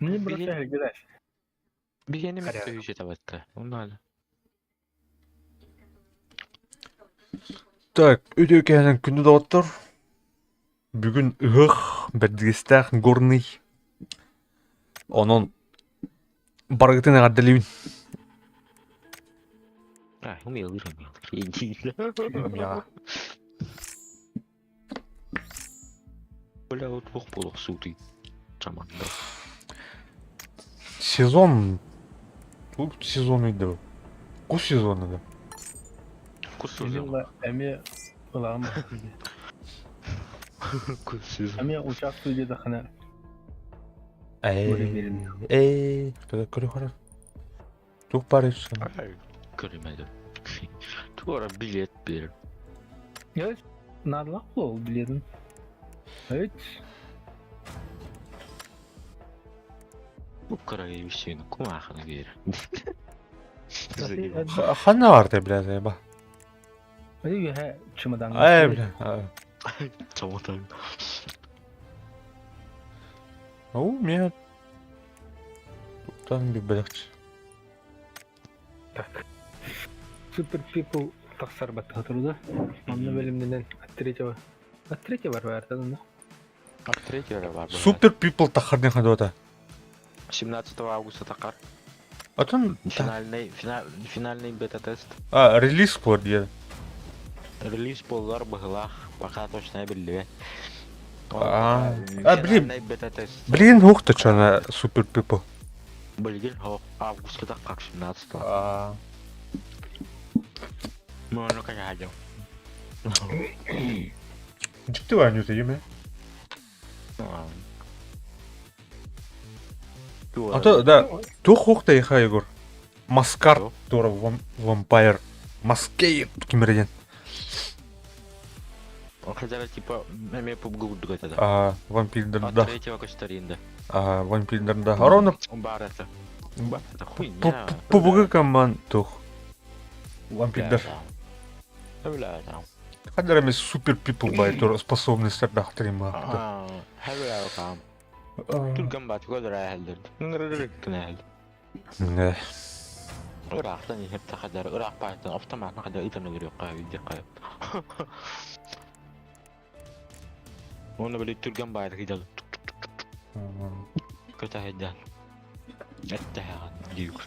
Не бросай, грязь. Бігені мен түйші табатты. Онады. Так, өте кәнен күнді дауыттыр. Бүгін ұғық, бәдігістәқ, горный. Onun барғытын ғадделейбін. Умел. Яға. Бля, вот бұқ сутый. Жаманда. Сезон... Бұл сезон еді. Құс сезон еді. Құс сезон. Әме ұлағым бақылды. Құс сезон. Әме ұшақ студияда қана. Көре қара. Туқ бар ешсін. Көрмедім. Туара билет бер. Evet, narlaq бұл білетін. Evet. Bu karaya bir şeyini kumağını geri. Қана бар де, блядь, айба. Әйге, хә, чымадан. Бля. Çamatan. Ау, мен... Туқтан бір білікші. Так. Super People тақсар бәтті қатыруда. Онны бөлімден От третьего бар бәрді. Третья var. Super People тақырден қады ота. 17 августа тақар. Отын... Финальный бета-тест. Релиз бар деді. Релиз болар бұғылақ. Бақа точно білді. Блин. Бета-тест. Блин, уқты чана Super People. Білген августка тақар 17. Ну, ну, конечно. Жікті бар нөті еме? Ата, да, тух уқты еха егор. Маскар, тура вампайр. Маскейр, кемерден. Хотя, типа, әме пубгуд айтады. Вампирдерда. От третьего көштерінде. Вампирдерда. Ровно Бар это. Бар это хуйня. пубуғы каман тух. Вампирдер. Бля, Қадар емес Super People бай, тура способностьтер дақтырым бақты. бля, кам. Түргін бат көдір әйелдерді. Күн әйел. Не. Ирақтан ехеп тақадар, Ирақ байтын автоматына қадар итаны көрек қайып, деп қайып. Оны біле түрген байды қидалы. Көті әйден. Әтті әйған, дейік.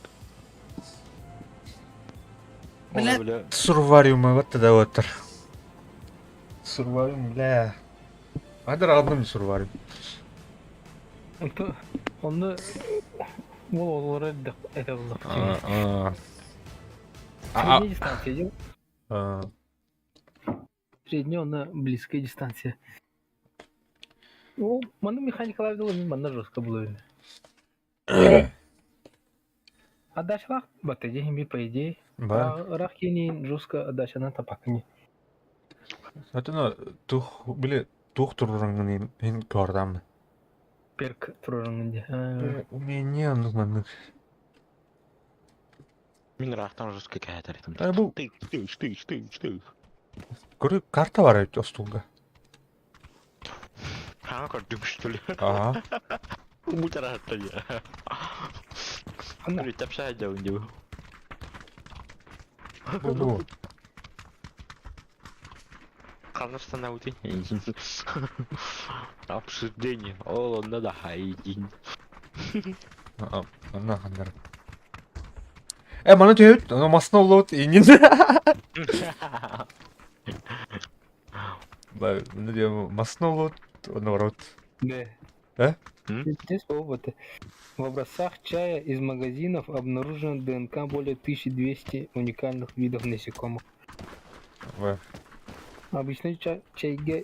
Бля, сурвариумы ватты да ваттыр. Сурвариум, бля. Қадар алдым сурвариум. Онны ол олары әйті қылдық. Средняя дистанция дем. Средняя, она близкая дистанция. Ол, маны механикалар дылы, мен маны жестко было. Отдачалақ бәтті дейін по идее. Рақ кейінен жестко отдачаны тапақыне. Атына біле тух тұрғырыңын ең көрдамын. Перк тұрғырыңынде. У меня нужно... Мен Ирақтан жестко кәйтер етім. Бұл... Штык. Көрі карта бар әйті остуға. Ха, көрдім штылы. Бұл тарахатта не. Андыр тапша әйдеуін деу. Бұл. Қазақстан аутин. Обсуждение. Ол онда да хайдин. Ана қандар. Мана түйет, ана масына олауыт, енен. Мына де масына олауыт, оны барауыт. Да. Здесь опыты. В образцах чая из магазинов обнаружено ДНК более 1200 уникальных видов насекомых. Обычный чайга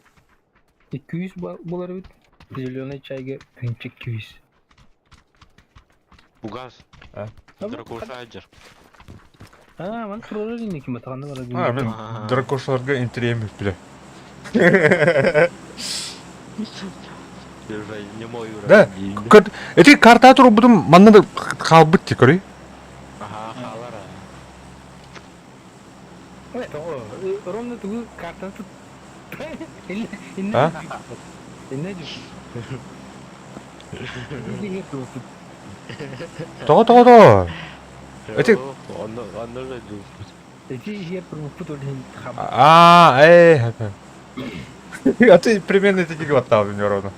200 болар бит. Зеленый чайга 1200. Бугаз. Дракоша айджар. Мен тұрғырын екен батағанда бар. Мен дракошаларға интереміп біле. Не мой уровень. Да, эти карта тұру бұдым маннады қалбыт те көрей. Қалара. Ровно тұғы картаны тұт. Инне жүр. Егер туфут. Тоо. Эти- Оно же жуфут. Эти егер туфут олен хабар. А ты примерно эти гигаватт мне ровно.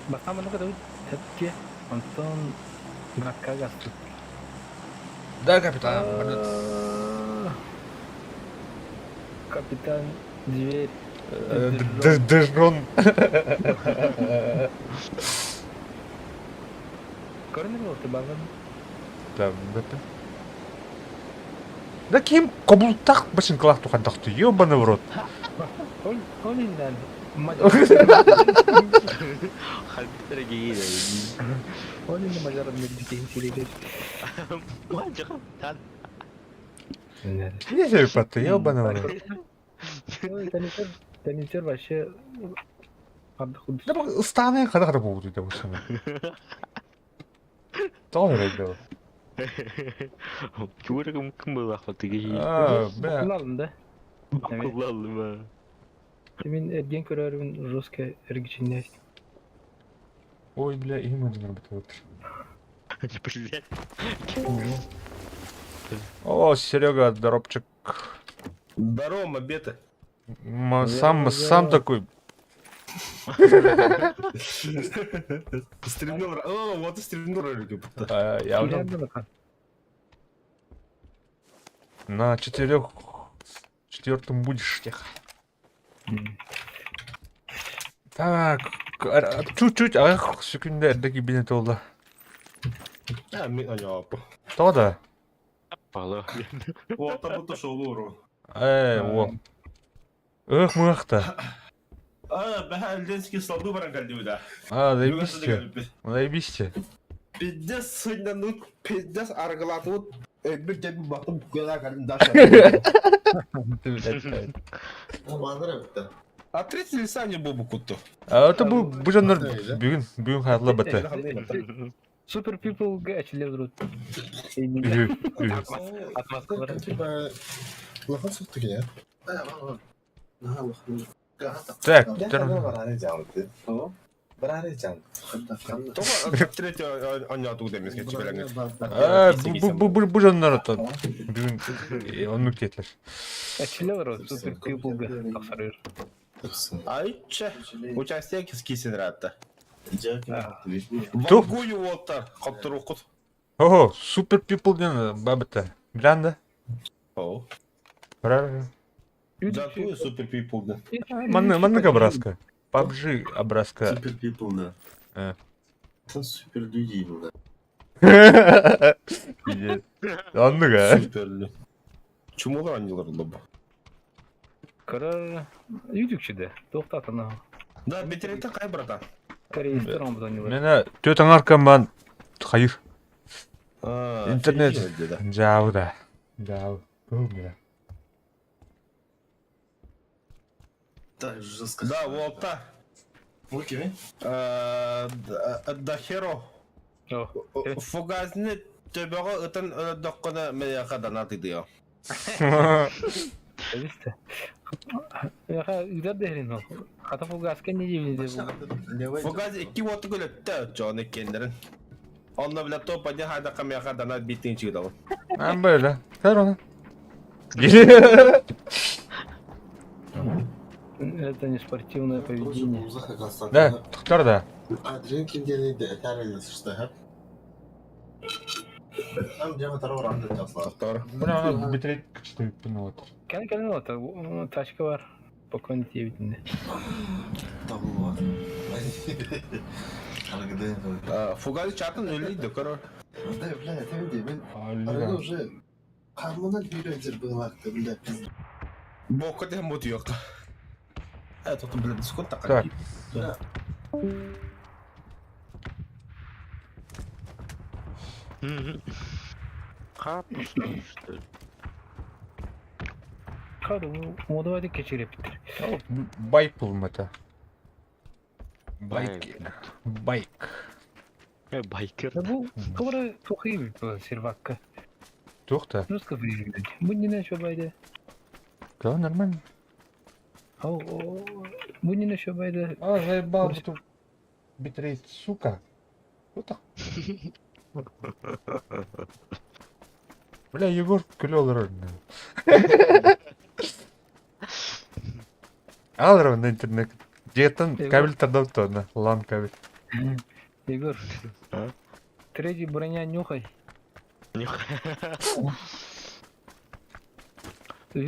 Басама ну когда те Антон Гракагас тут. Да, капитан. Капитан Дверь. Дежон. Көрінер ты бағын. Там, это. Да кем каблуктак башын клак тухандакты, ёбаный в рот. Ол енді Халбиттері кейді. Ол енді мажарад медбекейін сөйлейді. Мальчикам, тан. Не знаю, паты, ёбаный в рот. Танитер вообще ардық Да бак ставен када болду деп ошону. Толер эди. Чуырым кім бұл ақпаты кейді. Бля. Құлалым да. Құлалды ма? Мен эрген көрерін жестко эргичинне. Ой, бля, именно битет. Привет. О, Серега, доробчик. Здорово, мобеты. Сам такой. Стримнул. О, вот и стримнул ролики. Я уже на четвертом будешь тех. Так, чуть-чуть, секундердeki bilet oldu. А, понятно. То да. Пало. Вот, там это шоу лору. О. Эх, махта. Ben Lenski saldı bana geldi da. Заебисте. Piddes sıylanıp, piddes argılatıp, bir de bir baktım bu kadar geldim daşa. А 30 лиса не был бы куту. Это bu жанр бүгүн хайрлы бата. Супер People açılıyor durut. Atmosfera. Лахан сықты кен, Так, Только третий аняту демес geçiyor. bu жанр бүгүн onu кетler. Açılıyor durut. Супер People тапсырıyor. Ayça, участие кискисин ратта. Тух. Вангую волта, каптыр окут. Ого, супер people ден бабыта. Гранда. О, Правильно. дякую, супер пипл. Манны образка. PUBG образка. Супер people, да. Это супер люди, да. Anlık Süperli. Çumular anılarında bu. Karar yüzükçüde. Toxtat ana. Da bitirekte kay bratan. Koreyistер омбудан ha. Mene töten arkamdan hayır. İnternet. Jauh da. Jauh. Böyle. Так жестко. Да, волта. Окей. Да херо. Фугазны төбөгө ытын доккона меяка дана тыдыё. İşte. Ya güzel derin o. Hatta bu gaske ne diyeyim Фугаз 2 воту гөлөттө жоны кендерин. Онна биле топаня хайда камяка дана биттин чыгды. Ben böyle. Ver onu. Это не спортивное поведение. Да, tutar da. Adrenalin geldi, eterli sıçtı hep. Tam cama tarafı randı tasla. Доктор. Bu ne ona bitirek çıtı bunu ot. Kendi o taşka var. Покойный девятinde. Табу var. Алгыды. Фугаз чатын өлүйдү көрө. Да, бля, это ben arada уже karnına bir önce bıraktı bile biz. Бока дем мут yok. Это тут блин скот Так. такой. Kapmışlar işte. Kadı bu moda var geçirip bitir. Байк bulmadı. Байк. Байк. Байкер. Ya bu kıvırı çok iyi bir servakka. Тухта. Rus kafayı gidiyor. Bu ne şobaydı? Да, нормально. Bu ne şobaydı? А, заебал тут. Битрейт, сука. Вот так. Бля, Егор күліп алыр. Алыр на интернет. Жетен Егор. кабель тардап тона. Лан кабель. Егор, А? третий броня нюхай. Өз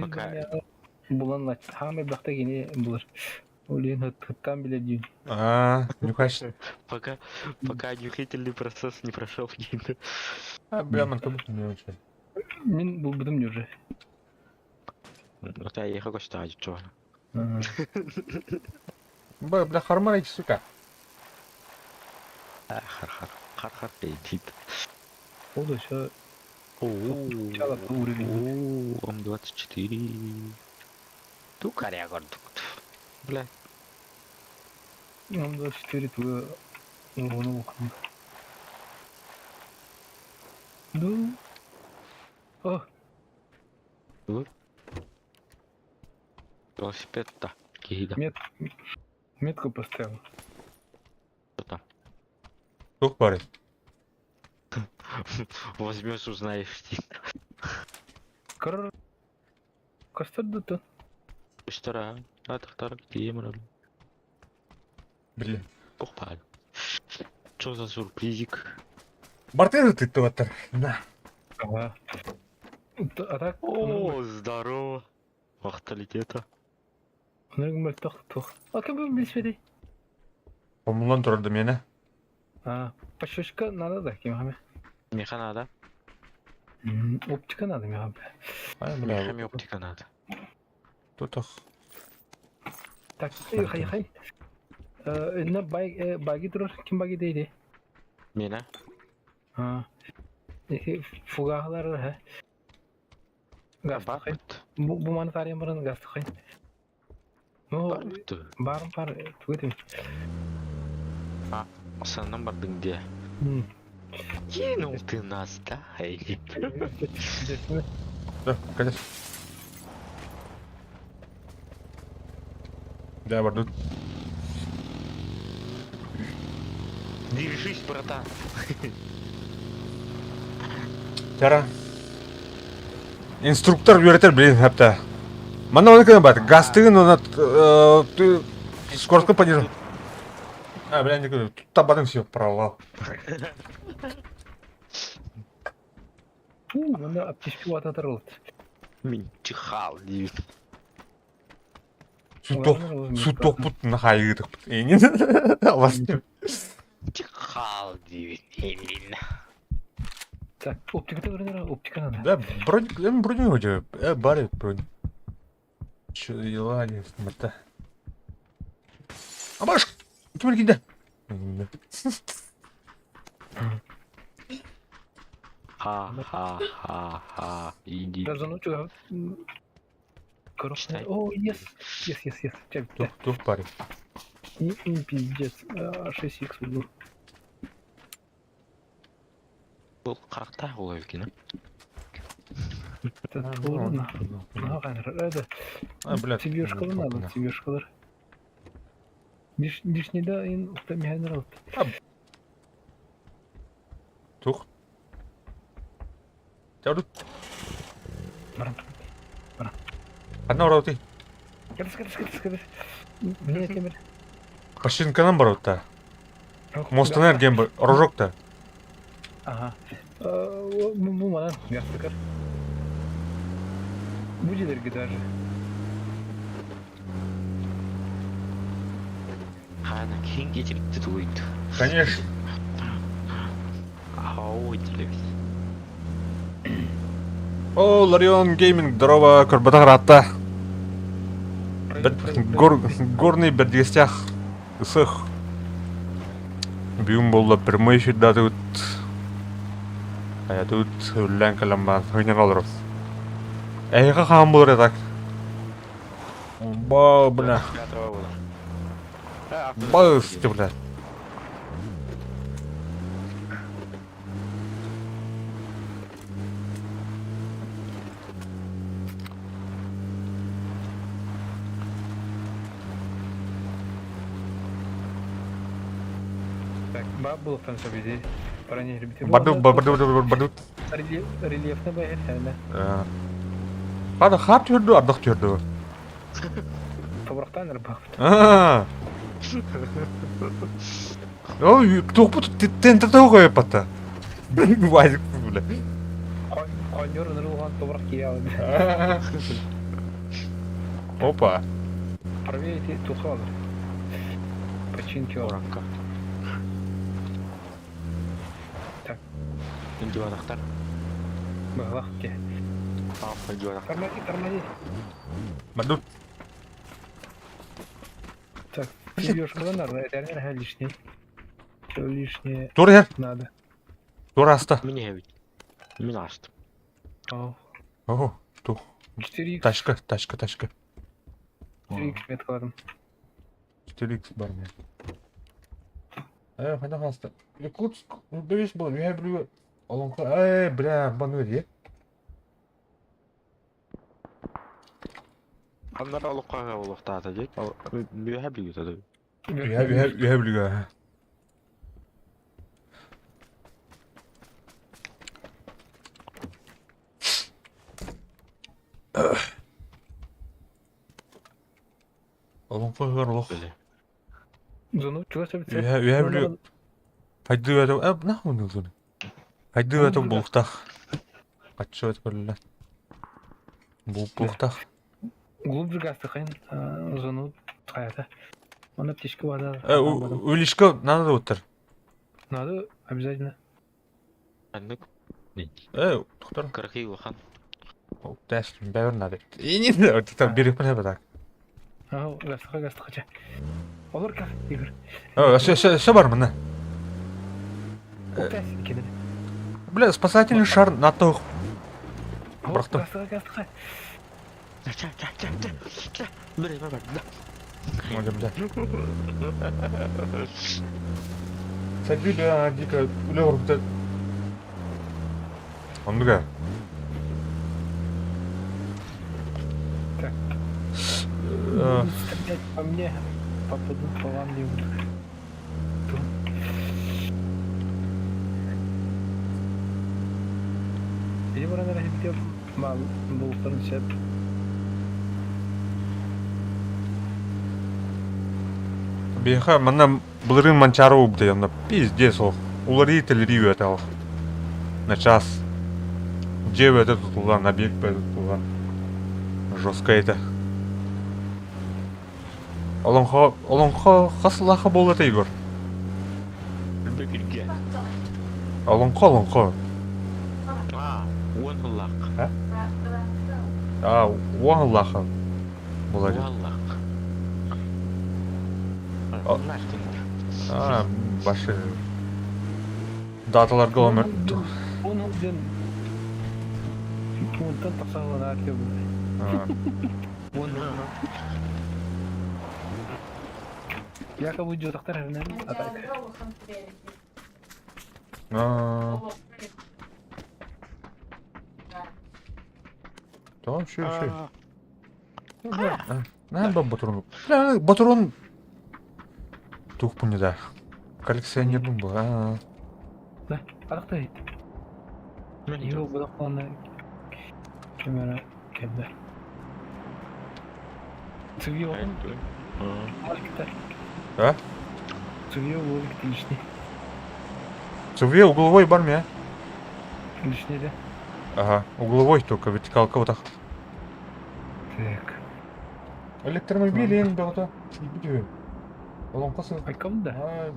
Пока- броня булан хамы бақта кене булар. Олен хыттан биле дүйін. Нюхач. Пока нюхательный процесс не прошел. Бля, man как будто не очень. Мен бұл бұдым не уже. Вот я ехал костать, чё? Бля, хармарить, сука. Хар-хар летит. Ол да все Ооо, чалапты уровень. М24. Ту коря гордук. Бля, Он 24 твоя урона оқым. Ну. О, велосипед-то. Гида. метку поставил. Что там? Тух парень. Возьмешь, узнаешь. Кыр. Кастырды то. Üstara. Атақтар темір. Бля. Опа. Что за сюрпризик? Бартер ты туатыр. На. Ага. А так? О, здорово. Вахталитета. Нұргым бәл тоқ. А кім бұл білсмеді? Помулан тұрды мені. Пошошка надо да, кем хаме? Меха надо. Оптика надо, меха. Ай, Мехами бля. оптика надо. Тутах. Так, хай. На баги тұрыр, кім баги дейді? Мена? Фугағылар, ха? Гасты қай. Бұл маны тарайын бұрын гасты қай. Барым бар, түгетім. Саннан бардың де. Енің ты нас, да? Да, конечно. Да, бардут. Держись, братан. Тара. Инструктор үйретер блин, хапта. Мана оны кім бар? Гастығын оны... Ты скоростқа понижу. Бля, не говорю. Тут табадың все провал. Мында аптешкі вататыр олды. Мен чихал, дейбіт. Суток бұт нахайыдық бұт. Енен. Аласың. Чихал, дейбіт. Емін. Так, оптика көрінер, оптика надо. Да, броню өте. Бар ет броню. Чё, елани, мата. Абаш! Кемер кейді? Ха-ха-ха-ха. Иди. Разоночу, Читай. О, yes. Чак, Тух парень. не пиздец. 6х был. Бұл қырықта олай екен, Бля. Тебе школа надо, тебе школа. Лишь не да, ин уктамианер. Тух. Жаудут. Қадна орауты. Кәдіс. Міне темір. Машинканан бар отта. Мостан әрген бар. Рожокта. Ага. Бұл маған гастыкар. Будилерге даже. Ана кейін кетіріпті дуйды. Конечно. Ау, телевиз. О, Ларион Гейминг, здорово, көрбатақ ратта. Горный бір дегестях. Үсіх. Бүйім болды прямой эфирда тут. А тут үллән каламбан. Ойнан алырыз. Әйға қаған болыр едак. Ба, бля. Ба, сте, бля. Баб булыктан сөбеди. Бронирбите. Баду. Рельефны байыр сәлі. Хада хат түрді, ардық түрді. Тобырақтан ырбақпыт. Ой, тоқпы тентірді қой пата. Вайзық бля. Қойнер нұрылған тобырақ кие алады. Опа. Проверите туху алыр. Починки алыр. Оранка. Так. Индивадақтар. Бағлақ ке. Индивадақтар. Тормози. Баду. Так, сережка надо, это реально лишнее. Все лишнее Тур ер. надо. Тур асты. Мені гевит. Мен астым. Ау. Ого, тух. 4х, Тачка. 4х меткладым. 4x бар мен. Қайда қалысты? Якутск, бөйес бол, үйе біреуі. Олыңқы, бля, бан өді, Андар алыққаға олықтады дейк. Бүйе білгі тады. Үйе білуге. Олыңқы ғарлық. Біле. Зону, чего собиться? Үйе білуге. Хайду өтіп, нахуй не зоны. Хайду өтіп бұлықтақ. Қатшы өтіп білі. Бұлықтақ. Глубже гасты қайын, зону қаята. Оны птичка вода. Өлішкі надо өттір. Надо обязательно. Әнік. Тұқтар. Қырқи ұлған. Дәшін бәуір надо. Енен өттір беріп біле бәдақ. Ау, гастыға қача. Олар кәс, Игорь. Все бар мына. Кәс, кені. Бля, спасательный шар натоқ. Бұрықты. Гастыға. Ча. Біреме бар. Може, бля. Сәтбей бля, дико үлі ұрықты. Ондыға. Так. Стрелять по мне, попаду по вам не буду. Или вы рано разбитев, мал, был концерт. Беха, мана бұлырын манчары ұбды, яна пиздец ол. Улары етелері өті ал. На час. Жев өті тұтылған, объект бәді тұтылған. Жостқа еті. Олыңға қасылақы болды еті, Игорь? Бүкілге. Олыңға. Он ұллақ. Оңылақы. Болады. Уаллақ. Башы. Даталарға өмір. Он один. Онтан тақсағылан әрке бұл. Якобы жотақтар әрінен атайка. Tamam şey. Ne ben Batur'un? Batur'un tuh punya dah. Коллекционер bu. Да, атақта дейді. Еу, бұдақ қолына камера кәмді. Цевье оған маркетар. А? Цевье логик лишний. Цевье угловой бар мя? Лишний, да? Ага, угловой только, вертикалка вот так. Так. Электромобиль ең бағыта. Бүді. Олың қасы. Айкам да?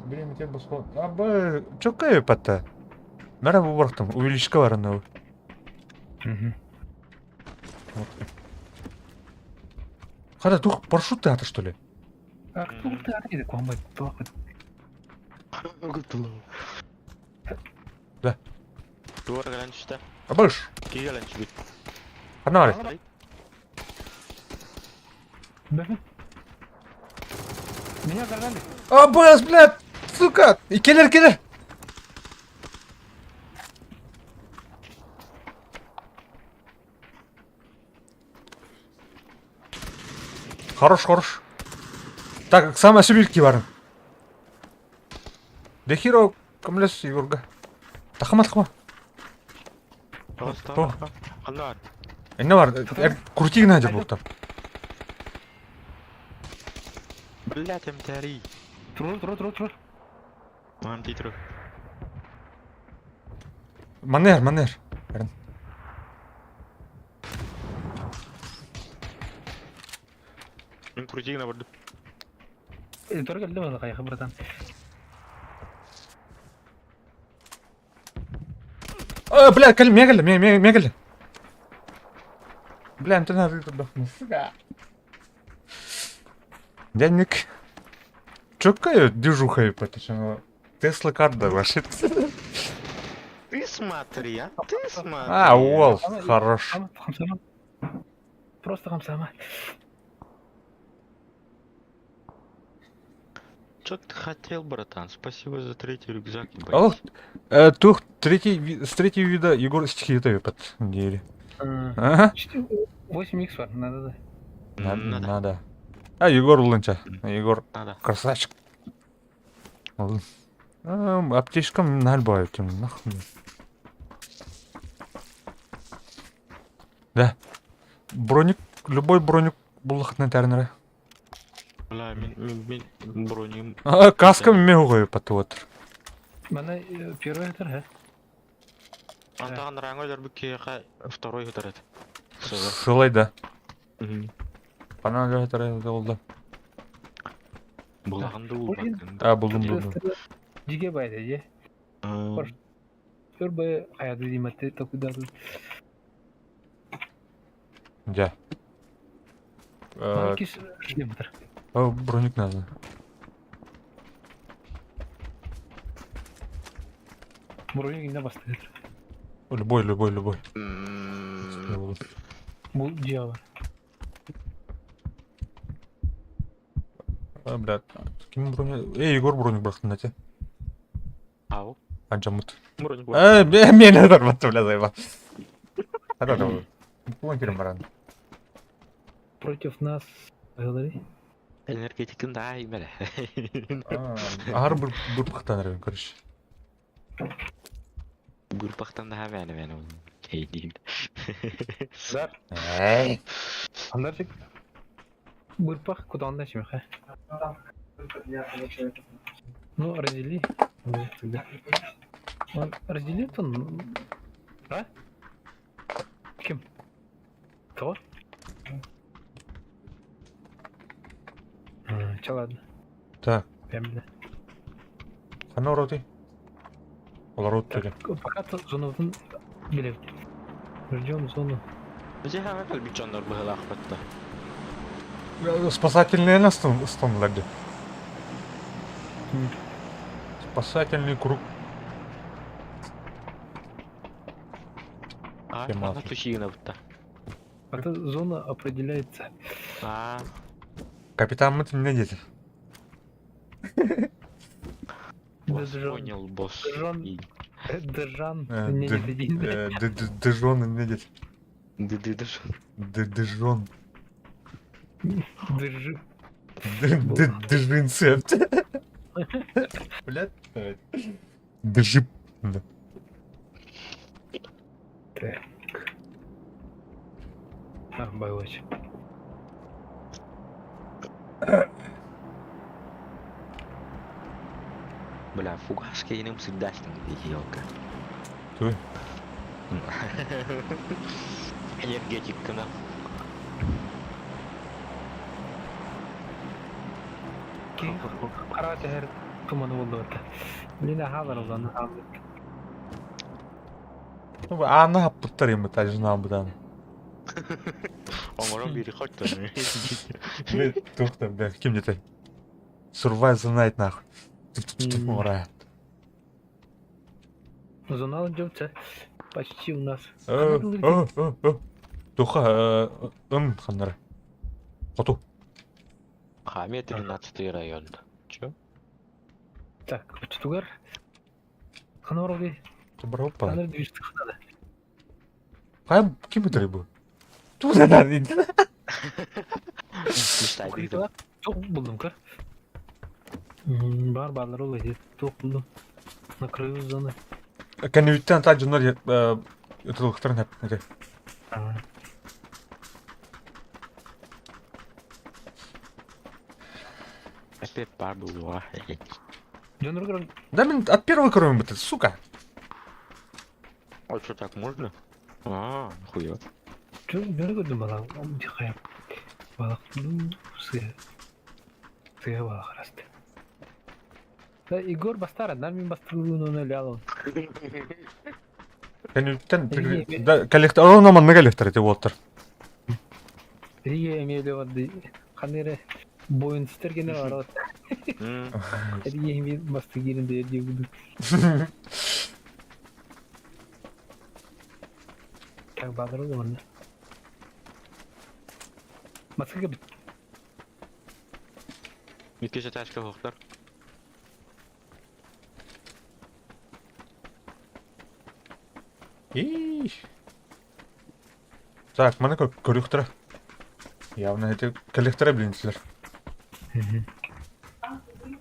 Берем етен басқа. Абы, чөкке өпәтті. Мәрі бұл бұрықтым, увеличка бар анау. Қада, тух парашют театр, что ли? А кто ты ответит, комбайт? Да. Дуар галан түсті. Абыш, Ки галан түсті. погнали. Бәфін. Меня загнали. Абыс, блядь, сука! И келер. Хорош. Так, самая субильки бар. Бехиро, көмілес Егорға. Тақыма. Просто. О. Қандар. Әне бар, күртигін әдер бұқтап. Блядь, МТРи. Тұр. Мам, ти тұр. Манер. Мен крутигіне бардым. Тұр келді ма қайқы братан. Бля, мен келді. Бля, ты надо отдохнуть. Дядник. Чё какая движуха, потому Тесла карта ваша. Ты смотри, а ты смотри. А, уол, хорош. Хамсама. Просто хамсама. Чё ты хотел, братан? Спасибо за 3-й рюкзак, Ал, ебать. тух, с третьего вида Егор стихи это под деле. Ага. 8х бар, надо да. Надо. А, Егор лунча. Егор Надо. красавчик. Аптечкам нальбаю тем нахуй. Да. Броник, любой броник булахтын тәрнірі. Бля, мен броним. Каскам меуғай пату отыр. Мана первый этаж, а? Антаған раңы өдір бүкке второй өдіреді. Сылай да. Пана өдірі олды. Бұлағынды бұл бәкін. А, бұлдым. Жиге байды, е? Көрбай аяды деймәтті, токудады. Да. Кеш ждем бұтыр. Броник надо. Броник инде басты етір. Любой. Бұл жия бар. Блядь, ким броник? Егор броник бұрақтын әте. Ау? Анчамут. Броник бар. Мен әдір бәтті бля зайба. Әдір. Планкерім баран. Против нас, говори. Энергетикін да аймелі. Ағар бір бұқтан әрбен көріш. Бұрпақтан да әмәні кейдейін. Дар. Андар чек. Бұрпақ куданда шеме, ха? Ну, раздели. Раздели тон. А? Кем? Кого? Че, ладно. Так, Прям, да. қана ұрады? Олар өт төлі. Пока зонадан билет. Ждем зону. Бізде әмі қалбичондар бұғыл ақпатты. Спасательные стандарты. Спасательный круг. А, Тематика. ана тушигіне бұтта. Это зона определяется. А, Капитан Мэтт не дети. понял, босс. Держан. Э, Не д- один. Дежон не дети. Дыдыдыш. Дежон. Держи. Дежинцепт. Блядь. Дежип. Да. Так. А, байлач. Бля, фугашка енем всегда с ним елка. Той. Энергетик кына. Қара тәһәр туманы болды бата. Лина хабар олдан хабар. Ана хаппыттар ема тажына бұдан. Оңырын бері қойттыр. Тоқта, бля, кем детай? Survive the night нахуй. Ура. Зона жопса почти у нас. Туха, ханнары. Коту. Хаме 13-й район. Чё? Так, почтугар. Ханороги. Добропа. Анар движется ханада. Қай кем өтірі бұл? Туда надо. Мечтай дейді. Тоқ бұлдым көр. Бар барлар олай деді. Тоқ бұлдым. На краю зоны. Кәнүттен та жонор ытылыктарын хәп. Ага. Опять бар был. Жонор Да мен от первого кроем бит, сука. А что, так можно? А, хуя. жонор көрдüm бала. Дихая. Балак. Сыя. Сыя балак расты. Да, Игорь бастар, мен бастырылуын оны лялын. Кәнүттен да коллектор, он манны коллектор ите болтыр. Рие емелі вады. Қанері бойын тістергені бар от. Рие емелі басты керінде ерде бұды. Так бағыры болғанда. Басқы кебіт. Меккеше ташка хоқтар. Так, мана көрүктөр. Явно эти коллекторы билинсилер.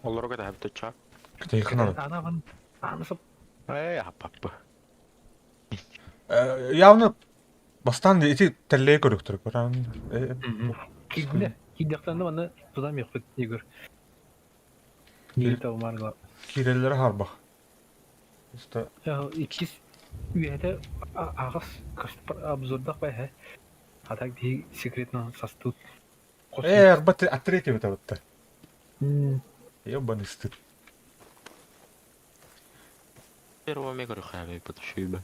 Оларға да әбді ча. Тейхналы. Анавын. Анысып. Апаппы. Явно бастан эти телле көрүктөр. Киділер. Кидіқтанды маны тұдам еқпет Игорь. Нейі тау марға. Киреллер харбах. Иккис үйәді ағыз обзордақ бай, хә? Атак дей секретно састут. Арбаты от третьего это вот-то. Ёбаный стыд. Первого мега рухавый потушил бы.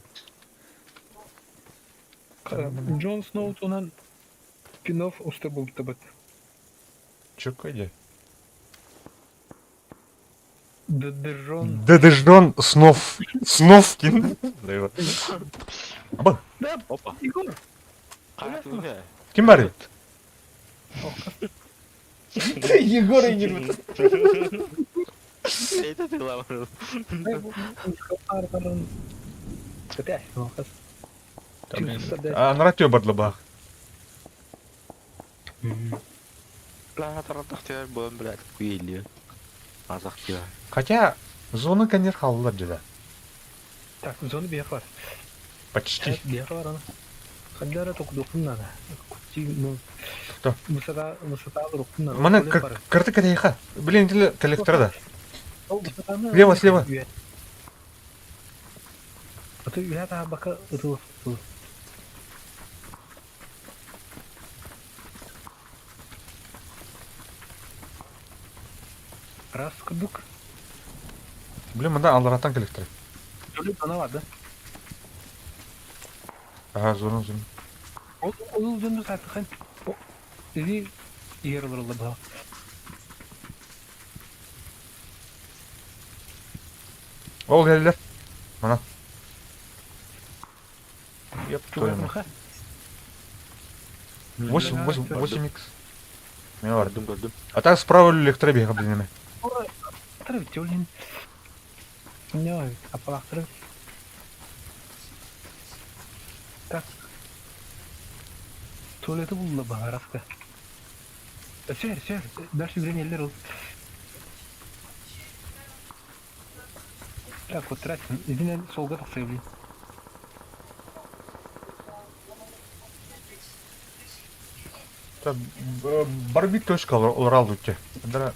Джон Сноу тунан спин-офф уста был табат. Чё кайде? Дежон. Деждон снов. Сновкин. Да его. Аба. Да, Опа. Игорь. Қайтуға. Ким бар? Егор Игорь. Это ты лаврыл. Кәтәш, мақас. Наратio бадлабах. Ла таратақтар болын біләді. Күйлі. Азақ тиға. Хотя зона конер халлар жада. Так, зоны бияқ бар. Почти. Бияқ бар ана. Қандара тоқ доқын нана. Күтті, ну... Кто? Мұсата доқын нана. Мана карты кадейха. Блин, интелли коллектора да. Слева, слева. А то я та бака ру. Раз кудук. Блин, мында алдараттан коллекторы. Жолы ана бар да. Ага, зона. Ол жөнді сатыған. Изи ер бұрылды бұл. Ол geldiler. Mana. Yep, твою мать. 8x. Не var. Gördüm. А так справа электро бега, блин. Тұрып, жолын. Не ой, апалақ тұрып. Так. Туалеті бұлды баға рафта. Сер, дальше время елдер ол. Так, вот тратим. Изінен солға тақсай білейін. Барбит точка олар өтте. Андара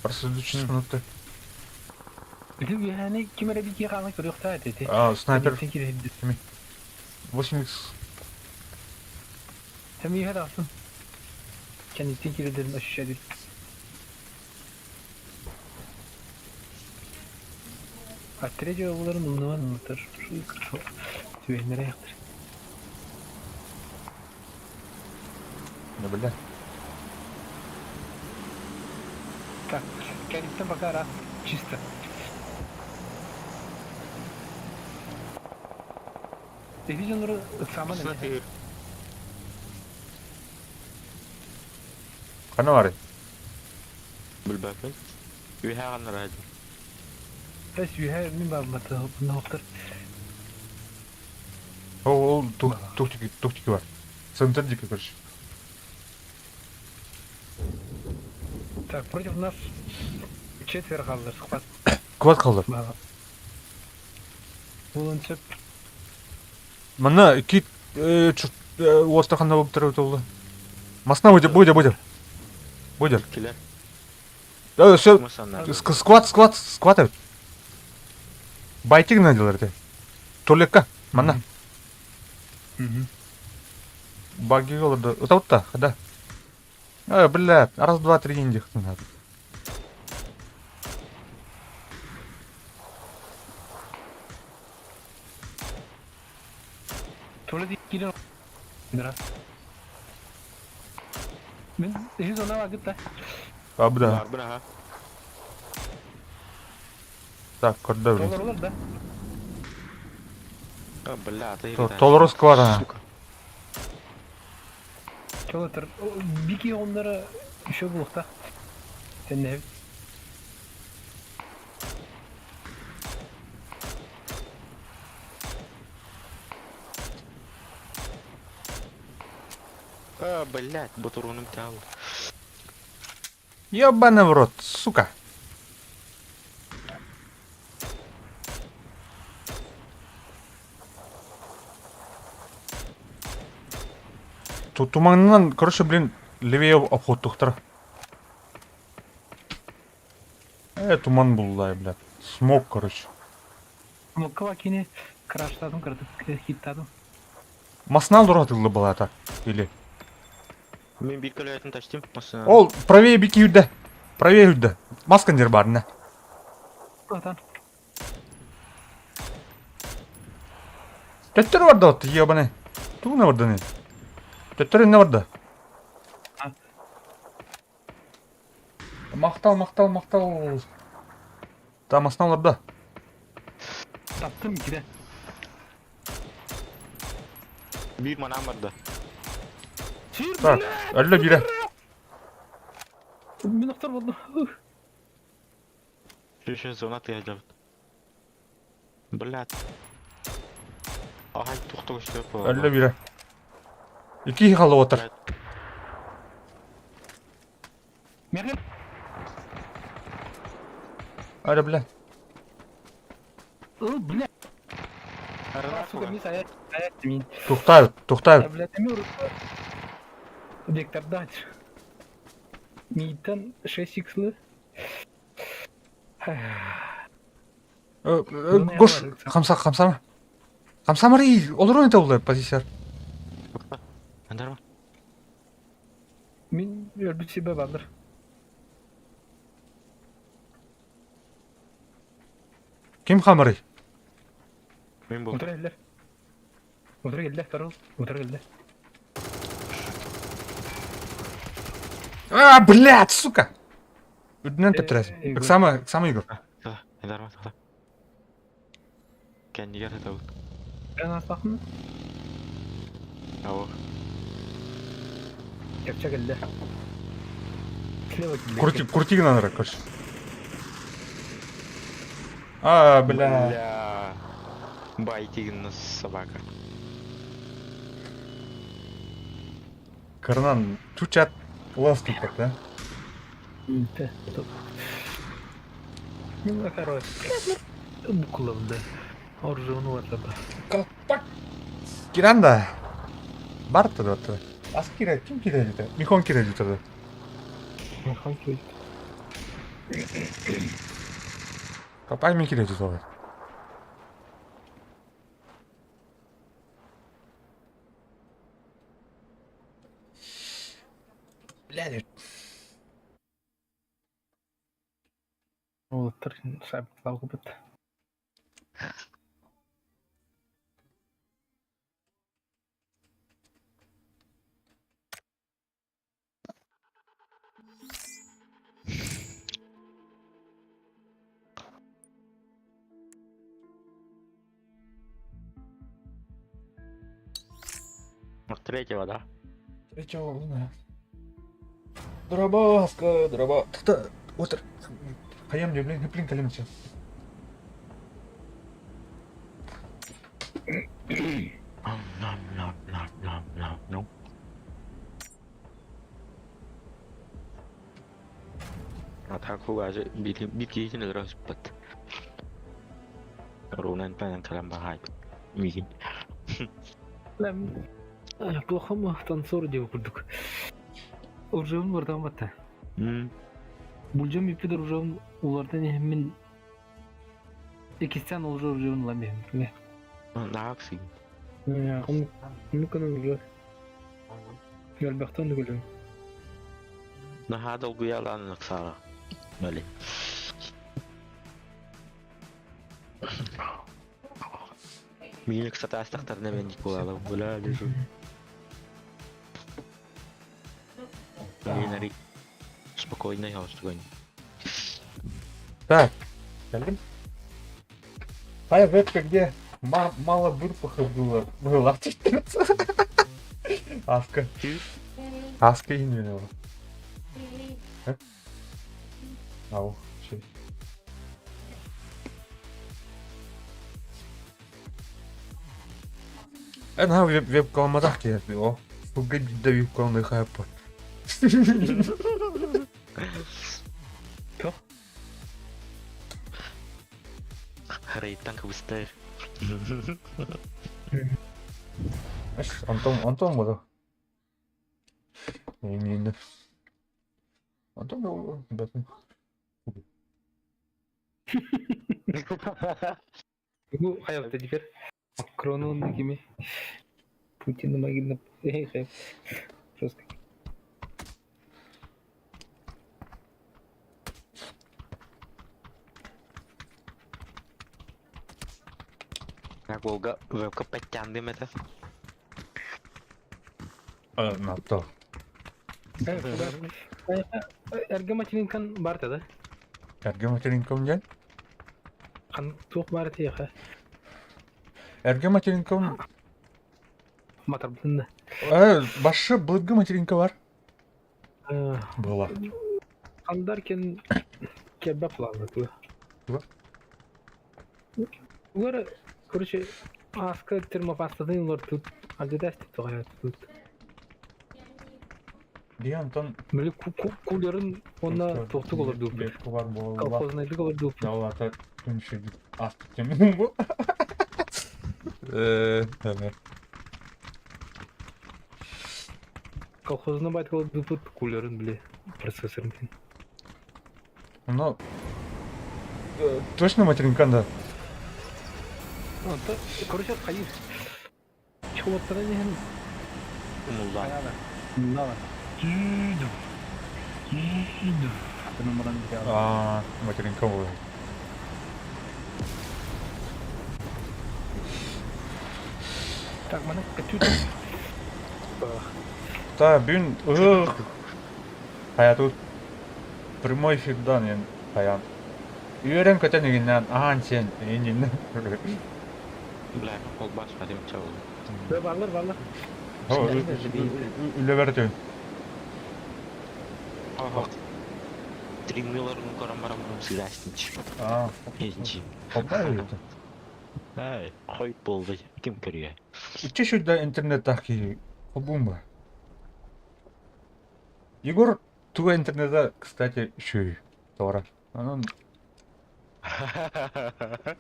барсы 3 минутта. Bizim yani kimere bir kere kalmak yok da dedi. Снайпер. 8x. Hem iyi hadi alsın. Kendi tekir edelim aşağı değil. Attırıcı yolların bunu anlatır. Şu tüvenlere yaktır. Ne böyle? Так, kendisinden bakar ha. Чисто. Division'ları ıksama ne? Kana var? Bilbəkən. Üyhə qanlar hadi. Bes yühe min babmatı noktar. О, тухтики var. Центрдики, короче. Так, против нас четверо kaldı. Sıkmaz. Квад kaldı. Baba. Болынчык. Мына кит остраханда болып тұр өте Масна будет. Келер. Все, Мысанна. скват. Байтик наділер де. Толека, мана. Баги оларды. Ұтауытта, қада. Блядь, раз, два, три индих надо. Tuvalet girer. Biraz. Ben hiç ona vakit da. Абда. Бар бұна, ха. Так, кодда Dolar olur da. Бля, аты Толорус квара. Çoğaltır. Bir ki onlara şu bulukta. Sen ne? Блядь, бутуруным тяу. Ёбаный в рот, сука. Туманнан, короче, блин, левее обходтухтар. Туман буллай, блядь. Смог, короче. Ama kavakini crashladım, kırdık, hittadım. Маснал дуратылы была так, или? Мен bir kaloriyetin taştım. Masana. Ол, правее бики юдда. Правее юдда. Маскандер бар, на. Zaten. Төттөр бар да, ебаный. Туна бар да не. Төттөр не бар да. Мақтал. Та масналар да. Tattım ikide. Bir manam vardı. Так, әлі бире. Ben aktar buldum. Şu zona tıyacağım. Блядь. Ай, тоқтау işte bu. Әлі бире. Екі қалып отыр. Merhaba. Әлі біле. Bile. Арана Сука, mis ayak demin. Тоқтайып. Evlatlamıyoruz. Vektorda aç. Mid'den 6x'lı. Гош, қамсамыр olur ойнайта олай позиция. Андar mı? Min öyle bir sebep vardır. Kim қамырый? Men bu. Otur eller. Karol. Otur eller. Блядь, сука! Үдінен тіптіресің. Оксама Игорь. Андar mı? Kendi gel tavuk. Ben asakım. Tavuk. Yapacak eller. Слева. Куртигін аныры, көрші. Бля. Байтигін собака. Кырынан чучат лас тұттық, да? Стоп. Ну, короче. Bu kullanımda. Orjunu var da. Kalpak. Kiranda. Бар тұр өтті. Ас кире, кім кире жүті? Михон кире жүті. Hangi? Капай мен кире жүті олар. Блядь. Otur. Sabit kalkıp et. Третьего, да? Третьего луна. Дробаска, дроба. Тұқты, отыр. Қаям деп, блин, кәлем čia. No. Атаку ажы битки için öyle spot. Руnan панан калам бахай. Мигин. Лам. Плохому танцор дип курдук. Уржавын бардан бата. Булжам ипидер уржавын улардан мен Экистан уржавын ламем. Не. Наакси. Он кана уржав. Ялбахтан дигулем. На хада угуялан наксара. Бали. Мигин кстати астахтарна мен дикуала. Була лежу. Мигин спокойно я устроен. Так, geldim. Hayır, webka где мало вырпахов было. Была. Аска. Аска инвенила. Ау, şey. Ha webka olmadak ki o. Bu gidip de webka olmayı yapar. Рейтанг быстрее. Антон буду. Не. Антон был, да. Bu hayatta diker. Macron'un gibi. Putin'in magina. Hey. Просто. Как Волга вебка подтянем это. Na to. Erge maçının kan barta da. Erge maçının komjen? Kan tuh barta ya. Erge maçının kom. Matar bunda. Başka bılgı maçının var. Была. Kan derken kebap landı bu. Ular короче аска термопастадан улар тут. Альдедаст тоя тут. Диye Антон. Böyle kulların ona tohtuk olur dup. Bek var bu. Kolpoznaydık olur dup. Ya Allah da tüm şey astık yemin bu. Evet. Колхозна байт olur dup kulların bile процессорын. Ну, точно материнка, да? Короче, hayır. Çuvatlara ne hem? Мулла. Bunlar. Тиду. Это номер Материнка была. Так, mana kaçıyor. Да, блин, тут прямой эфир, да, не, Хаян. Үйрен көтенігінен, аған сен, енен. Бля, ол башка дем чабыл. Varlar. Үлі бәртен. Триммиларын көрім сыйластынчы. Езінчі. Опа, өйті. Ай, қойт болды, кім көрге? Үтче шүрді интернет тақи, обуң ба? Егор, туға интернета, кстати, шүй, тора. Анан...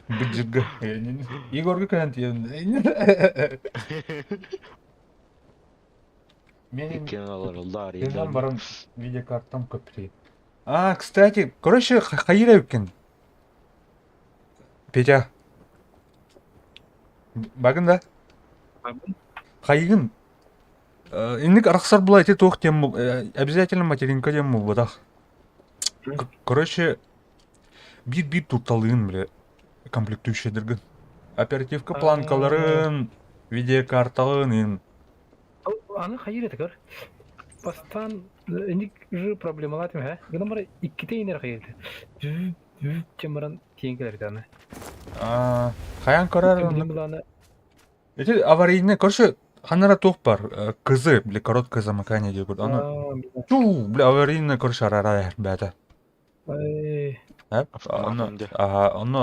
Бүджігі. Егорғы көнен тиен. Екен алар ұлдар. Менің барын видеокарттам көптей. Кстати, короче, хайыр өкен. Петя. Багын да? Хайығын. Инік арақсар бұл айты тоқ тем бұл. Обязательно материнка тем бұл бұдақ. Короче, bir турталығын біле комплектующедіргін. Оперативка планкаларын, видеокарталығын. Аны hayır etkar. Pastan indik jı problemalatim ha. Gına bara ikkite iner hayırdı. Çamaran tiyengeler tane. Хаян көрер оны. Это аварийный, короче, ханара тоқ бар. Кызы, бля, короткое замыкание деп көрді. Аны, бля, аварийный, короче, арарай бәді. Оны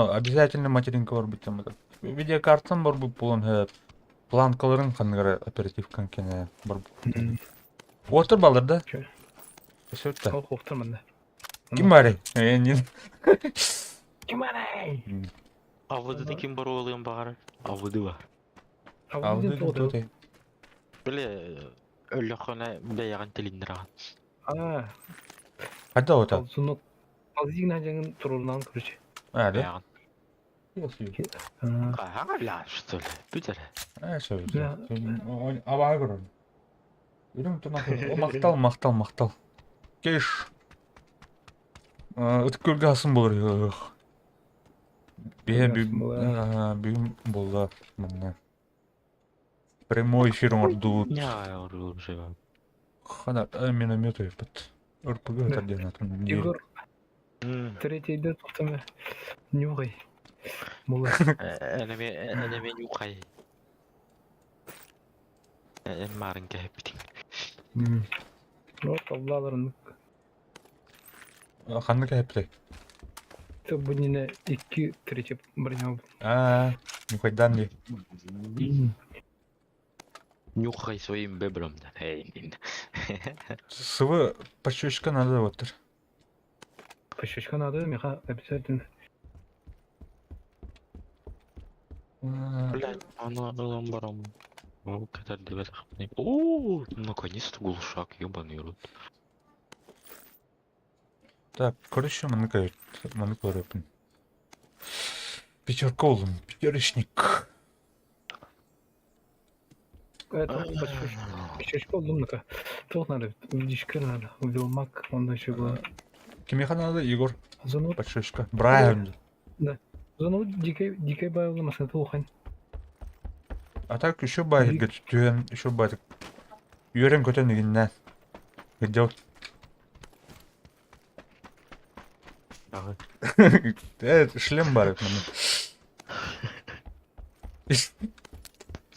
обязательно материнка бар бітем. Видеокартам бар бұл бұлын, планкаларын қанығары оперативкан кене бар бұл. Отыр балыр да? Сөтті. Ол қоқтырмын да. Кім бәрі? Кім бәрі? Avıdı'da kim var oğlum bağırır? Avıdı var. Алды тутай. Böyle öyle kona beyagan telindir ağın. А, Хада ота. Алсунук. Алзигна жаңын турулунан көрчү. А, да? Beyagan. А, Kaha la что ли? Bütere. А, всё. Да. Абай көрөр. Үрүм тунак. Мактал. Кеш. Өткөлгө асым болор. Бүгүн болду мына. Прямой эфир орду. Ya oğlum şey var. Хана миномет өйпөт. РПГ координатын. Егор, третийде токтомо. Нюгай. Мула. Eneme yukay. Marın hep bitin. Ну, таблаларын. Ханны кепте. Ты будине 2 третий броня. Никойдан не. Нюхай своим бебром. Сывы пощечка надо вот. Пощечка надо, меха обязательно. Блядь, она баром. О, когда девять. О, наконец-то глушак, ёбаный рот. Так, короче, маны көрөпүн. Пятерка болдум, пятерочник. Это пощечка думка. Тут надо, дичка надо, убилмак, он еще было. Кимеха надо, Егор? Занут, Пощечка. Брайан. занут дикай байла масын тухань. А так еще байга түйен, еще байга. Үйрен көтен дегеннен. Где? Шлем бар мына.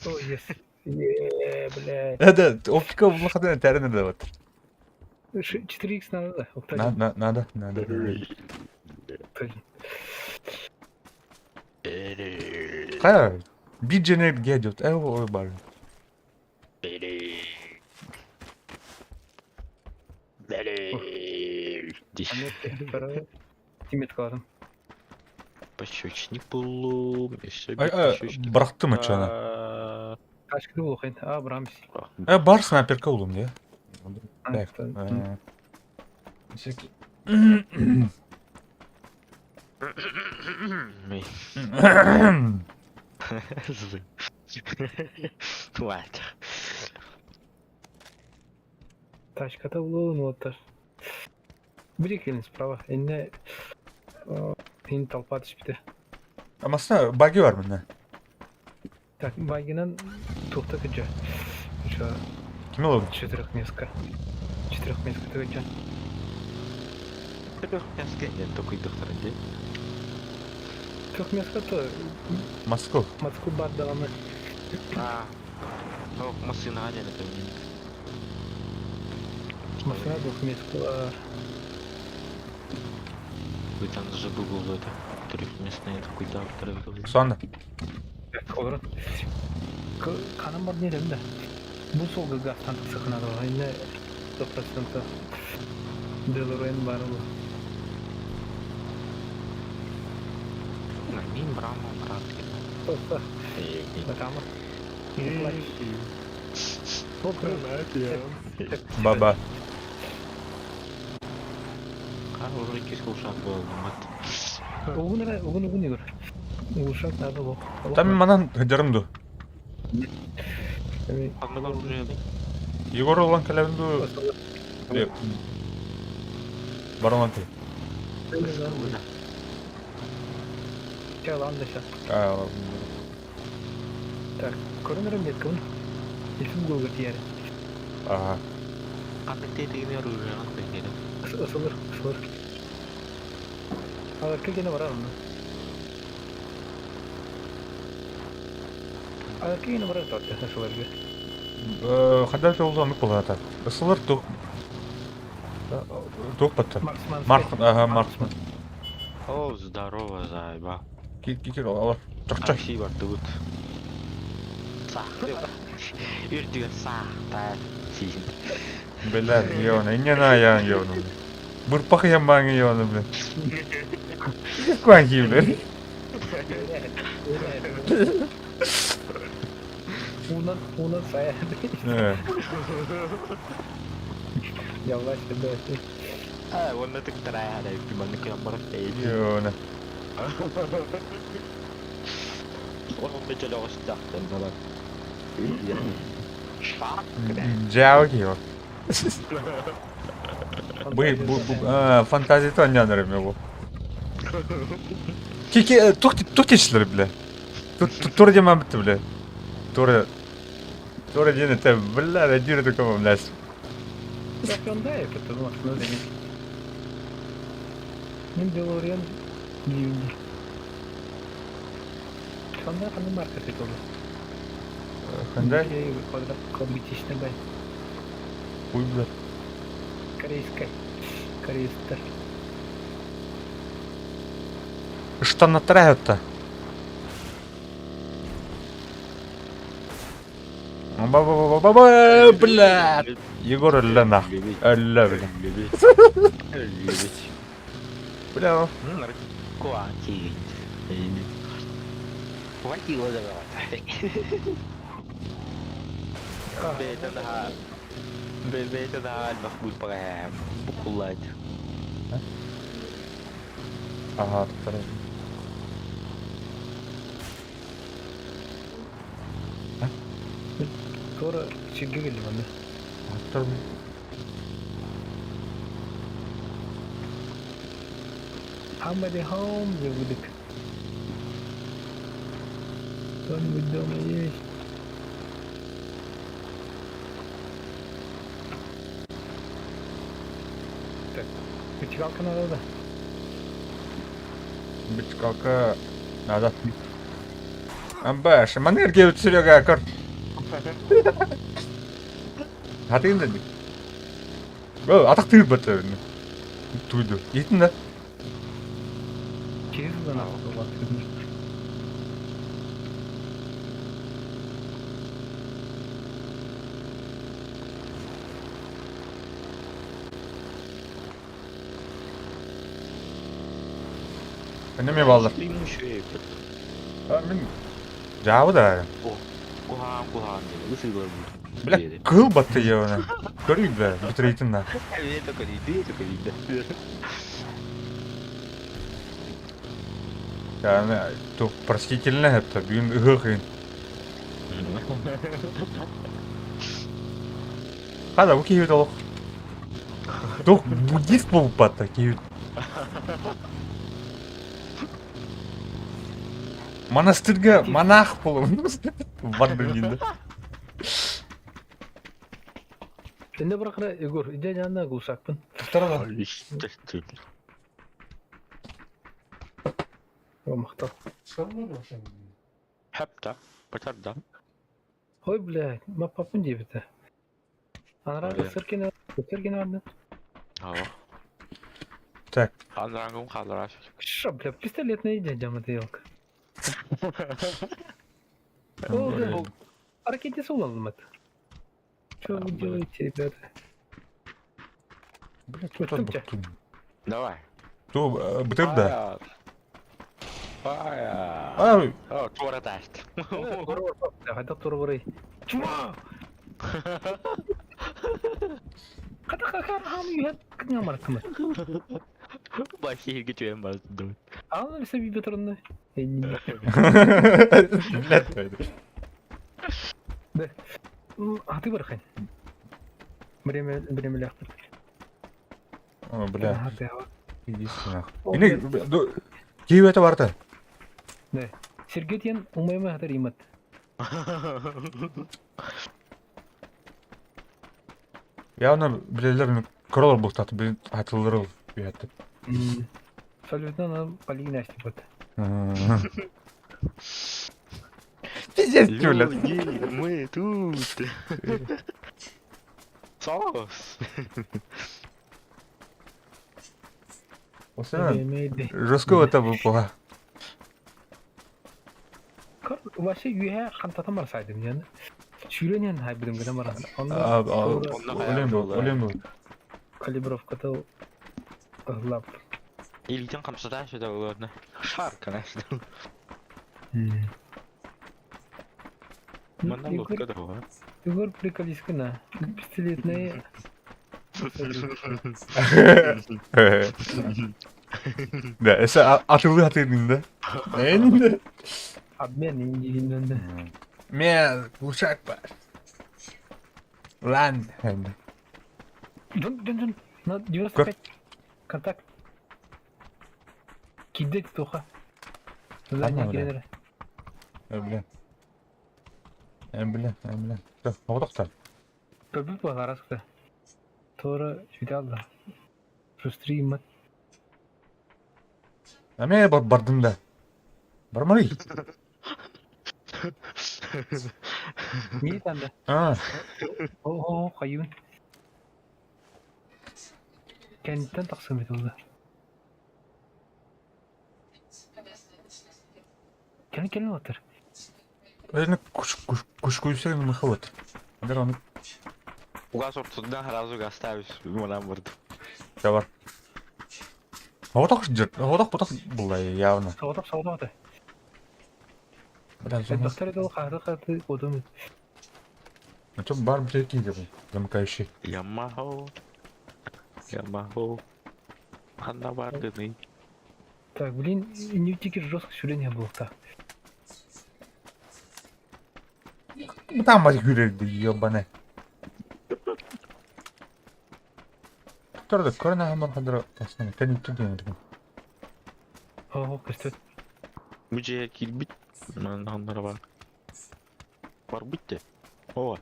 О, ес. Блядь. Да, оптика блокадан тәрінір да вот. 4х надо, да? Надо. Қая? Бидженер гедет, ой бар. Тимет кладым. Пощечник был. Брақты ма чана? Кашкы был хайн. Брамс. Бар снайперка улым, да? Так. Хватит. Тачка-то улын вот. Брикелин справа. Эне толпа түшпүтө. Амасына баги бар мына. Так, багинан тухта кыжа. Ошо Ким ол? четырехместка төгөчөн. Я такой доктор, где? Трехместка то Москов. Москву бардаганы. Машина один это. Машина двухместка. Вы там даже Google это трехместный такой доктор. Сонда. Olur. Kanım var neydim de. Bu solga gazdan sıkınadı. Yine 100% Delorean var bu. Ним брамо, брат. Просто. Tamam. Баба. Уже кис ушак был, мат. Ogun Igor. Uşak nerede bu? Там манан хыжырымды. Погнал уже. Егор олан калебинду. Барон ты. Çalan da şak. Так, көрінірім дед кім? Есім гөлгі тиері. Аты тетігіне оружие аңды деді. Isılır. Arka gene var onun. Arka gene var zaten şularga. Хада жолданып болата. Ысылыр тук баттыр. Марксман. О, здорово, зайба. Кикер алар. Турча. Такси бар тут. Сақ деп. Үрдіген сақ тәр. Сейін. Беләр, яна, инена яна. Бурпак ямбаңы яна, блин. Куан кибер. Unan saya. He. Yavaş şimdi. Wannan duk tara ya da yi man kan bar da yi. Yo ne. Wannan da jalo sta dan baba. Şak. Jao ki o. Bu fantazi oynayanlarım ya bu. Ki tuk işleri bile. Tur demem bitti bile. Tur diyene tabi billa da girdik ama las. Yapıyorsun ya kötü aslında demek. Ben de oraya giyindim. Sonra hanım markası oldu. Kanda Компетичный бай. хуй блядь. Корейская. Что натирают-то? Ба-ба-ба-ба-ба, блядь. Егор öldü nahı. Öldü bile. Бля. Quá chi. Quá chi rồi. بيتنا المفقود بقى بقولات. Aha, tabii. Sonra çizgi geldi bana. Tabii. Somebody home dedik. Son videomu yeş. Так, качалка надо да. Бычкалка надо. Амбаш, манерге өтсүрөгө акыр. Хатын да. Бо, атак тыйып бата. Туйду. Итин да. Через да надо. Ne mi ballar? Bilmiş şey. Min. Jawı da. Kuhan dedi. Nasıl gördün? Bile kıl battı ya ona. Görüyor be, bitireytin da. Evet, o kadar. Yani, то простительно это, блин, ıhıkın. Hadi bu kiyut ol. Тух, буддист болып батты, кiyut. Монастырга монах болуңуз. Вандыргенде. Şimdi bırakıra Igor, iyice yanına kulsakpın. Tarada. O mıhtal. Hep da. Batar da. Oy bля, ma papın cebide. Anara sırkine vardı. Hava. Так. Anlarım kaldırar. Что, бля, пистолет не идет, jamada yok. Oldu. Hareketi olalım hadi. Что вы делаете, ребята? Блядь, Öttüm ki. Давай. То битир да. Fire. Abi, Oh, tuara taştı. Hadi dur burayı. Cuma! Kata kakar hamı yuhat kına markımı. Başka geçiyorum bazı. Anladın mı bir bitirinde? Net öyle. Hadi bırakın. Время лягтır. О, бля, Hadi ya. иди сюда. Ini, kiyu это vardı. Ne? Sergetiyen umayma hadar imat. Я оны билелерин кролор бултат, бир айтылыр уятты. Салютно на полигна степот. Пиздец, Юля. Мы тут. Сос. Осена, Demeydi. жестко это было. Kar başı yühe kantata varsaydım yani. Şüren haybidim gene var. Ölüm bu. Kalibrovkada ıhlap. İlkin kamsada şöyle olurdu. Şarkı ne? Mana lodka da var. Егор, приколись-ка на. Пистолетная. Da ese atıldı hatırında. Elinde. Обмен индивидуальный. Me uçak var. Lan. Дун. На 95. Контакт. Кидать плохо. Задний Tamam, кидер. Öyle. Emble. Dur, havada Пробил по гаражке. Тора читал да. Простримат. Ame bardın da. Barmari. Мии там да. Ha. О, хайвен. Кенттен тақсым етілді. Келin отыр. Öyle kuş kuyusu mu havat. Hadi onu Угас ортодан сразу го оставишь, мына бұрды. давай. Havada budak bulay явно. Сауыдақ. Biraz sonra. Доктор еді ол қарды қодым. Çok бар bir şey değil bu. Замыкающий. Ямахо. Анда бардыны. Так, блин, нефтики жестко сюление было так. Там мать гюрелdi ебаный. Тұрды көріне хамар қадыры тасынан. Кәне түр деймін. О, пистолет. Müceye kilbit. Mən onlara var. Var bitti. O var.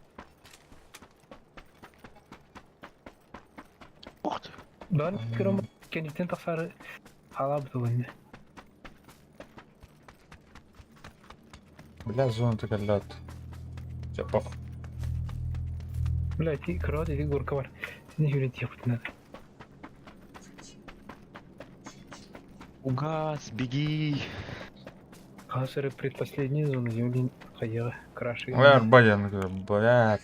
Бахты. Бәрін көрім кенеттен тақсары қала бұты ойынды. Бля, зона текаллат. Чапақ. Бля, ти кырауат еді горка бар. Сені жүрен тия құтынады. Угас, беги. Қазір предпоследняя зона земли қайығы краши. Ой, баян, блядь.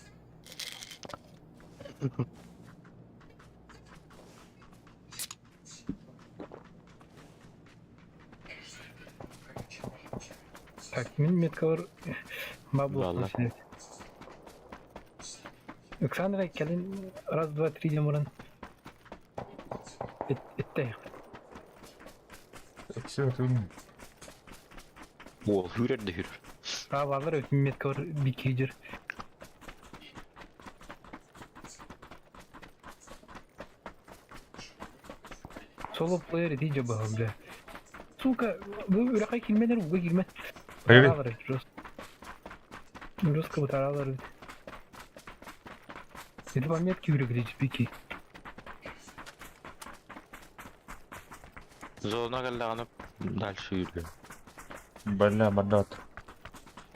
Так, мен меткалар бабу Ладно. қосынады. Александр келін раз, два, три демұрын. Етті. Все, это не. Ол хүрерді хүрер. Бабалар өтін меткалар бикей жүр. Соло плеер дейже бағам, бля. Сука, бұл үрақай келмедер, ұға келмед. Привет. Жестко таралар. Это пометки үрегречь бикей. Зона қалдағанып дальше yürüyor. Бля, бардат.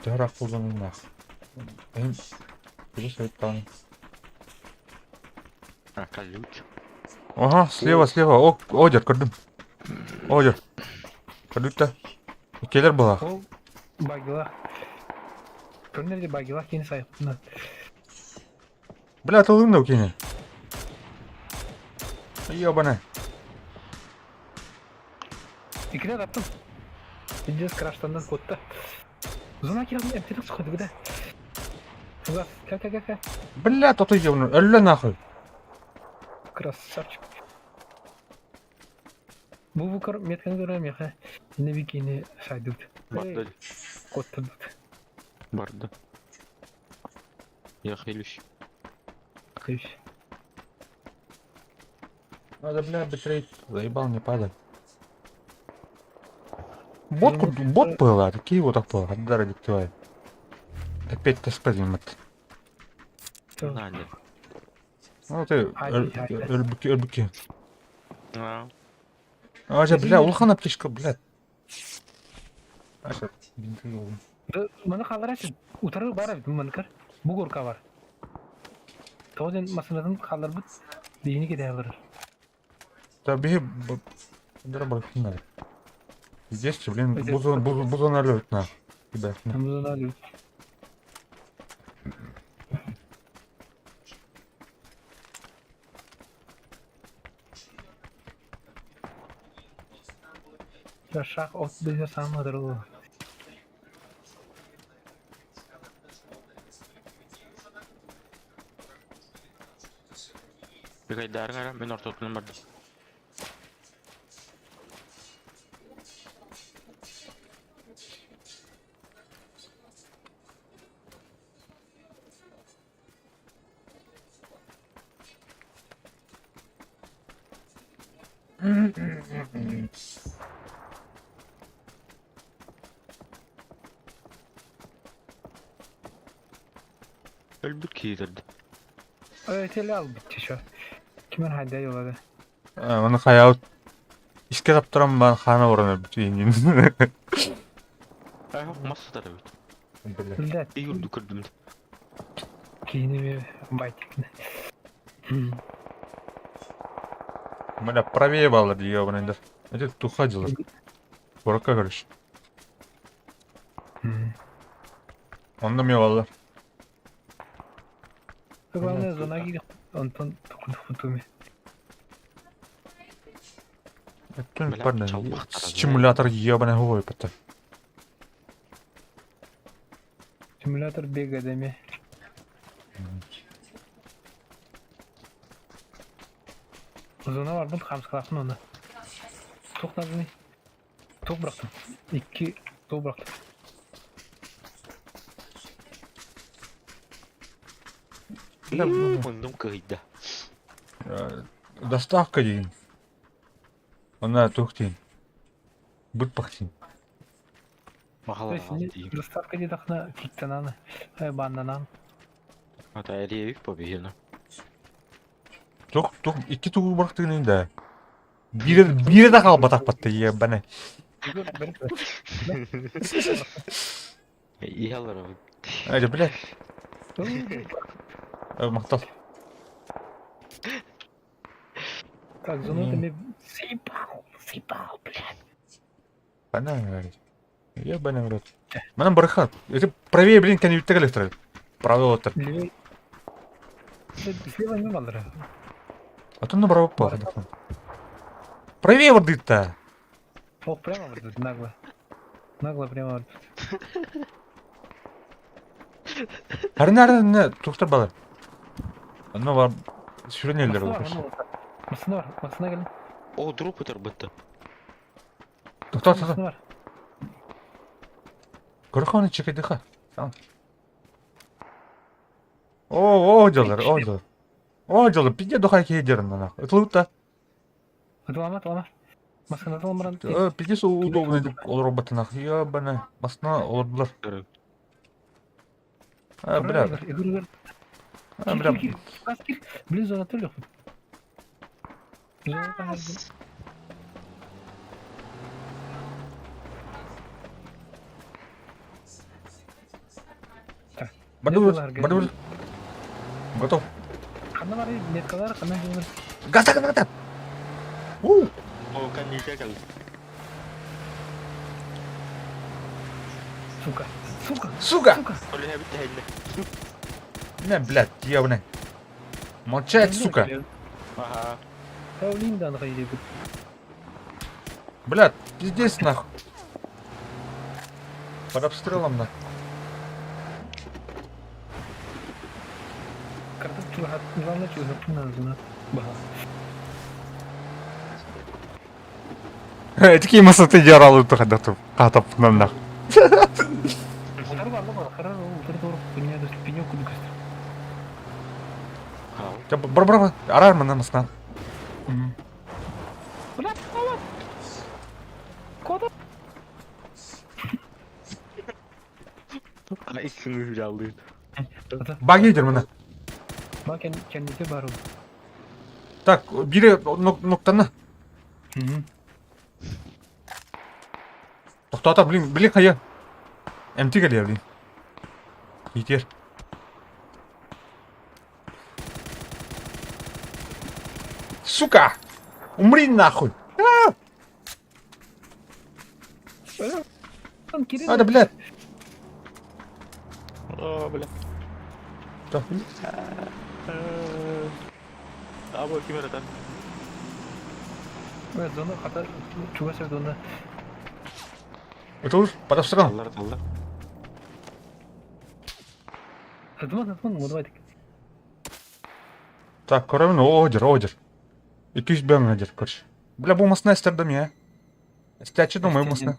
Ты рак пулзанын нах. Где стоит там? А, колючий. Ага, слева. О, Одер, көрдім. Одер. Көрдікті. Келер бұла. Ол багила. Көрнерде багила кені сайыппына. Бля, атылдың да өкені. Ебаны. Икіне таптым. Видеос краштандан кодта. Зона келдім, әмтелік сұқыды бұда. Угас, ка. Бля, тоты ебаны. Әлі нахуй. Красавчик. Бұл бұқыр метканы көрем яқа. Ені бикені сайдуд. Барды. Кодта дуд. Барды. Я хилюсь. Қойш. Надо, бля, быстрее. Заебал, не падай. Бот было, такие вот так было. Отдай ради твоей. Опять-то спазим это. Надя. Ну ты, Ай. ölbüki. А, Ача, бля, улхан аптечка, блядь. Ача, Мұны қалдырасың. Утары бар әбді мұныкар. Бұл горка бар. Тоғын масынатын қалдар бұд. Дейіні кеде алыр. Таби, дара барахнали. Здесь, блин, бузон алёт на. Ребят, на. Мұны алу. Шақ от бізі самадыр ол. Bir kaydarın ara ben orta oturum vardı. Ölbüt kiydirdi. Öteli al bitti şu. Kimin hayda yolladı? Onu hayal işke taptıram ben xana oranı bütün. Ay yok masa da evet. Bildet. İyi yurdu kırdım. Kiyini bir baytıkını. Бля, правее баллар, ёбаный, да. Это тухадило. Борка, короче. Он на меня баллар. Главное, зона гидих. Антон tukun хутуми. Это Бля, парня. чалбах, Стимулятор ёбаный гой, пота. Simülatör bega demi. Zona var, bu kamsk kalktın onda. Tok nazını. Tok bıraktım. 2 tok bıraktım. Mundum kıydı. Доставка дейін. Она тухтин. Бұт пақтин. То Махалар есть, aldı diyeyim. доставка дейді ақна киктананы. Банданан. Hatta eriyevik побегені. Тух, икки туғы бұрақтығын енді. Бире да қал батақ батты, ебаны. İyi alır abi. Әже, блядь. Мақтал. Так, зону ты мне съебал, блядь. Бана, блядь. Ебаный в рот. Mana бұрыға. Это правее, блин, кәне үттігі электро. Правый отыр. Левей. Слева не надо. А то направо попал. Правее вырдыт-то. Ох, прямо вот нагло. Нагло прямо вот. Әрін, тоқтар бала. Ана бар, сүренелер өкіш. Масына бар, масына келin. O drop öter bitti. Тоқтар, Масына бар. Көріқ оны чекейді-қа. О, жалар. О, жалар, пиде дұқай кейдерін ана. Үтілуд-та. Атлама. Масына таламыран. Пиде сол удобный деп ол роботынақ. Ебаны, масына олырдылар. Бля, Игорь. бля. Блин, зона төлі. Зона таңыз. Бадыр. Готов. Қандай бар еді, меткалар, қандай жолдар. Газда. O kan yiyecek aldı. Сука. Öyle hep bitti elle. Не, блядь, ебаный. Молчать, сука. Aha. Паулиндан қайды. Блядь, пиздец нахуй. Под обстрелом нахуй. Картоп чугат, главное чугат на зона. Бага. Такие масоты яралы тұға тұр. Қатап нан нахуй. Қар бар ғой, қар бар. Пеня да пенек күдік. Бар. Арар мына масынан. Блядь, қалап. Кода. Ana ikisini hücre aldı. Баг едер мына. Бак кендете бар. Так, бире ноқтаны. Тоқтата, блин, қая. МТ келе, блин. Етер. Сука! Умри нахуй! Ада, блядь! О, бля. Да. Abi kim öğreten? Evet, zona хата чугас зона. Это уж под обстрелом. Allar. Атман, вот давай. Так, көрөмүн, одер. 200 бен одер, көрүш. Бля, булмасына эстердим я. Эстечи думай булмасына.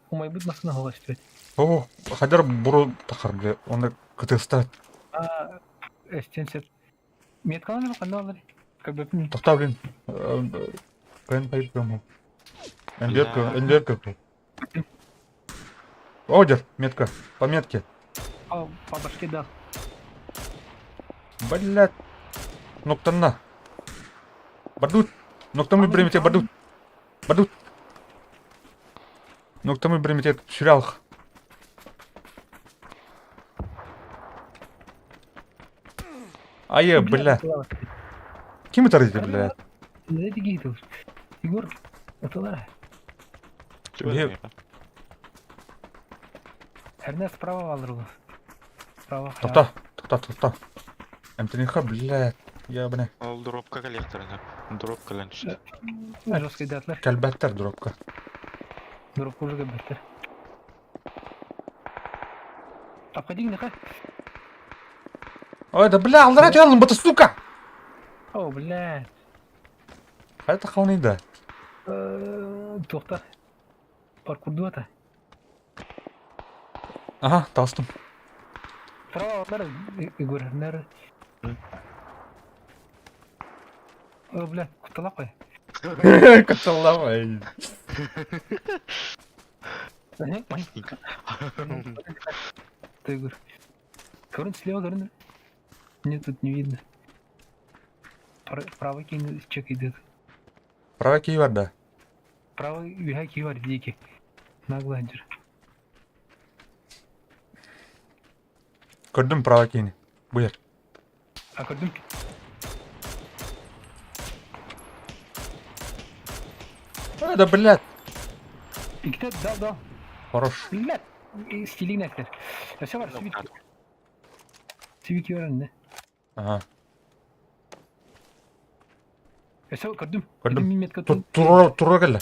Умай бит масына хога истет. О, хадар буру тахар, бля, оны кытыста. Эстенсет. Меткаланы мı kanda alır? Kabepin. Тохта, блин. Кайын пайып прямо. Эндерка. Одер, метка, по метке. По башке дал. Блядь. Ноктанна. Бадут. Ноктамы бремете, бадут. Ноктамы бремете, шүрялых. Ае, бля. Ким это родители, бля? Ne gidiyor? Igor. Atılar. Блин. Her ne справа alır bu. Справа. Тохта. МТНХ, блядь. Ябане. Ол дропка коллекторына. Дропка ланчты. Жесткий датlar. Кәлбәттер дропка. Durup kurulu göbekler. Обходи не хай. Ой, да бля, алдырать алын, бұты, сука! О, блядь. Қайта қалынайды. Тоқта. Паркурду ата. Ага, тастым. Справа алар. Игор, нары. О, блядь, кутала қой. Каталавай. Масненько. Ты, Игорь. Короче, слева, короче. Нет, тут не видно. Правый кинь чек идет. Права кей бар да. Правый виха ки бар дики. Наглый анжыр. Көрдім права кейні. Бұйыр. А көрдім. Ой, да блядь. İki dal. Хорош. Блядь. Стилин etler. Все var, сивик. Сивик var önünde. Ага. Все, gördüm. Gördüm. Gördüm метка тут. Тура келді.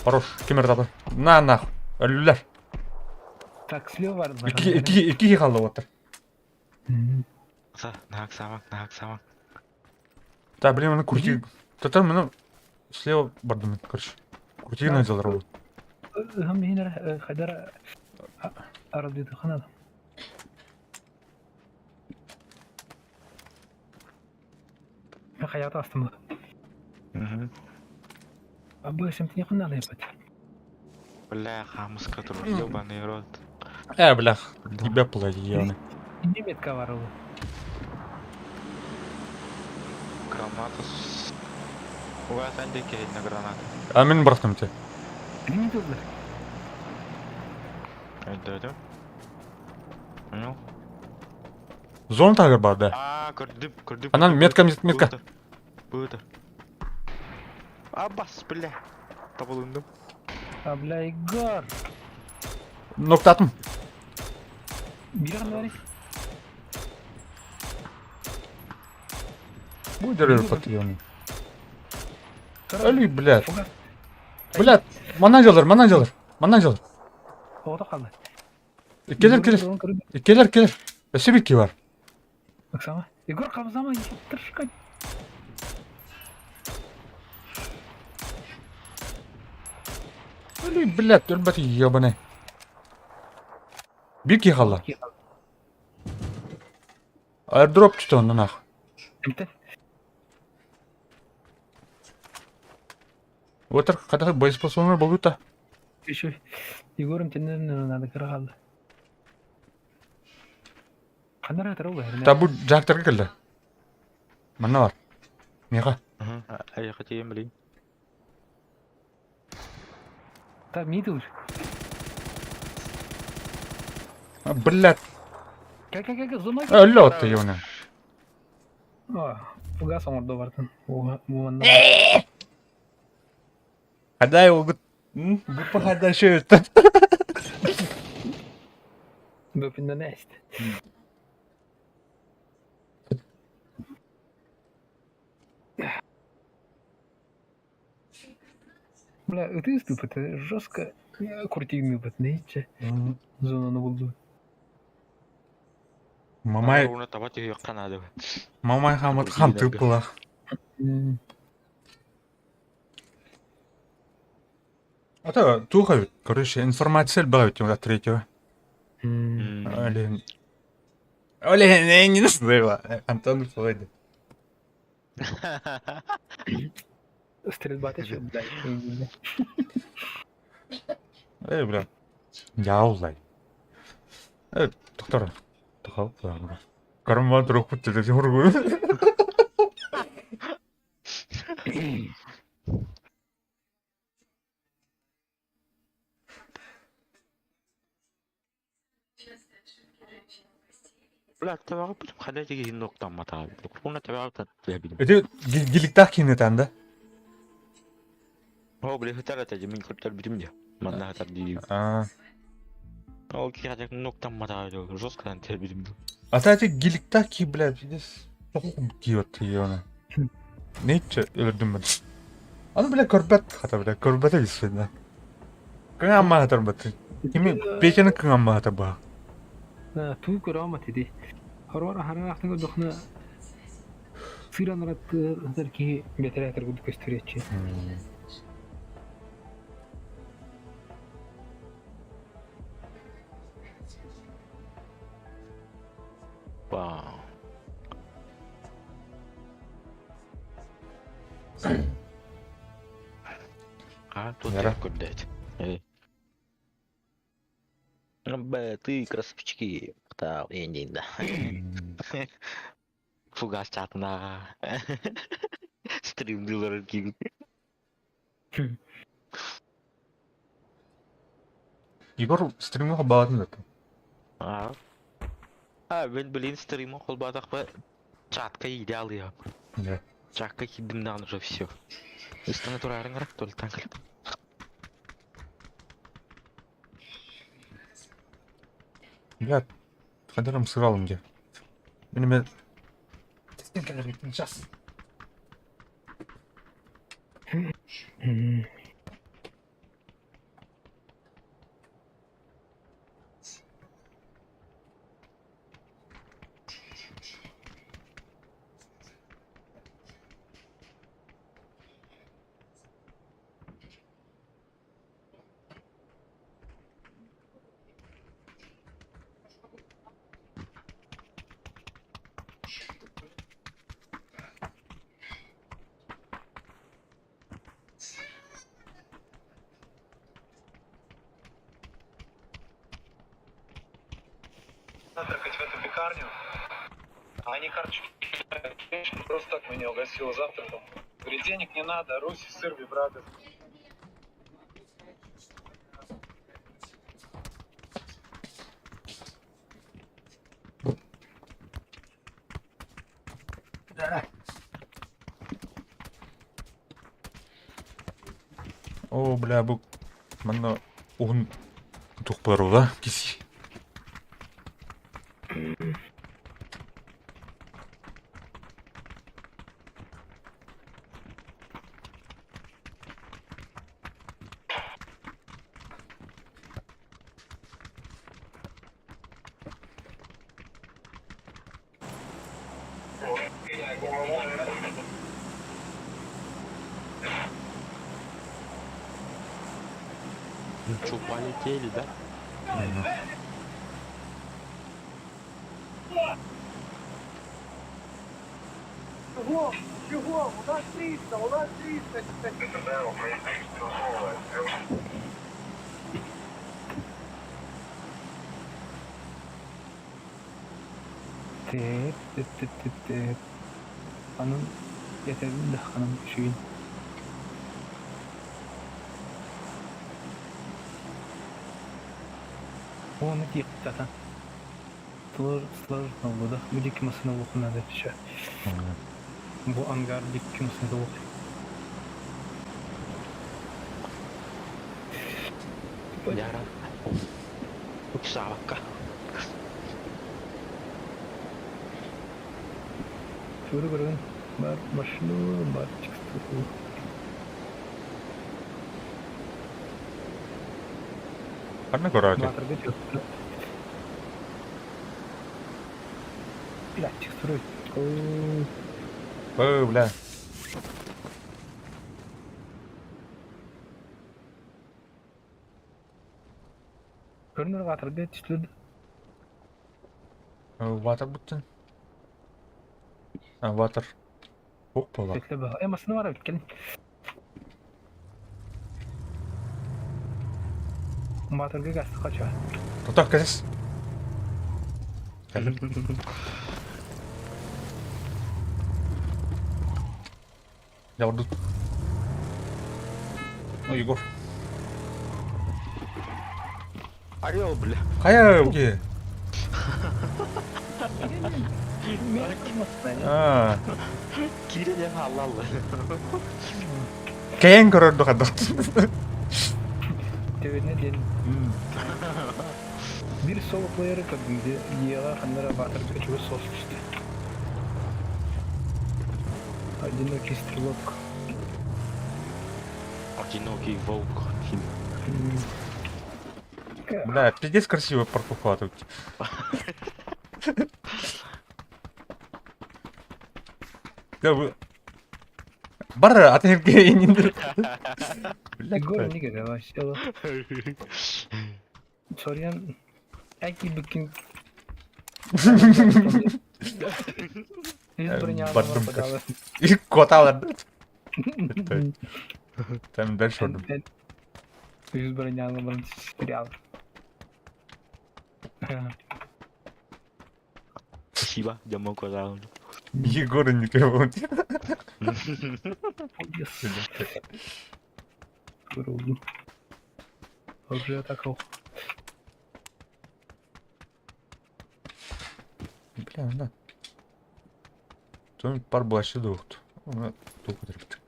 Хорош. Кемер табы. На, нахуй. Өлілер. Так, слева var. Екі қалды отыр. Нахак самак. Да, блин, мұны күртегі... Тата мұны слева бардым, короче. Күртегі найдалар ол. Hem yine kadar aradı kanal. Ben hayata astım. Abi şimdi ne kanal yapacak? Бля, хамус, который ёбаный рот. Блях, тебя плати, явно. Ne metka var o? Гранатус. Уга сәнде кейді на граната. А мен бұрақтым те. Ne diyorlar? Öldürdüm. Понял? Зон тағыр бар, да. Көрдім. Анан метка. Бұйды. Бас, бля. Табылындым. Abla Igor. Ноктатым. Bir an var. Bu деревья патроны. Öyle блядь. Блядь, манажалар. Orada kaldı. Келер. Өсебекке бар. Baksana. Igor kabzama tırşık. Öyle блядь, өлбәті ебаный. Бирке қалды. Airdrop түсті ондан ақ. Bitti. Отыр, қадағы боеспособный болу та. Şu Igor'un kendine nerede kıra kaldı. Kanara atar oldu. Та бұл жақтарға келді. Мана бар. Неға? Аяққа тиген білейін. Так, миді уж. Блядь. Как, зона. Өлі отты ебаный. Фугас орда бартын. Оғанда. Қадай олғыт. Бұпы қадай шөй өтті. Бөпінде не істі. Бля, ты ступит, жестко крутильный бот, нече. Зона на булду. Мамай, Ona tabat yok kanadı. мамай хамат хам тык была. А то туха, короче, информация была ведь у третьего. Олен. Олен, я не знаю. Антон Флойд. Стрельба-то что, блядь, не. Бля. Я улай. Доктор. Доктор, бля. Карма друг путте да жургу. Ulan tabağı bir hadi ki noktan mata. Buna tabağı da bilmiyorum. Это гиликтах кинетан да? O bile hıtar atacı min kurtar bitim diyor. Manna hıtar diyor. А. O ki hadi noktan mata diyor. Joskadan ter bitim diyor. А та гиликтах ки, бля, пиздец. Киот ёна. Нече өлдүм мен. Аны бля көрбөт хата бля, көрбөт эсфенда. Кыңамма хатар бат. Кими печени кыңамма хата ба. لا تو كرامة دي هروح راح تقول دخنا سيرا نرد هذا كي بيتريها ترقد كستريتشي Wow. А, тут Яра. я кудать. Ты красавчики. Так, я да. Фугас чатна. Стрим дилер кинг. Егор стримге багатын да. А. Ben блин стриму холбатах по чатка идеал я. Да. Чатка хидимдан уже все. Если натуральный рак, то ли так. Бля, хадырым сыгалым ге. Менеме тескенкелер битин час. Завтракать в эту пекарню, а они карточки просто так меня угостила завтраком. Говорит, денег не надо, Руси, сыр, вибраты. О, бля, бу мана угун тухпару да, киси. Ну что, полетели, да? Чего? У нас 300, у нас 300. تيت قانون يتبين قانون شوين هو متي قطعة сложно было bu dik masını okunadı düşe bu angar dik masını oku Яра. Уксавка. şöyle görün var başlı var çıktı Карна корати. батырды чөптү Блядь, текстуры. Бля. Көрінер қатырды, түстілді. Ватер бұттын. Ватер. Оқ болақ. Көтлі баға. Масыны бар өткен. Батырға қасты қача. Тұтақ кәсіз. Явырды. Егор. Алло, бля. Қая өге? Кире де аллалы. Кәйін көрірді қадық. Төбедіне ден. Bir sol player'ı kadındı. Yiyalar kanlara batırdı. Kaçığı sol sıkıştı. Одинокий стрелок. Одинокий волк. Бля, пиздец красивый паркуха тут. Да вы... Бара, атенерге индир. Егор не говорил, вообще. Сорян. Әки бүкін. Бардым каш. И коталар. Там дальше ордым. Yüz bırınyanlı сериал. Спасибо, я могу раунд. Егора никого. Vuruldu. Oraya takıl. Бля, да. Кто-нибудь пар блащи духт. Только трепт.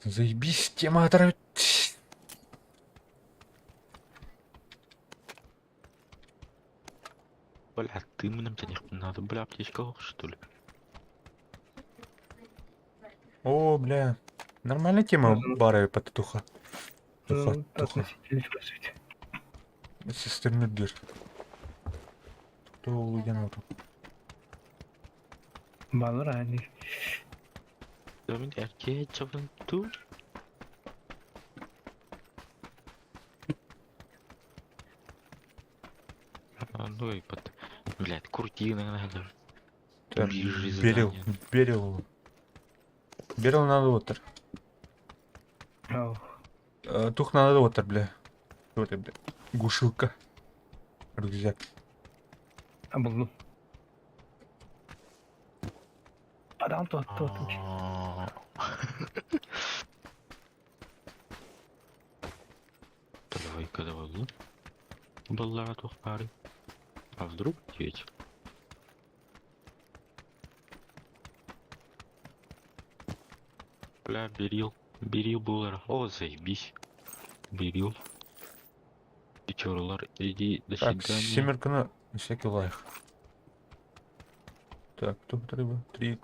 Заебись, тема отравить. Бля, ты мне надо, бля, аптечка, что ли? О, бля. Нормальная тема бара по татуха. Туха. Относительно по сути. Сестерный дыр. Кто улуян оту? Балыр әне. Дөрін әрке чавын ту. Ну и под... Блядь, куртины надо. Берил. Берил надо отыр. Ау. Тух надо отыр, бля. Что это, бля? Гушилка. Рюкзак. А buldum. Adam tut. Давай-ка, давай. Баллара тухпары. А вдруг течь? Бля, берил буллар. О, заебись. Берил. Печорлар, иди до Так, свидания. семерка на всякий лайх. Так, тут треба. 3х.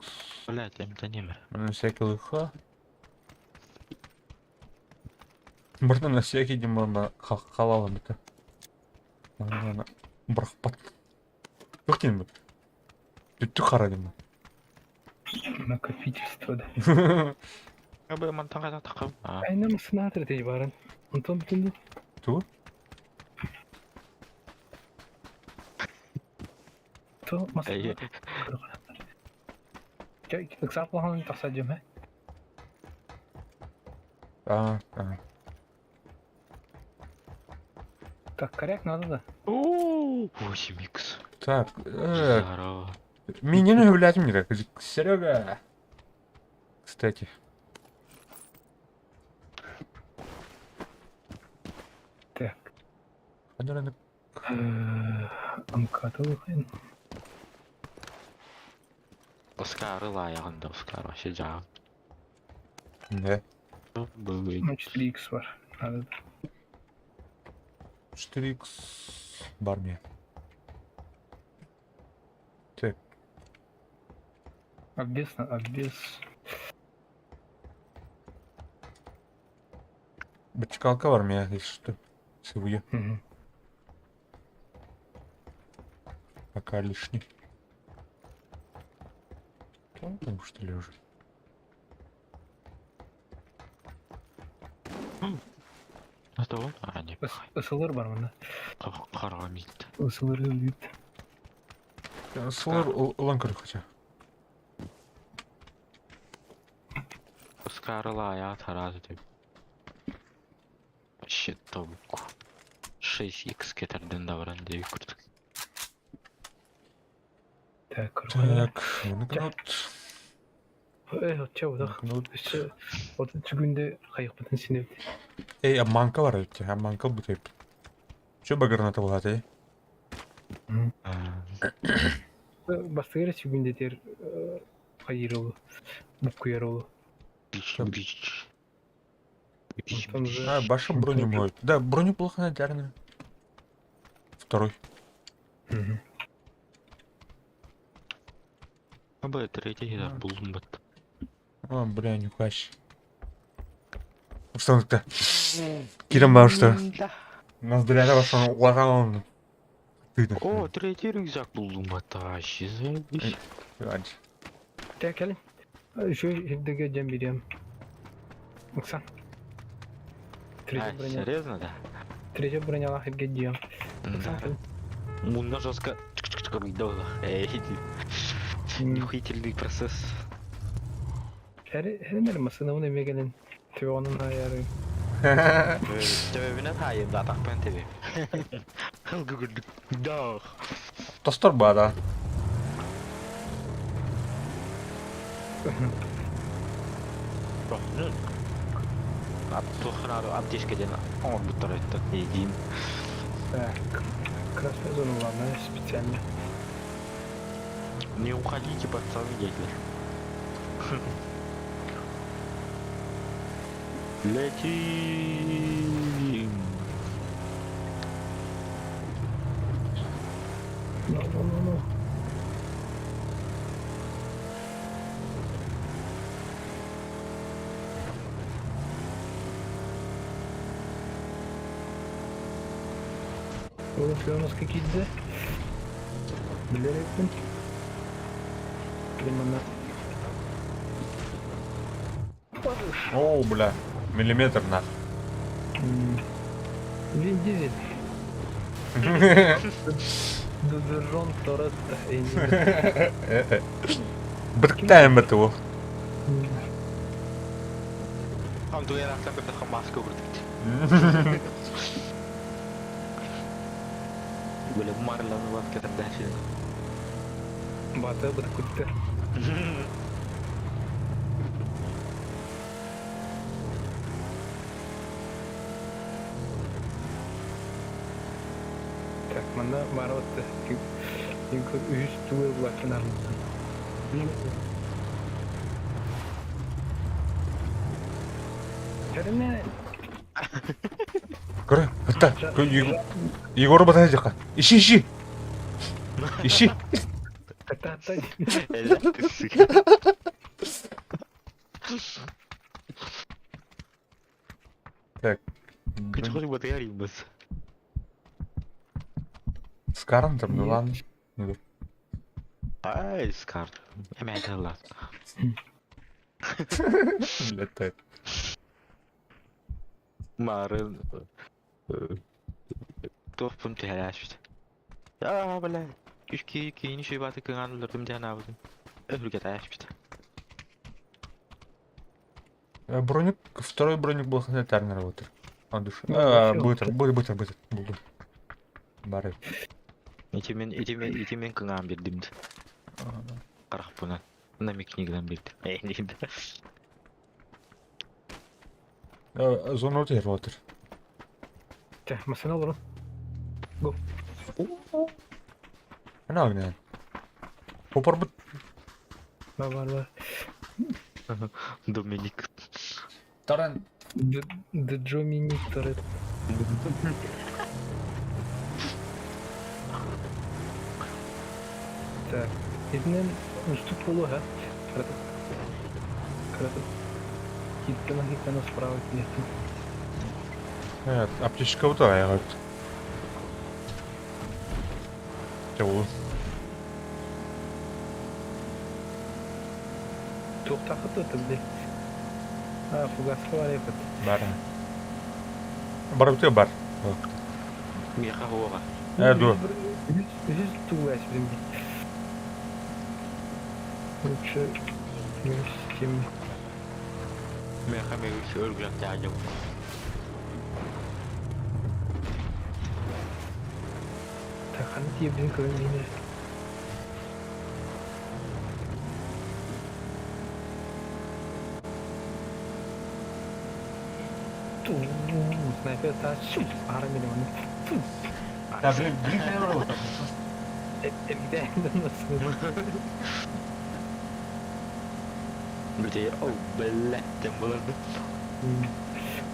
Бля, там-то не мер. На всякий лайха. Можно на всякий демона халала бита. Ана брахпат. Бахтин бы. Ты харадима. Накопительство да. Я бы монтага такам. Aynen mısın hatırladı itibaren. Unutun bütün. Ту? То маса. Эй, Чай, экзампл hangi tasacım he? А. Так, коряк надо да. 8х. Так, Здорово. меня не гулять мне, Серега. Кстати. Так. Наверное, Амкаты bakayım. Оскары лаяғында, Оскар вообще жағы. да. Был. Ну 4x var. Надо. 4х бар мне. Так, Обвес. бачкалка бар мне, если что. Сывую. Hı hı. Пока лишний. Там что ли уже? Это он? А, не. Isılır var mı? Қарғамайды. Isılır değil. Солар улан көрі хотя. Скарыла аяğı таразы деп. Shit, табук. 6x кетерден да баран деп күрдік. Так, Так, банкнот. Çabuk da. Банкнот. İşte 30 günde kayık batın sinirdi. Эй, обманка бар өтте, обманка бұтайып. Чё багарната болады, ей? Басты керек günde ter kayır oldu. Bu kuyar oldu. Бич. Там же... А, баша броню моет. Да, броню плохо надярно. Второй. Абай, третий да булдым бат. О, бля, нюхач. Что он-то? Киром бал, что? Ноздря ваша уорал. О, третий рюкзак булдым бат. Вообще заебись. Так, gelin. Şu şimdi geleceğim bileyim. Baksan. А, Третья броня. серьезно, да? Третья броня лахит geleceğim. Да. Мунна жестко. Эй, охуительный процесс. Her nerim sınavın evine gelin. Tabii onun ayarı. Sebebine hayır da takpen tabi. Gugurduk. Da. Тостор бада. Абдухнаду аптечкаден он бутырает так един. Так. Красная зона ладно, специально. Не уходите, пацаны, дядя. Летим. Ну. Oğlum şu an nasıl kakiydi? Bilerek mi? Примерно. О, бля. Миллиметр нах. Вин Дизель. Дозержон Торетто. Бырктаем этого. Там две раза как-то хамаску крутить. Böyle marlanı var kadar dahil. Batı bırakıttı. Так, мында бар отты. Çünkü üst tuğu bakın armutun. Terine 그래, 됐다. 이거로 받아야 될까? 이씨. kata. Helal kızsın. Так. Küçük çocuk batı yarayım biz. Скарн там, ну ладно. Ай, скар. Hemen Allah. Летает. Marın. Toplum telaştı. Ya bile. Küçük yeni şey batı kanallarım diye ne yaptım? Öbürge telaştı. Броник, второй броник был санитарный работает. Он душ. Быстро. Буду. Бары. İtimin kınan bir dimdi. Karak buna. Namiknigden bildi. Eğliydi. Зона өте работает. Так, masana vurun. Go. Ana oynayan. Hopar bu. Var. Dominik. Таран. The Dominic Toretto. Так, ഇതിന് üstü polu ha. Кратко. Хитана справа нет. Аптечка утая. Чего? Тоқтақы тұты біле. Фугасы бар епет. Бар. Бар өте бар. Меха хуга. Ду. Жүз туғаш білімде. Лучше минус 7. Меха мегisi ölgülük dağcım. Тақан тиебін көрінейіне. Снайпер та шум. Ара мене оны. Да, блин, наверное, вот. Evde nasıl? Bir de o bellettim bulurdu.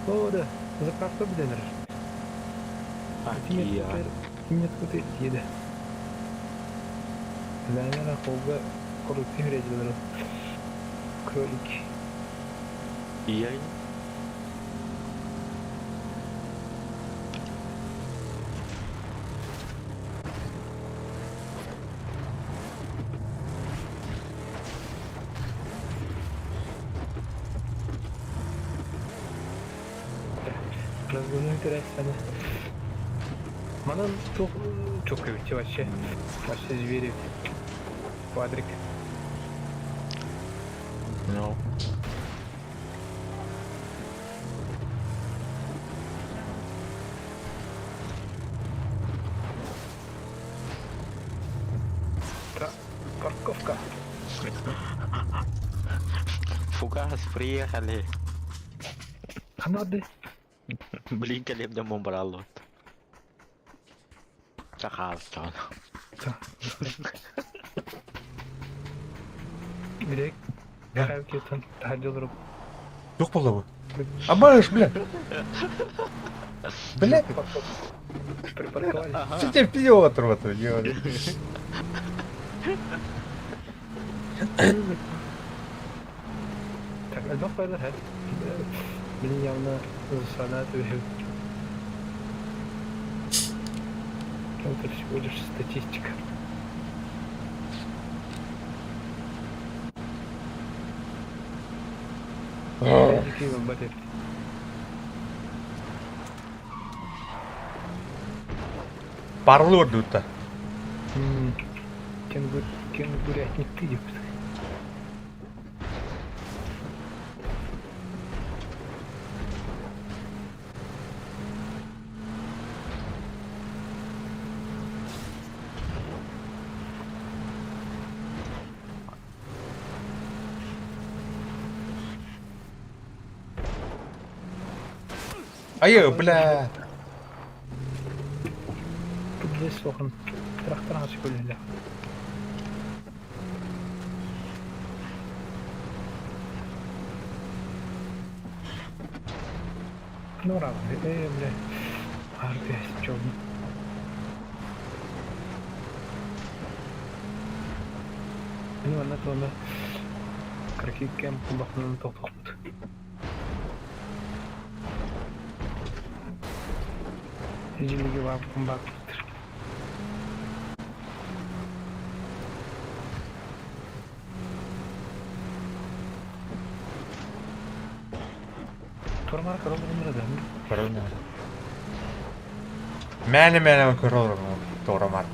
О, да. Заправка біденір. Aki ya. Кимет көте еді. Ләнер ақылға құрылты үйрежілері. Кролик. Iya. Разгону интересно. Манан çok кривите вообще. Вообще звери. Квадрик. No. Парковка. Фугас приехали. Канады. Блин, колебно мумбрало. Чахалстон. Direkt herkesten tahacı olurum. Yok болды bu. Абаш, бля. Бля, Припарковались. что тебе Петр вот это делали? Так, альбом пойдет, хэ? Блин, явно санат уже. Это всего лишь статистика. Какие вам батареи? Парлы орды-то. Кенгурятник ты, ёпта. Ай, бля. Тут здесь сохан. Трактор açık öyle. Ну, рано, бля. Опять чё? Ну, она то она. Какие кемпы бахнули то тут. Жилиге бак. Турмар королдырмады. Корона. Мәне көріп торамар.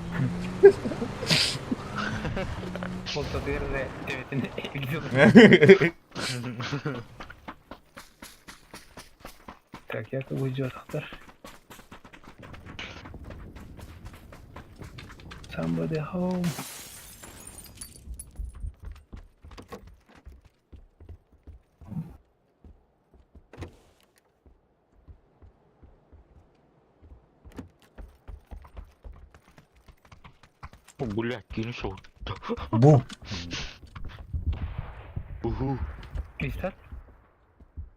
Болса дерде деветин эгдил. Так, я как уйдет автор. Somebody home. Блядь, кинул. Бу. Уху. Истат?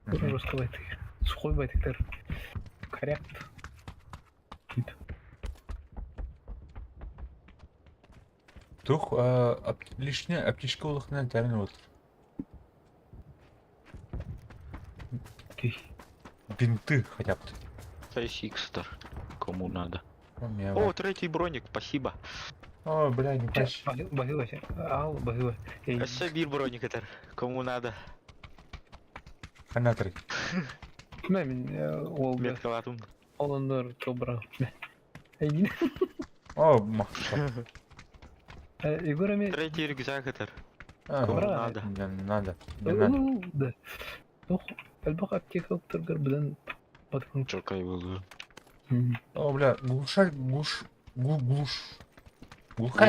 Русский байтик. Сухой байтиктер. Коррект. Кит. Тух, лишняя аптечка улахнан тәрін отыр. Окей. Бинты хотя бы. 6 кому надо. У меня О, третий броник, спасибо. О, бля, не плачь. Багила, ал, багила. Өссө бир броник этер. Кому надо. Канатры. Мен ол Метка латым. олондар тобра. Эйдин. О, махта. Егор ами. Третий рюкзак этер. Ага. Кому Бра. надо. Не надо. Не надо. Да. Ох, албак аптека тургар bilen баткан. Çok ayıp oldu. О, бля, глушарь, глухарь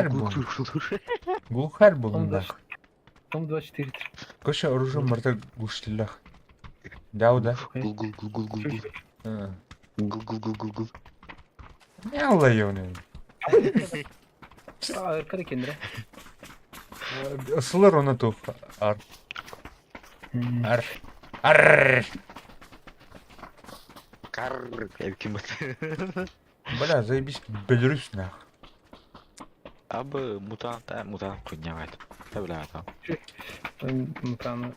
был. Глухарь был, Он да. даже. Там 24. Короче, оружие морда глушителях. Да, да. Гул-гул-гул-гул-гул. Гул-гул-гул-гул-гул. Не алайоны. Аркада кендре. Сылар оны тух. Ар. Ар. Карр. Erkin bat. Бля, заебись, Беларусь нах. Абы мутант хуйнявает. Да бля там. Мутаны.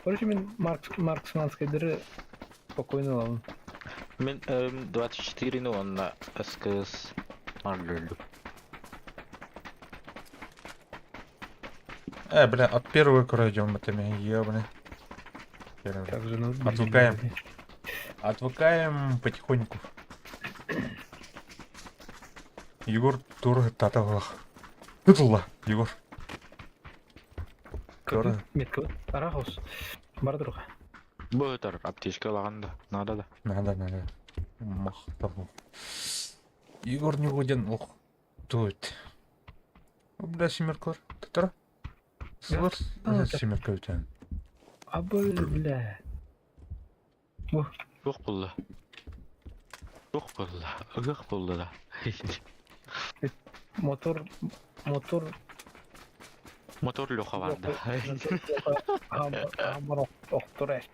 Короче, мен Марксманскайдыры спокойно алам. Мен 24-ні онна СКС ардырды. Бля, от первого кора идем, это меня ебаный. Так же, ну, Отвыкаем. Отвыкаем потихоньку. Егор Тур таталах. Тутулла, Егор. Тур. Метка. Арахос. Бардыруға. Бұтар аптечка лағанда. Надо да. Надо. Махтал. Егор не годен, ох. Тут. Бля, семеркалар. Татара. Сылар. Семерка өтен. Абы, бля. Жоқ болды. Жоқ болды да. Мотор. Мотор лёха vardı. Амар оқтор әшт.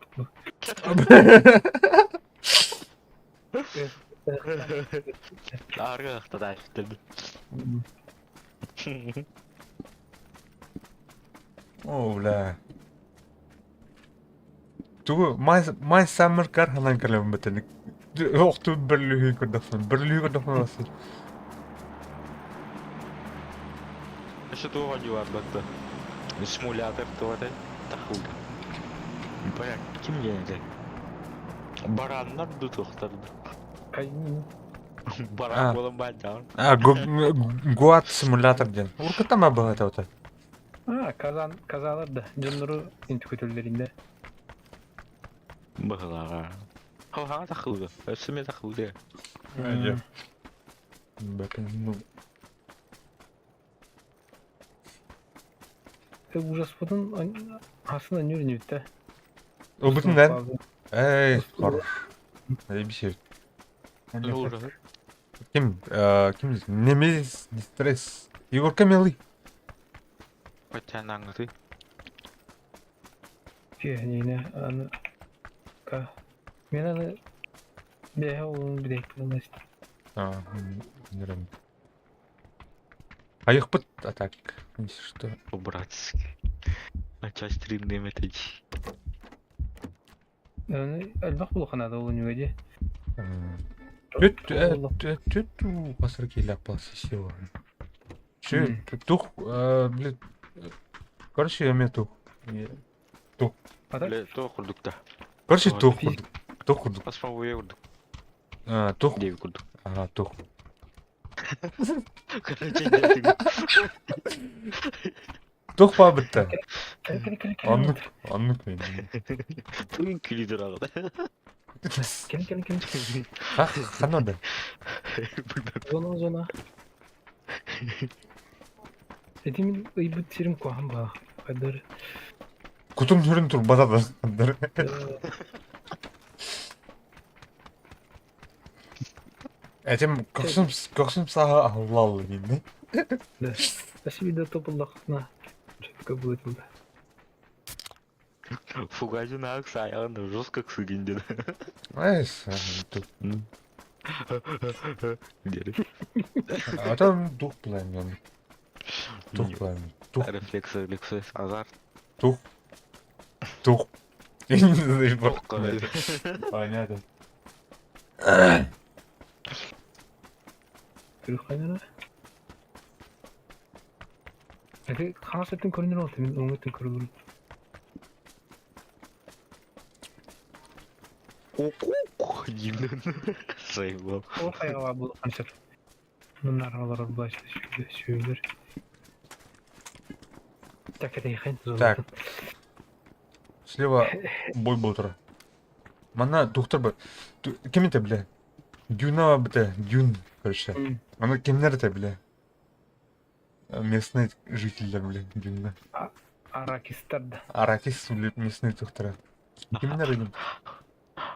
Арғы ықта да әшітілді. О, бля. Ту, май саммер кар ханан калам бетен. Ох, ту берлүхи көрдөксүн. Басыл. Еще туға жуар бақты. Симулятор туғады. Тақылды. Бля, кім жеңді? Бараннар ду тоқтарды. Кайын. Баран болын ба жауын. Гуат симулятор ден. Уркатама был это вот. Казалар да. Жонлору инти көтөлдеринде. Бұғылаға. Қалғаға тақылды. Өсіме тақылды. Бәкін, ну... Ужас бұдың асына нөріне өтті. О, бүтін дән? Эй, хорош. Заебись. Ужас. Ким здесь? Немез, не стресс. Егор Камелый. Патян аңғыты. Нейіне, аны... Мен аны... Бәе олың білек қылмасын. Нервно. Аяқ бұт, атак. Что? По-братски. Начать стрим деметеч. Әлбақ бұл қанады ол өнуеде. Ту, посырки ляпался сегодня. Че, тух, блядь. Короче, я мне тух. Бля, то құрдық да. Короче, тух құрдық. Асма ойы құрдық. Тух. Деви құрдық. Ага, тух. Короче, дедік. Тух па бітті. Кәлі. Аннык мен. Туын күлейдір ағыда. Кәлі. Қанады? Зона. Әдемін ұйбыт серім қоғам ба. Қайдары. Кутун түрін тұр батады. Әтем көксім саға аллалы деймін. Әші видео топылдақына. Жөпкі бұлытылды. Фугазин ағыс аяғында жестко кісіген деді. Айс, тух. Дері. Атам тух білайым. Тух білайым. Рефлексы, азарт. Тух. Я не знаю, Тух қалайды. Понятно. Түрік қайнара? Это хана сеттен көрінер ол, мен оңеттен көрінер. Ку-ку-ку, Димон. Заебал. Ол қайғыла бұл концерт. Мұнар алар былайша сөйлер. Так, это ехать. Так. Слева бой был тура. Мана доктор бы. Кем это, бля? Дюна бля, Дюн, короче. Она кемнер это, бля? Местные жители, бля, Дюнна. Аракистарда. Аракис, бля, местные доктора. Кемнер идем.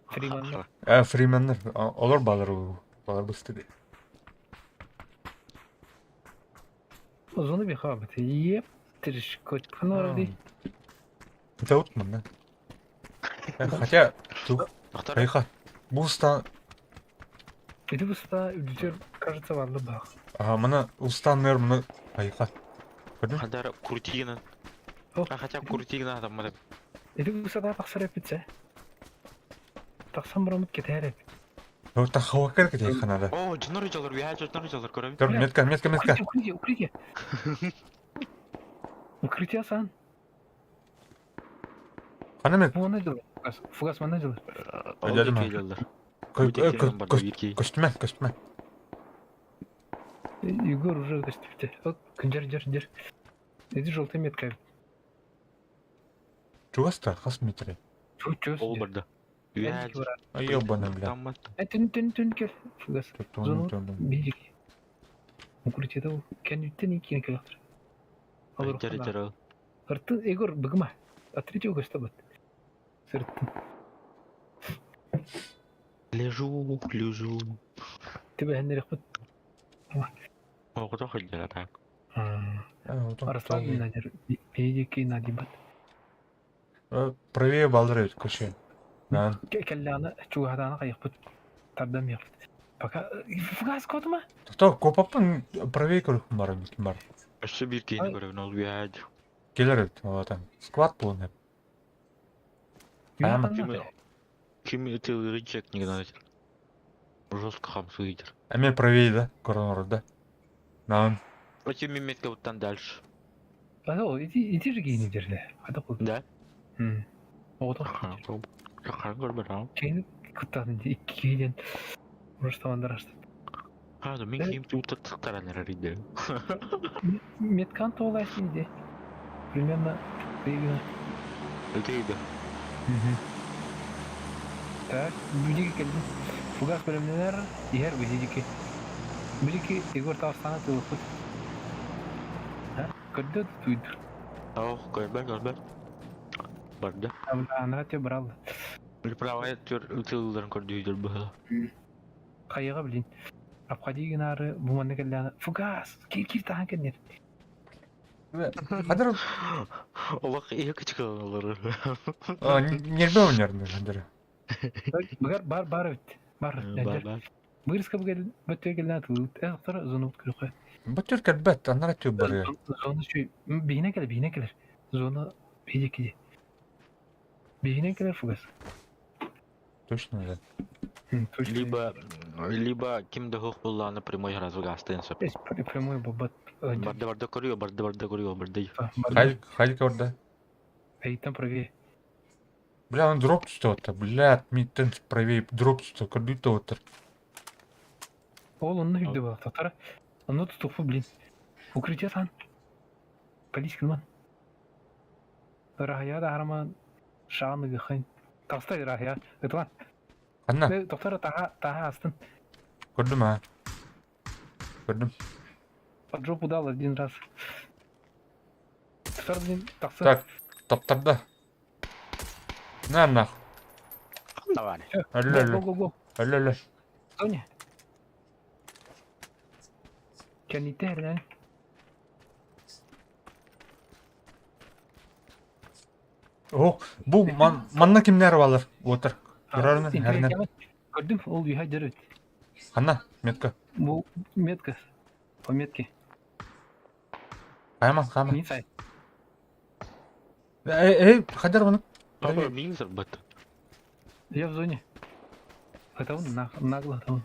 Фримандар. Фрименнер. Олар балар у. Балар быстрее. Озоны беха бит. Еп. Тириш кот. Канар ди. Это вот мана. Хотя, тут, Доктор, поехать. Буста, Это просто үдүтер, кажется, варлы баг. мана устан, наверное, поехать. Көрдің? Хадар Куртигина. О. Хотя Куртигина адам мыдым. Это просто да тахсар эпитсе. Тахсам брамыт кетер эп. Вот так хава керек ете ханада. О, жонор жалар, вия жонор жалар көрөм. Төр, метка. Укрытие. Укрытие сан. Хана мет. Мана жылы. Фугас мана жылы. Öyle mi? Костюме. Егор уже костюмте. О, жер. Это желтая метка. Чугаста, хас метре. Чё? Ол барды. Вия Ёбаный, бля. там Тын кел. Фугас. Зону Тон. бейжик. Укрытие ол. Кәнүттен икені келақтыр. жары. Арты Егор бігіма. Отрите угоста бат. Сырттын. Лежу. Тебе хәннерек бат. Оғыда хыджара так. Арслан надер. Бейжики нади бат. Правее балдырет, көше. Келланы чугаданы қайық бат. Тардам яқ. Пока... Фугас котыма? Кто, копапын правее көріп бар. Өші бір кейін көрігін ол вия. Келер там. Сквад болын. Кім өте рычек не гнать. Жестко хамсу идер. Мен правее, да? Коронор, да? Наан. Өте меметке бұттан дальше. Иди же кейіне дерлі. Ада қол. Да? Оғыда. Жаққан көрбір ау. Кейіні күттағын кейден. Ұрыштавандар ашты. Ада мен кейім тұттықтар әлер әриді. Меткан тоғылайсын де. Примерно... Өтейді. Так, бүдеге келдім. Фугас бөлімденер, егер бүдеге. Бүдеге Егор Тауыстаны тұлы құд. Көрді тұйды. Ау, көрбір. Барды. Анара те бұралды. Правая өтелілерін көрді үйдер бұғыла. Қайыға білейін. Апқадиген ары бұманды келдіғаны. Фугас, кел таған кәдінер. Хадыр, Олақ екі чықалары. нербе өнерді, хадыр. Бар өт. Бар. Бұғырысқа бөттеге келдіғаны тұлды. Әзіқтары зоны бұт көрі қой. Бұттыр кәлбәт, аннара түйіп бары. Зоны шөй. Бейіне келер. Зоны бейде кеде. Бейіне келер Фугас. Точно, да. Либо кімді ғық бұлланы прямой разуға астайынсып. Прямой бабат. Барды көріо. Халька орда. Әйттен правее. Бля, он дроп түсті отта. Бля, миттен правее дроп түсті. Көрдүйті отыр. Ол онны үйді бақ. Тақтары. Онны тұтуқпы білін. Укрытие сан. Полискілман. Рахая да хараман. Шағаны ғықайын. Тастай рахая. Өтуан. Қанна, Тақтары таға астын. көрдім, а? Көрдім. Под жопу дал один раз. Тақтары тақсы. Так, таптарда. На, нах. Давай. Го. Әлі. Соня. Кәнитті әрден. О, бұл манна кімнері балыр? Отыр. Көрарыны, әрінен. Көрдім, ол үйға жүріп. Қанна, метка. Бұл метка. По метке. Қайман. Мен сай. Қадар мұны. Папа, мен зарбаты. Я в зоне. Это он нагло там.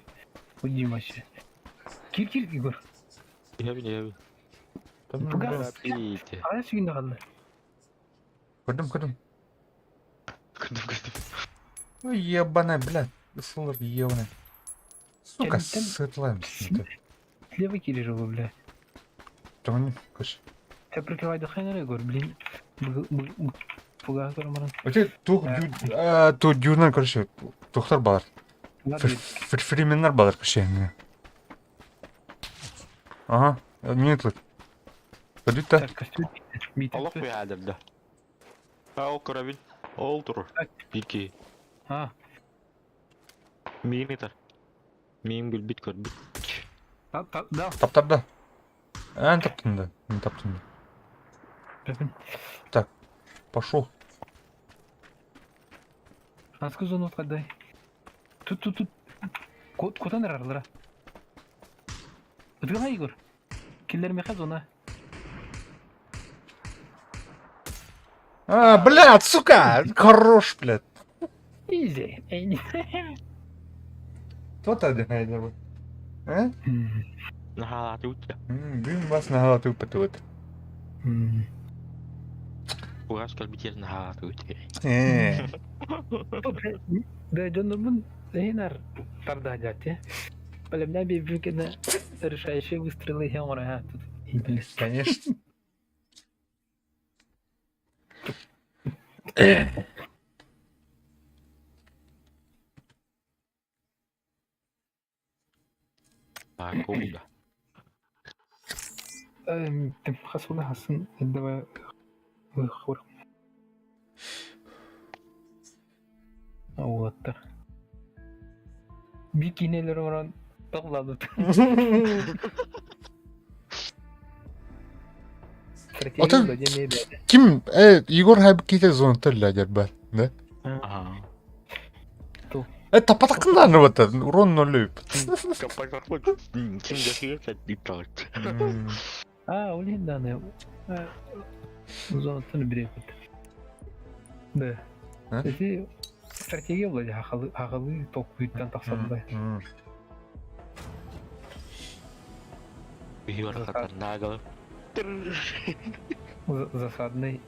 Уйди вообще. Киль, Егор. Я видел. Пугас. Пите. Ай сүйінде қалды. Көрдім. Күдім. Ой, ебаная, блядь. Слыр ебаная. Сука, Кенттен- сытылаймыз. Слева келе жолы, бля. Жоғын, көш. Ты прикрывай дыхание, гор, блин. Пугас бармаран. Өте, ту дюрнан, короче, тоқтар балар. Фрименнар балар, көше. Ага, минутлык. Көрдік та? Allah bu yadırdı. Ha o karabin. Oldur. Bilki. Ha, Mini tar. Mini bil bit kör bit. да, Таптарда. Ән таптың да. Мен таптың да. бәпін. Так, пошел. Асқы зону отқадай. Тут. Котан рарлара. Үтіға, Игор. Келдер меха зона. Блядь, сука! Хорош, блядь. Изи. Кто тогда найдет? А? Nahala tuğla. Gün bas nahala tu patut. Bu askal bitir nahala tuğla. Да, Джон Хинар тогда дядя. Полемня бибюкина решающие выстрелы Хемора. Конечно. Так, куда? Тем хасуна хасын давай хор. Вот так. Бикинелер оран топлады. Kim? Igor Habkite zonta ладер да? Ага. Это потакндан вот это, урон нулю. Капай какой? Kim geçiyor dikkat. Олин да не. Зонтаны берек. Да. Эти стратегия вроде хахалы токуйттан таксанбай. Bir var kadar nagel. Засадной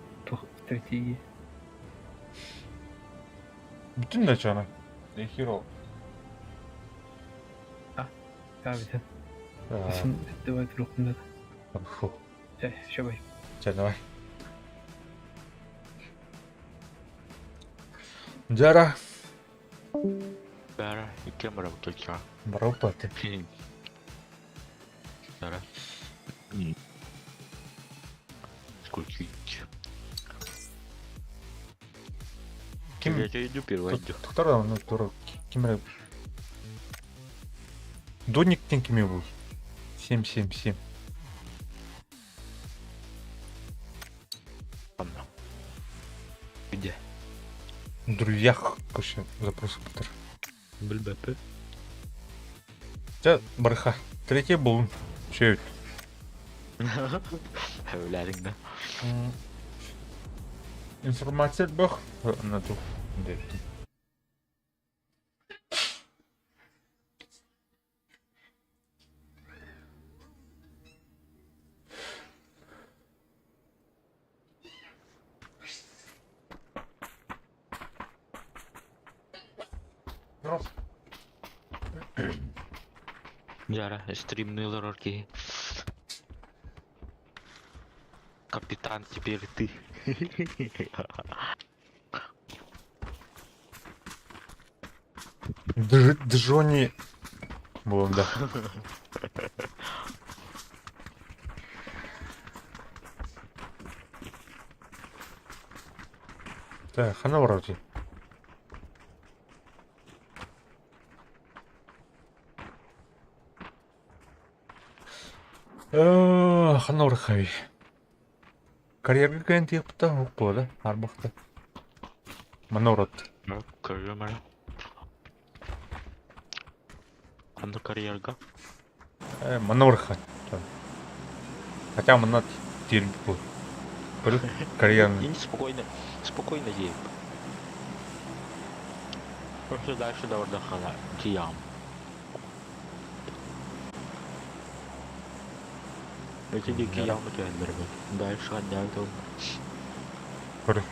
стратегии. Bütün ne çana? Ne hero? Abi sen. Давай трухнда. Фу. Шабай. Давай. Jara. Bara kamera bakacağım. Баропа ты. Bara. Включить. Kim? Я иду первый. Кто ну тур кимре. Доник кими был. 777. Где? В друзьях коше запрос Питер. Бульбапы. Да, барха. Третий был. Че? Evlerin de. Информация бах на ту. Jara, стримный лорки. Капитан, теперь ты. Джонни. Был, да. Так, она вроде. Ханор хай. Карьерга кент yaptı hukuk da arbakta. Манорот. Карьера. Anda карьерга. Манорха. Хотя манат тирм был. Карьерный. И спокойно. Спокойно ей. Просто дальше до отдыха. Тиям. Өте деки ялмы түйәндіргі. Дальше қандяғы тол. Көрі.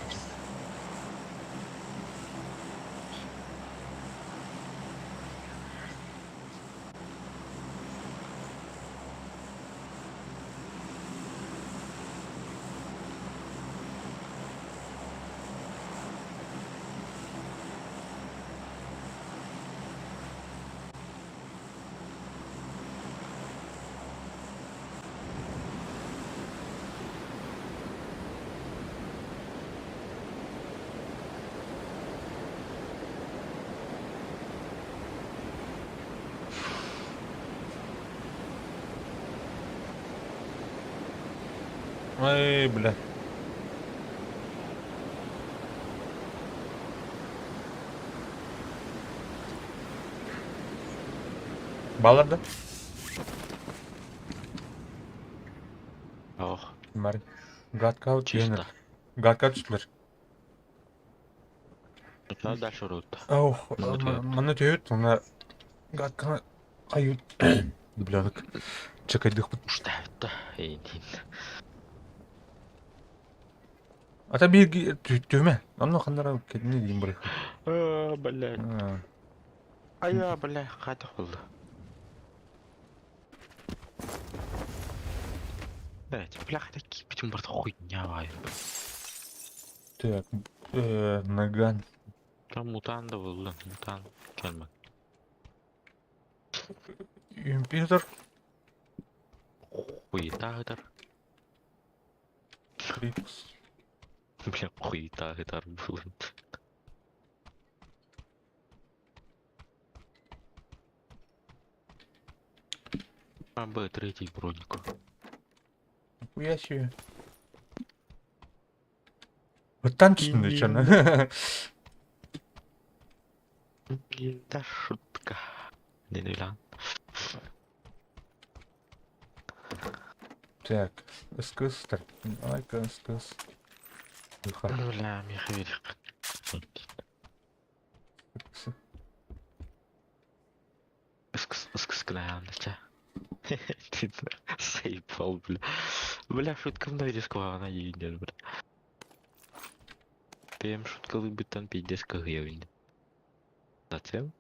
Ай, бля. Баларды? Ох, Мari. Гадка чисто. өтенер. Гадка түстілер. Тұтар дальше ұрыт. Ох, Мына түйет. мана түйет, ona гадка қайыт. Дублянык. Чекайдық бұт. Ұштайытты. Эйнин. Ата bir tüyme. Onunla kanlara kendine diyeyim bırak. Блядь. Ая, бля, қайда болды. Блядь, бля, қайда кипітім барды хуйня байып. Так, наган. Там мутан да болды, мутан келмек. Импизор. Хуйтағыдар. Крипс. Бля, хуйтағыдар болды. А, Б3 бронику. Нихуя себе. Вот там честно, что на. Да шутка. Не дылян. Так, эскыстер. Ай-ка, эскыс. Бля, Михаил. Склян, ча. Ты заебал, бля. Бля, шутка мной рискована едет, бля. Пем шутка лыбытан пиздец гривен. Зачем?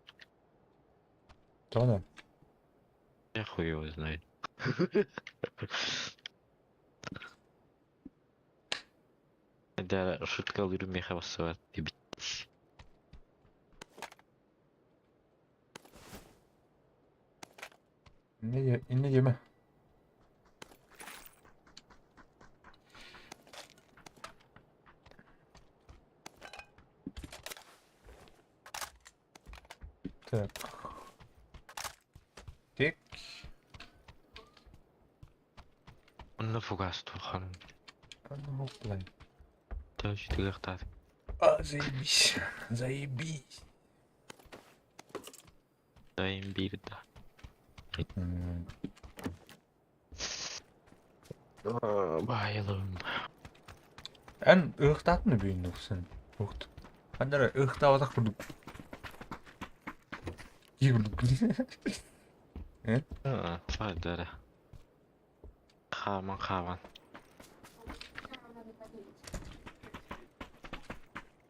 Да, да. Я хуй его знаю. Да, шутка лыру меха васуат, ебать. Ne yeme. Так. Тик. Он фугас турхан. Ну, блин. Да, 4 тат. А, заебись. Заебись. Да, имбирь, да. Bayılım. En ıhtat mı büyüğün sen? Uht. Anlara ıhtavadak kurduk. Yürüdük. Faydalı. Kavan.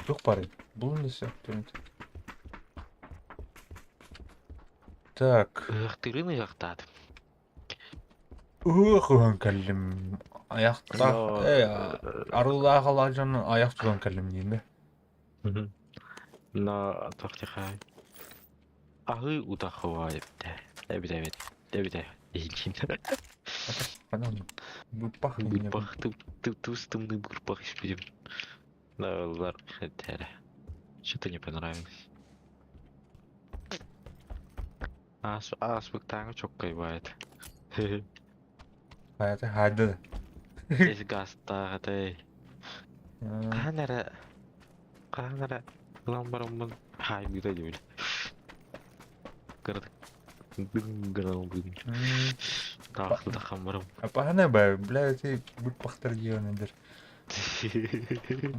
Yok bari. Bulun da sen. Так. Ihtirini yaktadım. Ухан кәлім. Аяқта. Арылға қалажаны аяқ туған кәлім дейін бе? На тақтиқай. Ағы ұтақы байып да. Дәбі. Ейін. Қанан. Бұлпақ. Бұлпақ. Тустымны бұлпақ ішпедім. Да, олар тәрі. Что-то не понравилось. Спектакль çok kaybaydı. Hayatı hadi. Esi gazda hadi. Kanara. Lambarımın haybide öyle. Kırdık. Gırgırım. Dağıtlı da kamarım. Apahana be, блядь, бұлпақтар дегенендер.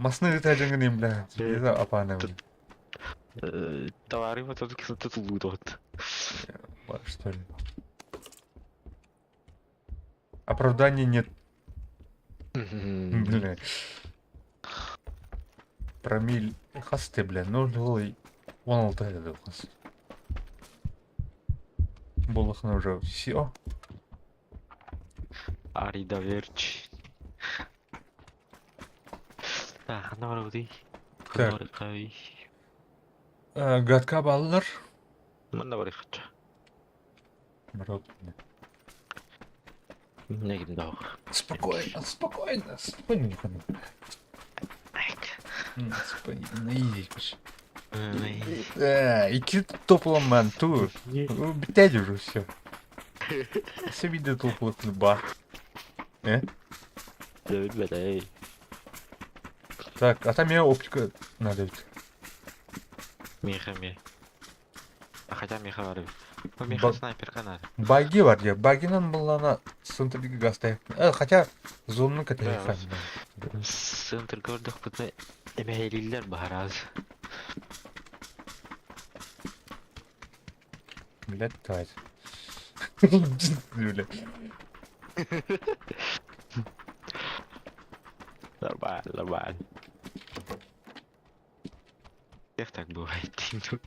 Масны өтәжіңі нем, блядь. Езі апahana be. Товары вот тут лут. Бар, что ли? Оправданий нет. Бля. Промиль. Хасты, бля. 0,16 еді қыз. Болықны уже все. Аридаверч. Так, нарodi. Так. Нарodi. Гадка балалар. Мында бар ихча. Народ. Не ким дау. Спокойно, спокойно, спокойно. Спокойно, иди. İki toplam ben tur. Bitedi уже все. Все виды топлықты бар. Дэвид бэдэй. Так, а там я оптика надо ведь. Миха. А хотя Миха бар. Миха снайперка надо. Баги var ya. Багинан был она сынтырдыгы гастайық. Хотя зонның кәтелі Да, Центр көрдік бұны әмәйлілер бар аз. Блядь, тать. Блядь. Нормально. Как так бывает? Тут.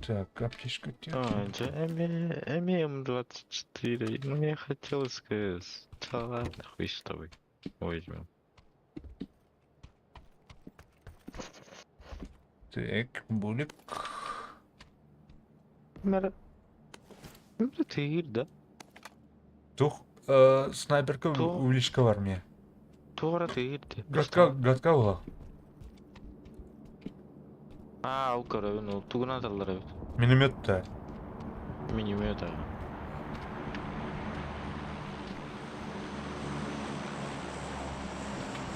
Так, аптечка. М24. Ну, мне хотелось КС. Да ладно, хуй с тобой. Возьмем. Так, булик. Ну, ты, да? Тух, снайперка То. увеличка var mı? Тура ты, Гадка была. Ал көрөбүн, ол тугун аталар эбит. Миномет-то. Минимета.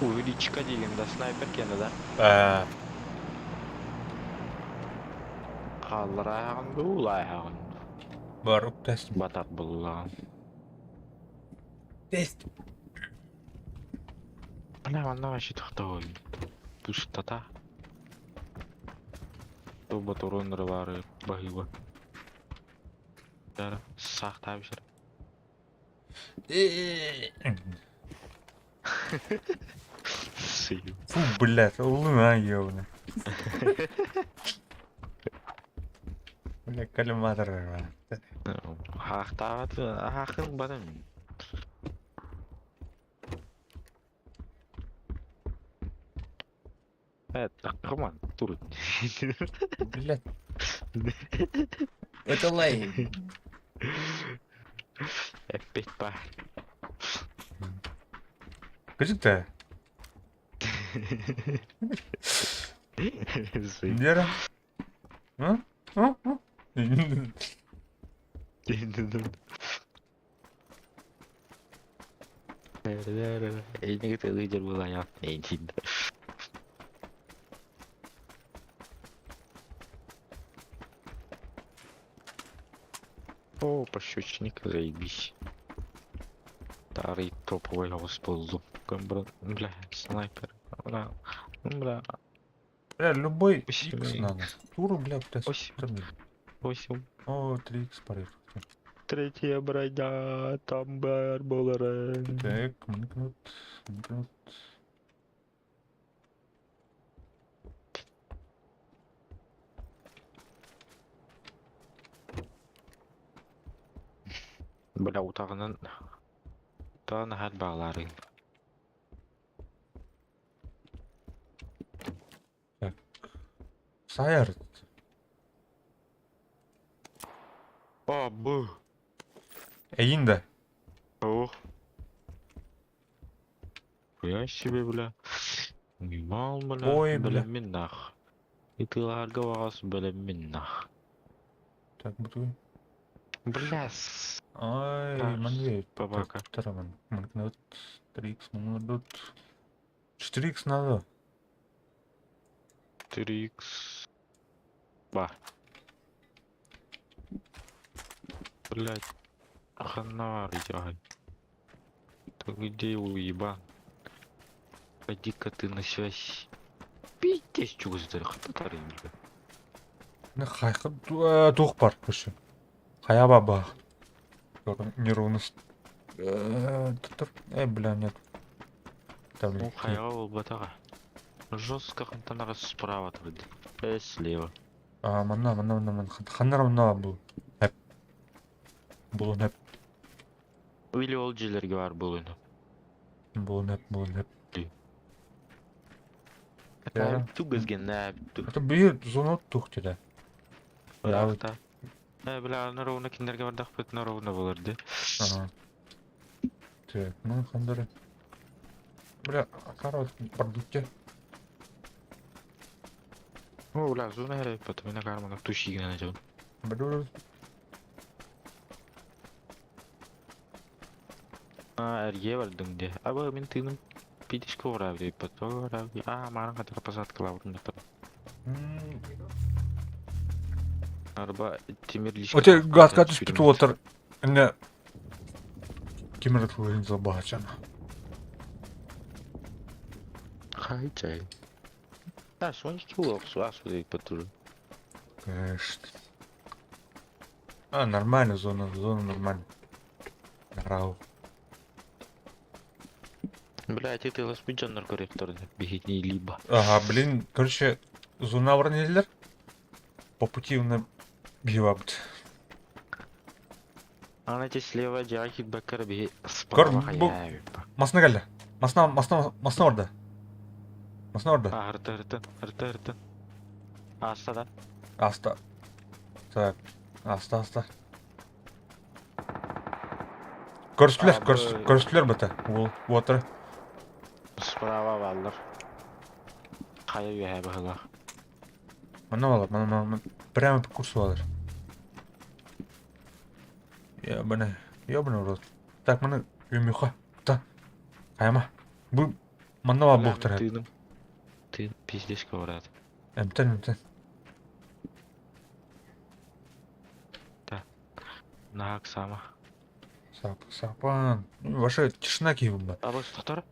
Увеличка дегенде снайпер кені да? Қалыр аяғын бұл аяғын. Бар, тест. Батақ бұллаған. Тест. Ана вообще тоқтау. Пустата. Туба туроныры бары бағиба. Дәрі, сақтап жүр. Сыйым. Фу, блядь, луна ёбана. Бля, коллиматор. Хақтаваты, хақын бадым. Это команд турит. Блядь. Это лай. Опять па. Кажется, Сыйым. Дера. А? Ini kita kejar bola ya. Ini. О, пощечник, заебись. Старый топовый госползу. Бля, снайпер. Бля. Бля, любой Спасибо. X надо. Туру, бля, тест. 8. О, 3X парит. Третья броня, там бар болары. Так, минут. Бля, утағынан хәл бағлары. Сайар. О, бұ. Эйнда. Ох. Хуя себе, бля. Уймал, бля. Ой, бля. Білім нах. Итыларға бағас білім нах. Так, бутуй. Бляс. Ай, Так, манвей. бабака. Тараман. Манкнут. 3X, манкнут. 4X надо. 3х. Ба. Блять. Ханар, идеаль. Ты где уебан? Пойди-ка ты на связь. Пиздец, чего за татары, бля. Ne хайқы туық бар көші. Қая баба. Неровность. Тұр. Бля, нет. Ну, хайға ол батаға. Жестко қантанара справа тұрды. Слева. Мана. Қандар мына бұл. Әп. Бұл әп. Или ол жерлерге бар бұл үні. Бұл әп. Түк өзген әп. Это бір зона тұқ деді. Лақта. Бля, наровна кендерге бардақ бет наровна болырды. Так, ну қандары. Бля, қарау бардықке. О, бля, зона әрі бәті, мені қармана тушигінен әжеуін. Бля, Әрге бардың де. Аба, мен тыным пидешкі орабы деп бәті. Орабы. Маған қатар пасатқыла ұрын деп бәті. Арба темірлішкі. Өте газға түспіті отыр. Әне кемірді өзін забаға жана. Қай чай. Сончики олақсу асу деп бәті. Конечно. Нормально зона нормально. Нраву. Блядь, это ласпиджаннар корректорды. Бегитней либо. Блин, короче, зона вранелер. По пути на бивабт. Ана те слева жахит бакар бе Кор, справа бұл- хаяви. Масына geldi. Масына орда. Масына орда. Ырты. Аста да. Аста. Так. Аста. Көрістілер біті. Ол отыр. Справа балдар. Хая юхай бағылақ. Мана балар. Прямо по курсу алыр. Ебаный урод. Так, мана юмюха. Та. Қаяма. Бұл мана ба бұқтыр. Ты пиздешка ұрады. Әмтен. Нағақ сама. Сапан. Ваша тишина кейбім ба. Абас, тоқтара.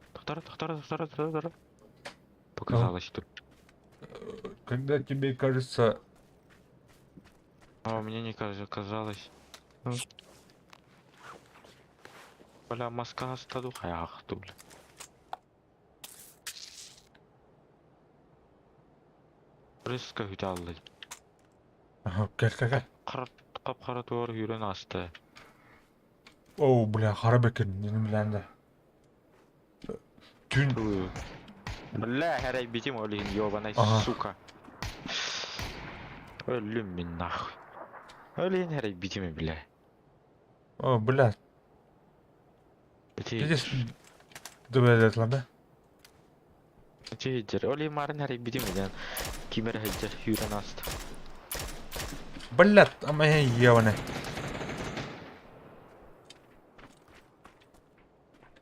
Показалось тут. Когда тебе кажется... Мне не казалось. Бля, маска астаду хаяқты, бля. Рысқа хүті алды. Кәл. Қап-қара туар үйрен асты. Оу, бля, қарап екен. Ненің біләнді. Түн. Бля, әрай бетім олейін, ёбанай, сука. Өлім мен нахуй. Олейін әрай бетімі, бля. О, бля. Видишь, дубайда айтылады. Жейдер, олейін марын әрай бетімі, ден. Кемер әйдер, үйрен асты. Блядь, я ебаный.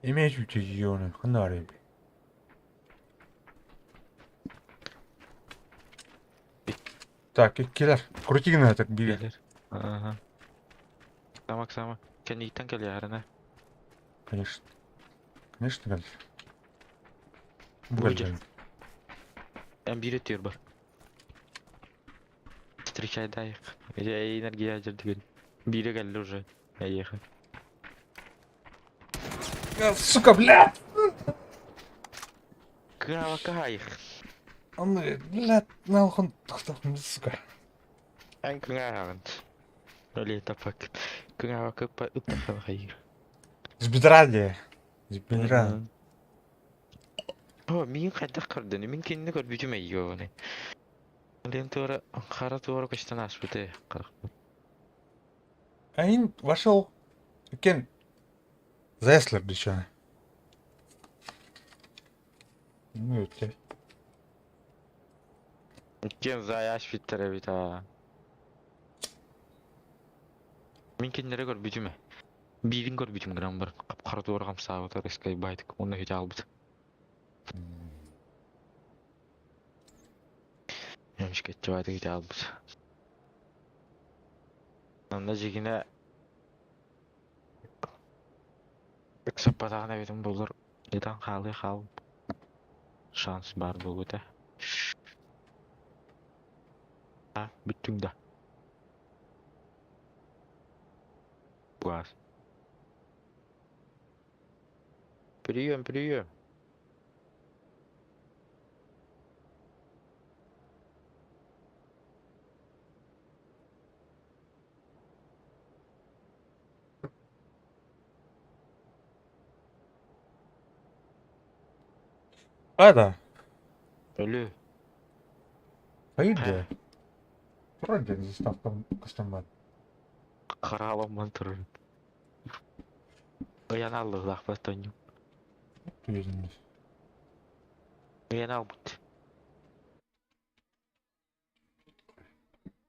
Имеешь у тебя ебаный, ханари. Так, келер. Крутигін так бери. Ага. Сама. Кәнектен кәл ярына. Конечно, кәл. Будет. Бері төр бар. Встречай дайық. Энергия жүрдіген. Бері кәлі уже. Әйеқі. Сука, блядь! Крава кайық. Аны, блядь, нахуй тоқтап, сука. Ән күңағағын. Өлі тапақ. Күңаға көппа ұттақын қайыр. Збедраде. О, мен қайдақ көрдіні. Мен кеніне көр бүтім әйі өне. Лен туара, қара туара көштен ашпыты. Әйін вашал екен заяслар дүйшаны. Ну, өтте. Кен заяш биттері бита. Мен кеннері көр бүтіме. Бирин көр бүтім грам бар. Қара туара қамсағы тұр ескай байтық. Оны өте албыды. Емшке жабайды өте албыды. Анда жегіне Өксіп батағына бетім болыр. Едан қалы қал. Шанс бар бұл өте. Бүт Tüngde. Gaz. Прием. Ада, Ölü. hayırdır? Вроде заставкам кастомат. Karalamman turun. Uyan aldık lak bastanım. Yüzünde. Uyan al bit.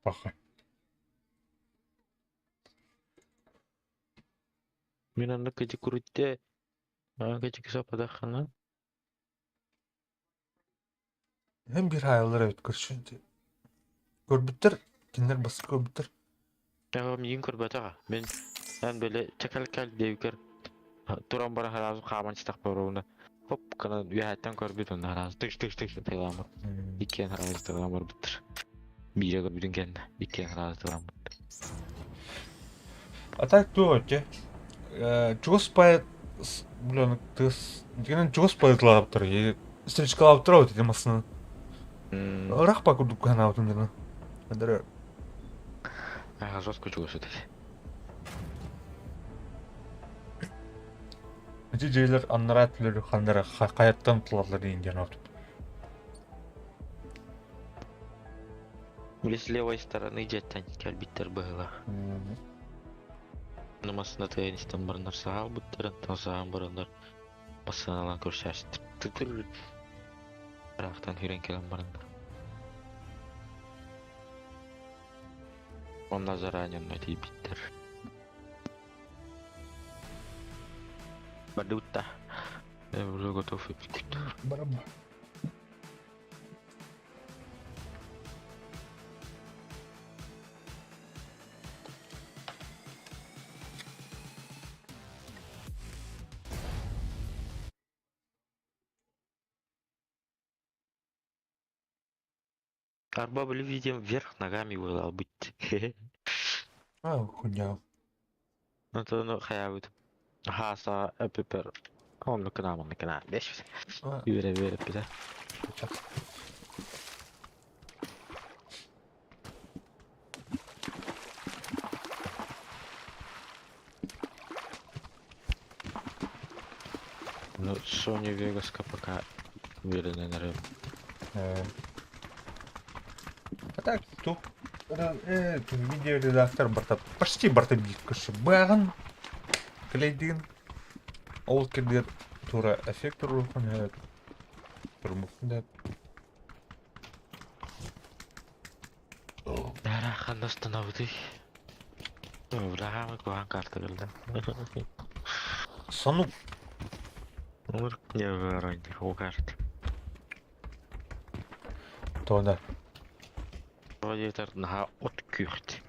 Bakın. Мен аны кече күрүттө. Кече сападахана. Hem bir hayallar evet görüşünce. Görbüttür. Kimler basıp görbüttür. Ya men көрбөт ага. Мен böyle çakal devker. Turan bara harazı qaban çıtaq boruna. Hop kana üyətdən görbüt onu harazı. Tık pelamır. İkiyen harazı pelamır bitir. Bire görbütün kendi. İkiyen harazı pelamır. Atak tuoče. Čugos paėt, блин, tas, tikrai čugos paėt laptarą, jie strička laptarą, tai masna. Рақ па курдук канаутун жана. Адыр. Ага, жестко чугуш это. Эти жерлер аннара түлөр хандара каяттан туларлар дейин жана отуп. Или с левой стороны жеттен келбиттер было. Нумасына тыйыныстан бір нарса ал бұттырын, тансаған бұрындар басыналан көршәш. Тыр. Бірақтан үйрен келен бұрындар. Онда заранее найти биттер. Бадутта. Я уже готов и пикут. Бараба. Арба были видим вверх ногами вылал быть. Хуйня. Ну то ну хаявит. Хаса эпипер. Он кына. Беш. Юре биze. Ну, Sony Vegas КПК уверенный на рынке. А так, тут видеоредактор барта, почти барта биткашы бағын клейдин. Ол кердер тура эффектор рухын турмукында. Бәрәхан остановды. Бұрағамы көған карты кілді. Сану. Олар не варайды, ол карты. Тода. Владетер наға от күйіқті.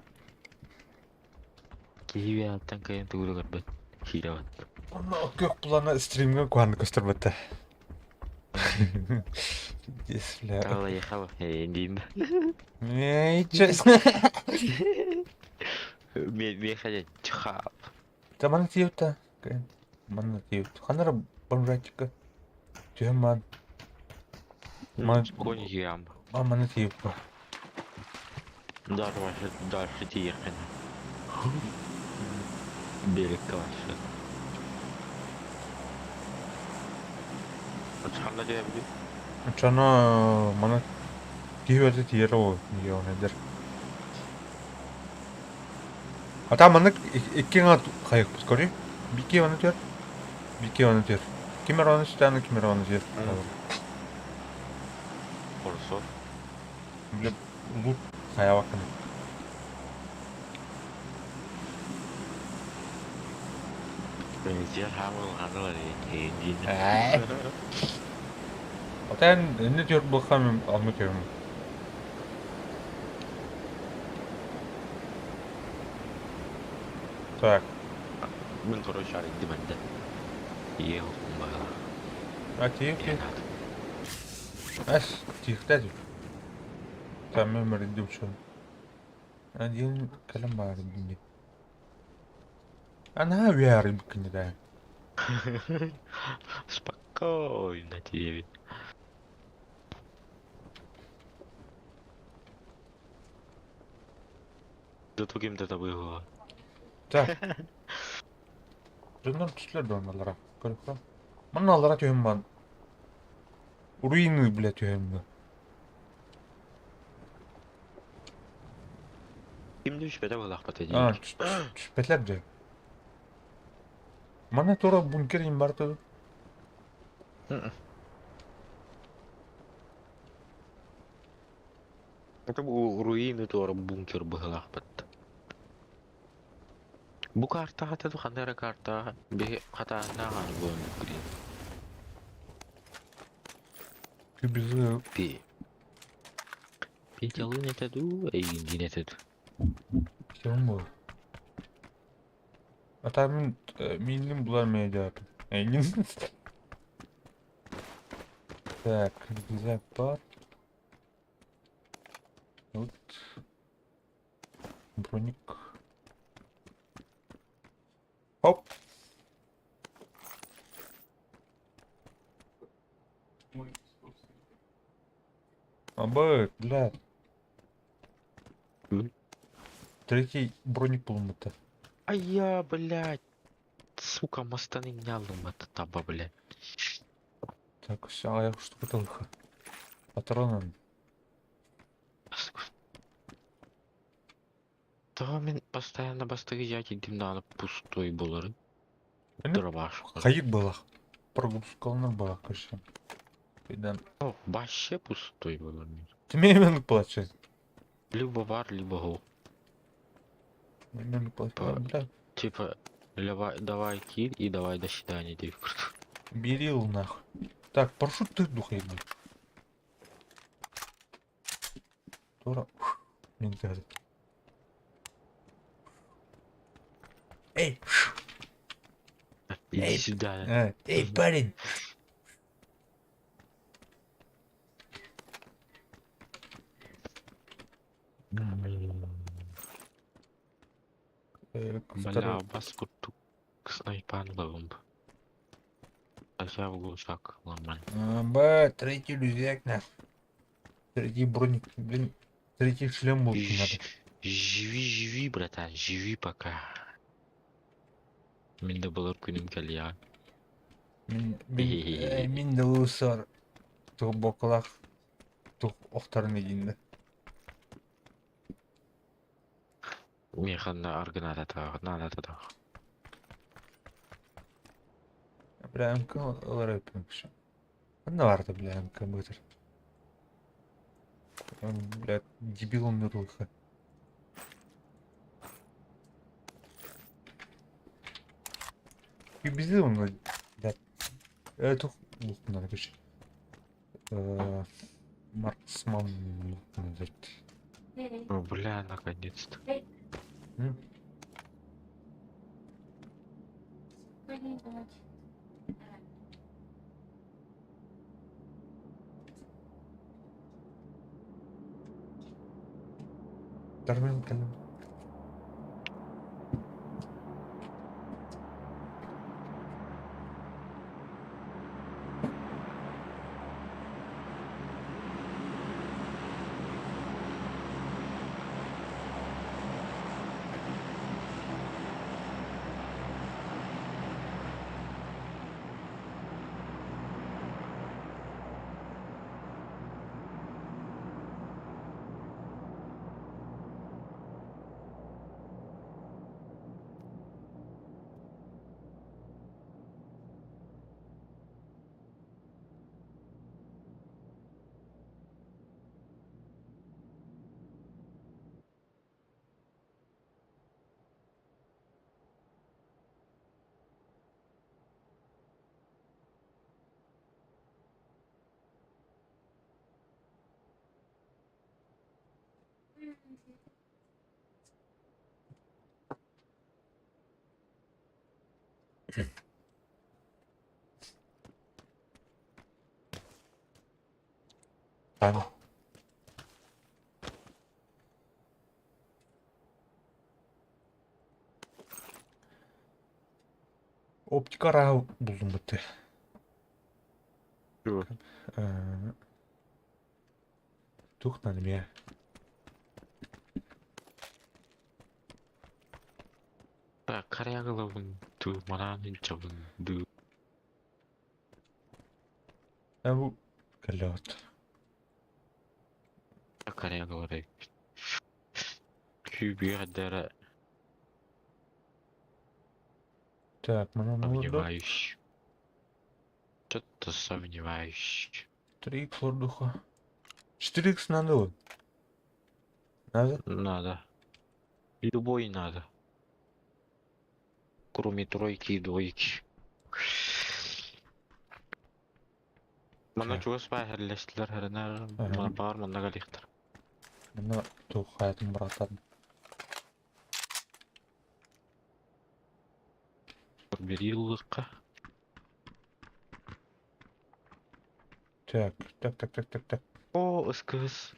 Кейбе аттан кайын түгілі көрбет. Хирават. Ана көк бұлана стримге көңді көстірбетті. Если... Кала ехала, деймін. Честно. Мен қадет чықап. Та мана тиюта. Мана тиюта. Ханара бомжатика. Тюман. Кони ям. Мана тиюта. Дальше тиехали. Берег калашы. Çanla diyebilir. Çana mana tiyuta tiyera o diyor nedir? Hatta mana iki ngat kayak skori. Bir onu diyor. Bir onu diyor. Kimler onu isteyen kimler onu diyor. Orası. Bu kaya bakın. Benziyor hamur yeni. Hatta ne diyor bu kamyon anlatıyorum. Так. Мен, короче, аренди бende. Ехал бала. А тих. Аш тих dedi. Tamam öyle diyor şu. Один калем бар бинди. Она вяр бикни да. Спокойно, тебе. Зато кем-то это было. Так. Жөннөр түслөр доналара. Көрөкпө. Мына алара төйм бан. Руины, блядь, төйм. Kimde üç bede balak batı А, değil. түспетлер же. Мана тура бункер им бар туду. Это bu ruины tuora bunker balak batı. Bu karta hata tu kandara karta bir hata nahan bu green. Күбүзү Bir. Bir çalı ne tedu, eğinci ne tedu. кем бул. Атамын минин булар медиап. Эйнин. Так, рюкзак бар. Вот. Броник. Оп. Абы, бля. Третий броник булмутта. Ай я, блядь. Сука, мастаны не алым это таба, блядь. Так, все, аяк штукатылка. Патронын. Да, мен постоянно бастыгы я кентим да алып пустой болары. Эне Дробаш. кайык балак. Прогрузкаланыр балак кышын. Бидан. О, вообще пустой болар. Тимеймен плачет. Либо бар, либо гол. Тимеймен плачет. Бля. Типа, давай киль и давай до свидания, девка. Берил нахуй. Так, парашют ты духай, блядь. Тора. Не гадит. Эй! Иди сюда. Эй, парень! Бля, бас куртук снайпан ловим. А я в глушак нормально. Третий рюкзак, нахуй. Третий броник, блин. Третий шлем был надо. Живи, братан, живи пока. Менде болар күнүм кел я. Мин да усар. Тух боклак. Тух охтарын единде. Механна аргната таа, надо таа. Бля, МК олар өпмекші. Анда барды, бля, МК бытыр. Бля, дебил он нұрылға. И безде он, бля. Это лукнар, беш. Марксман лукнар. О, бля, наконец-то. Дармен кәлім. Таня. Оптика buldum bitti. Чё? Тухнаdım ya. Так, корягловын, ту, мананын чабын, ду. Bu kalot. Корягловы. Kübü kadar Так, mana ne oldu? сомневаюсь. Что-то сомневаюсь. 3х воздуха. 4х надо вот. Надо? Надо. Любой надо. Кроме тройки и двойки. Мана Так. чугас бай хәлләштеләр хәрнәр. Ага. Мана бар, мана галихтер. Mana tuh hayatım bıraktım. Bir yıllıkka. Так, так. О, СКС.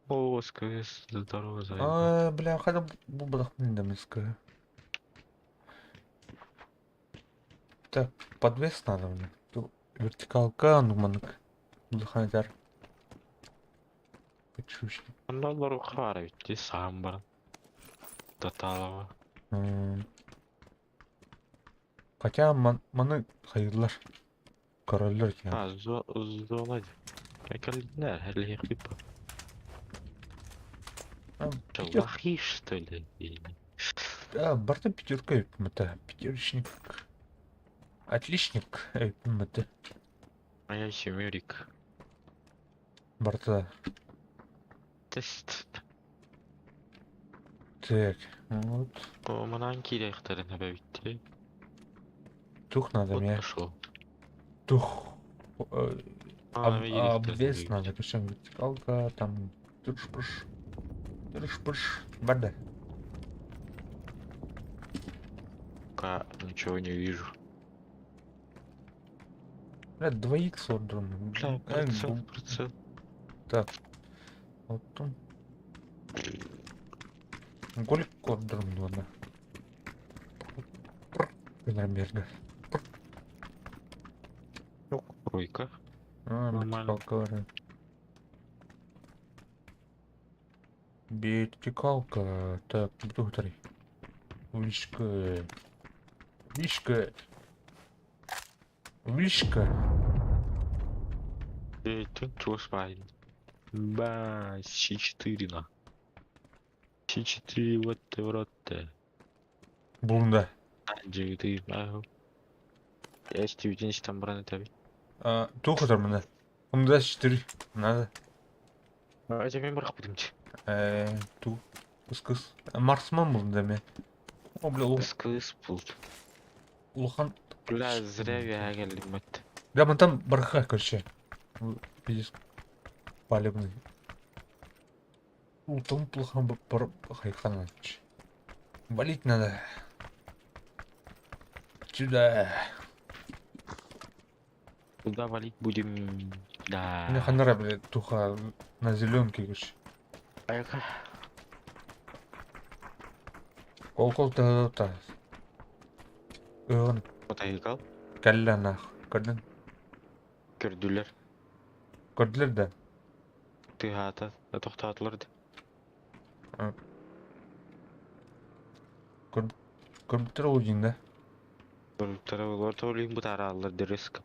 О, СКС. Здорово, зайка. Бля, хотя bu быдахтын да миска. Так, подвес надо мне. Тут вертикалка, ну манок. Быдахандар. Почусь. Мана бар хара битти, сам бар. Таталова. Хотя маны hayırlar. Короллер ya. А, зона. Калинер, хәлле хип. Лохи, что ли? Да, барта пятерка, это пятерочник. Отличник, это А я семерик. барта. Тест. Так, вот. О, манан кирехтерин битти. Тух надо Вот мне. пошел. Тух. А, Обвес надо, причем вертикалка, там тырш-пыш. Бада. Пока ничего не вижу. Бля, 2х отдал. Бля, прицел. Так. Вот он. Голик отдал, ладно. Например. Ну, тройка. Нормально. Вертикалка. Так, повтори. Вишка. Тут чего спайн? Ба, С4 на. С4 вот. Бунда. Джиты, ага. Я стивден там браны таби. Тух отыр мына. Умда 4. Надо. А тебе бирок будемчи. Ту. Кыс. Марсман был да мен. О, бля, Скыс пул. улхан. Бля, зря я geldim мат. Да, мы там барха, короче. Видишь. Палебный. Там плохо хайхана. Валить надо. Сюда. Куда валить будем? Да. Мне ханара, блядь, туха на зеленке, короче. Аяка. Кол-кол-то. Он Вот айкал. кәллә нах. Көрдün. Көрдүлөр. Көрдүлөр да. Тыгата. Токтатылыр. Көрдүлөр ул жинде. Таралар тоолин бу таралар дереск.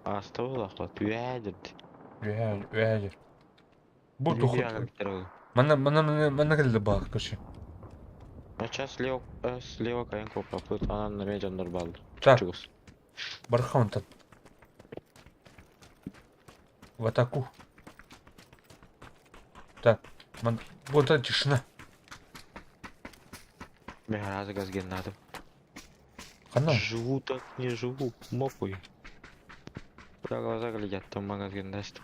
Астаула хат. Үәдерди. Вәжер. Бу туха. Тарал. Мана келди бак, короче. А сейчас слева кайын копапыт, анан на медиандар балды. Так, Чугус. бархан тат. В атаку. Так, вот это тишина. Мен разы газген надо. Хана. Живу так не живу, мопой. Куда глаза глядят, там магазин даст.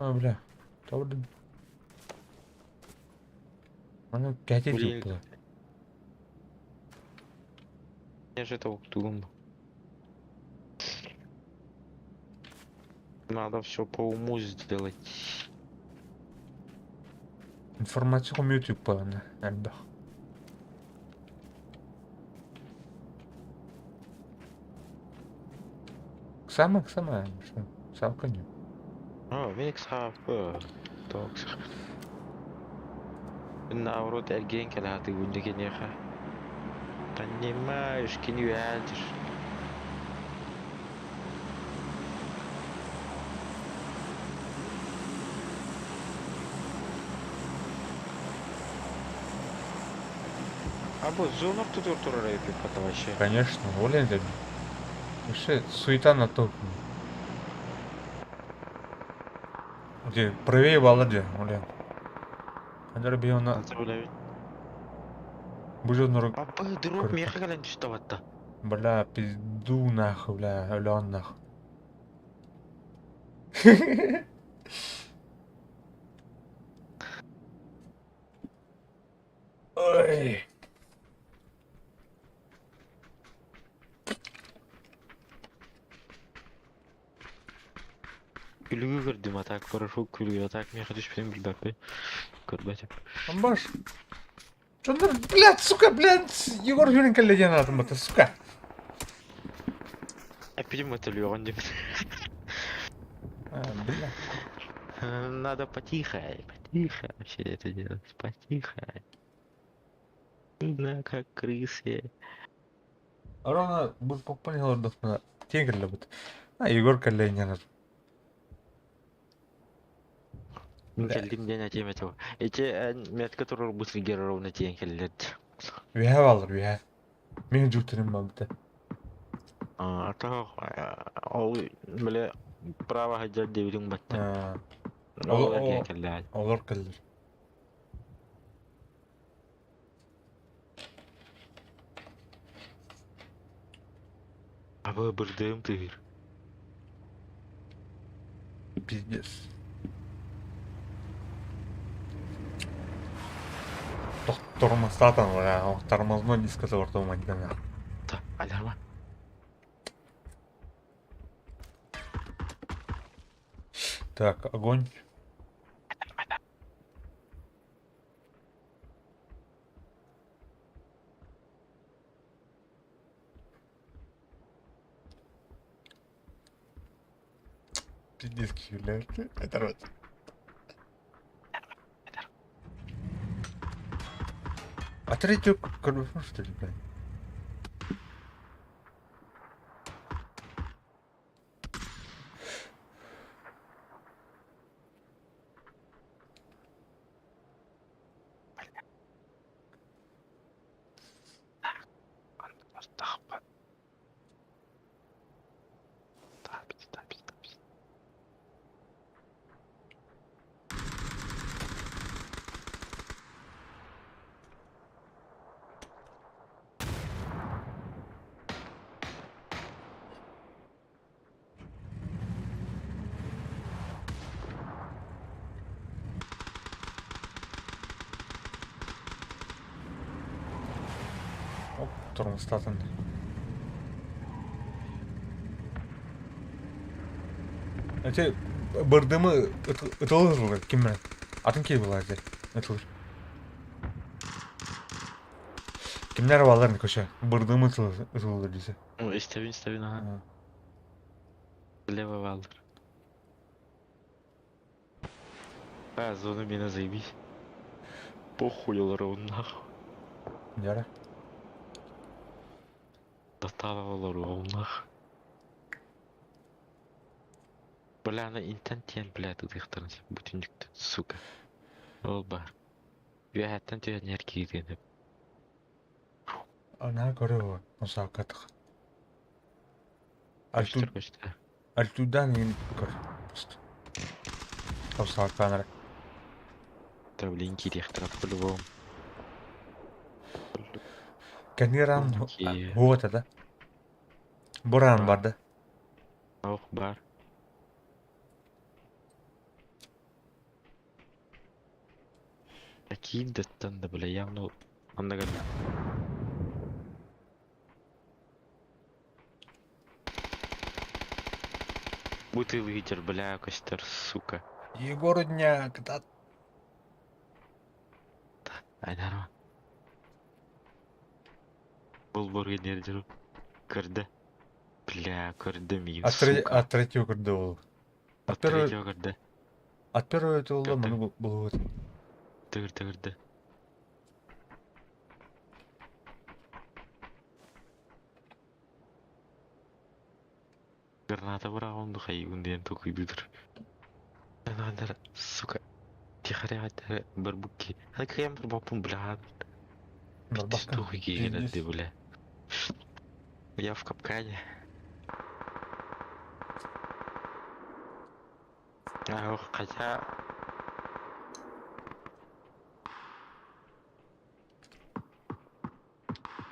Бля. Тавдым. Мана кәтет Блин. yok bu. Я же это уктулум. Надо все по уму сделать. Информация YouTube пана, альбах. Сама, что? Салканю. О, Веникс хап. Токс. Наоборот, эрген келаты гүндегенеха. Понимаешь, кинюэлдиш. А вот зонов тут туртурай это вообще. Конечно, олен де. Вообще суета на топ. Где правее баладе, олен. Адар би она Контроль. бужон нору. А по дроп меха гален что-то. Бля, пизду нахуй, бля, олен нахуй. Ой. Күлүгү көрдүм атак порошок күлүгү атак меха düşпедим билбеппи. Көрбөтүм. Амбаш. Чондар, блядь, сука, блядь, Егор Юрин коллеген атым бата, сука. Эпидем это лёгон деп. Бля. Надо потихо вообще это делать. Потихо. Да, как крысы. Арона бұл поппанелар досына тегірлі бұд. Егор коллеген атым. Мен келдим ден атем этого. Эти метка турur bu триггер ровно тен келлет. Веха балыр, веха. Мен жүктірім ба бұда. Ата ол биле право хаджар дебитин батта. Ол ген келлет. Олар кілдір. Абы бырдым тыгыр. Пиздец. Тормозтатан, тормозной дискосы ортаума дегенде. Та, аларма. Так, огонь. Пиздец, блядь. Это рот. А третью корбуфон, что ли, блядь? Тормозтатын. Эти бардымы ытылыр жылы, кіммен? Атын кей бұл әзір, ытылыр. Кімнер баларын көше? Бардымы ытылыр дейсі. Ставин, ага. Лево валдыр. Зона меня заебись. Похуй олар нахуй. Яра. Достала олар нахуй. Бля, она интентен, бля, тут их транс, бүтүндүктү, сука. Ол бар. Үәттен түйен ерке едені. Ана көрі ғой, осы ақатық. Көштір. Альтудан ең көр. Осы ақаныры. Травлин кирехтірап по-любому. Кәнеран хуғыта да. Буран барды. Ох, бар. Такие даттан да, бля, явно анда гадна. Бутылый ветер, бля, костер, сука. Егор дня, катат. Айдарма. Бұл бургенер жүру. Кірді. Бля, кірді мейін, сука. От третьего кірді ол. От третьего кірді. От первого это Кірді. мұны бұл өт. Кірді. Граната бұрағымды қай үнден тоқиды тұр. Анағандар, сука. Тихаряғаттары бір бүкке. Кайым бір бапым білаған. Біттіс тоқи кегенді бля. Я в капкане. Ох, хотя...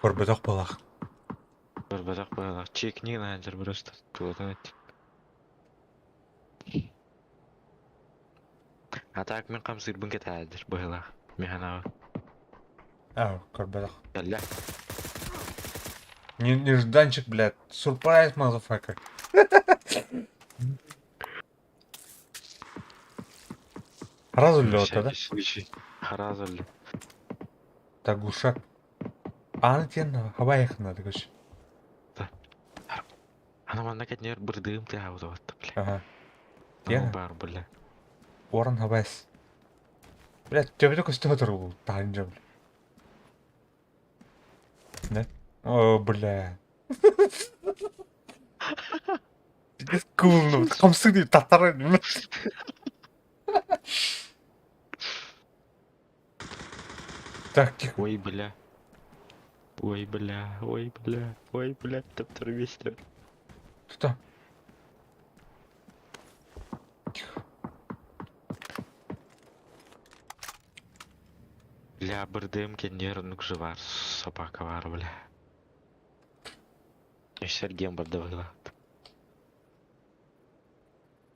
Көрбедоқ болақ. Бір бадақ бағалақ. Чекінен анжыр просто. Туадан әтті. Атақ мен қамсыр бүнге тәдір бағалақ. Механағы. Көрбедоқ. Әлі. Нежданчик, блядь. Сюрприз, motherfucker. Раз өлі ота да? Хараз өлі. Так, глушак. Аны тен хава яқынады көш. Ана манда кәтінер бір дым тәуді отты, бля. Ага. Ана бар, бля. Орын хавайс. Блядь, төбеде көсті отыр ол. Тағынжа, бля. Не? О, бля. Пиздец кулны. Қамсың дейіп таттар өйдім. Так, тихо. Ой, бля. Тәптір бесті. Что? Бля, бір дым кәтінер нүкші бар. Собака бар, бля. Эшерген барды бағылады.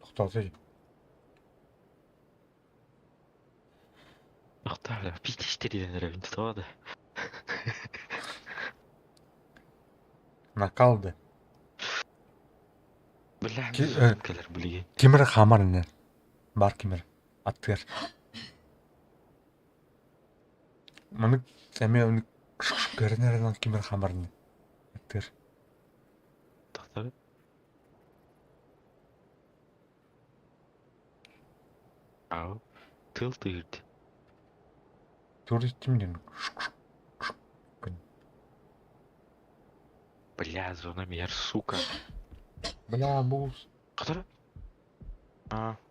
Тоқталды. Тоқта, бля, пиштештерден рәвін тұтады. Накалды. Бля, Ки- мүмкелер білген. Кемір қамарыны. Бар кемір. Аттығыр. Мұны сәме оны күшік көрінерінен кемір қамарыны. Аттығыр. Тоқта, бля. Ау, тыл түйірді. Туристімден. Бля, зона мер, сука. Бля, бұл... Қадыр?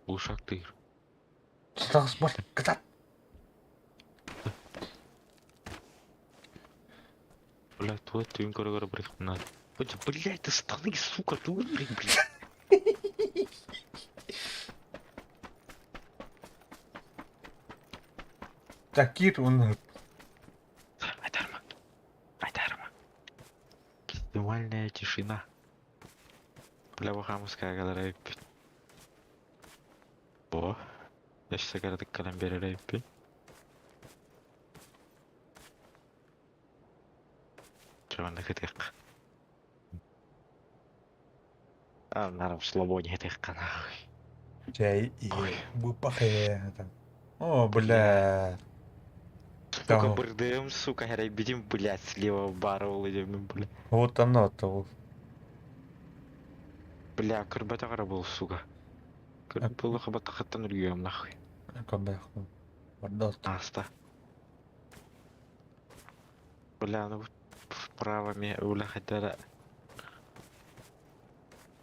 Бұл шақ түйір. Тұстағыз бар. Кітап. Бля, туа түйін көрі бір иқпынады. Бля, ты станы, сука, туа бля. Такир, оны... Айдарма. Экстремальная тишина. Бля, бахамская кадar айыппен. О, яшса кадардық калам берер айыппен. Жауанды кетек. Нарым слабоне кетек нахуй. Жай, Ой. бұл пахе. О, бля. Сука, Тау. бір дым, сука, херай бедім, блядь, слева бары олы демін, бля. Вот оно-то. Вот. Бля, кірбәті қара бол, сука. Кірбәті болы қабатты қаттан үргейім, нахуй. Кабаху. Бардоста. Аста. Бля, ну вправо мне уля хотя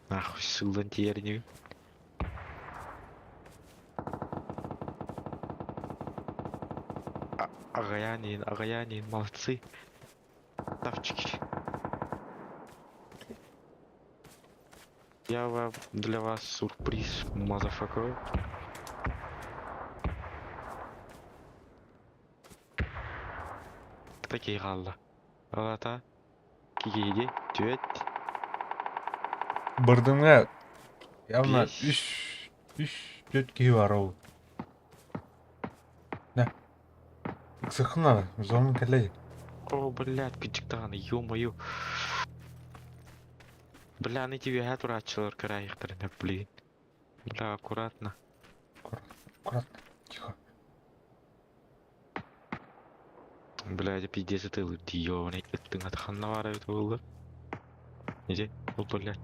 нахуй сулан терню. Агаянин, молодцы. Тавчики. Я вам для вас сюрприз, мазафака. Такие галла. Алата. Кигиди, тюет. Бырдыңа явно Беш. үш төрт кей бар ол. Да. Сықына, зонын кәлей. О, блядь, кычыктаганы, ё-моё. Бля, они тебе отвратчилар краихтарына, блин. Бля, аккуратно. Аккуратно, тихо. Блядь, пиздец это ёбаный, ты атаханна бара бит болду. Неже, ол блядь.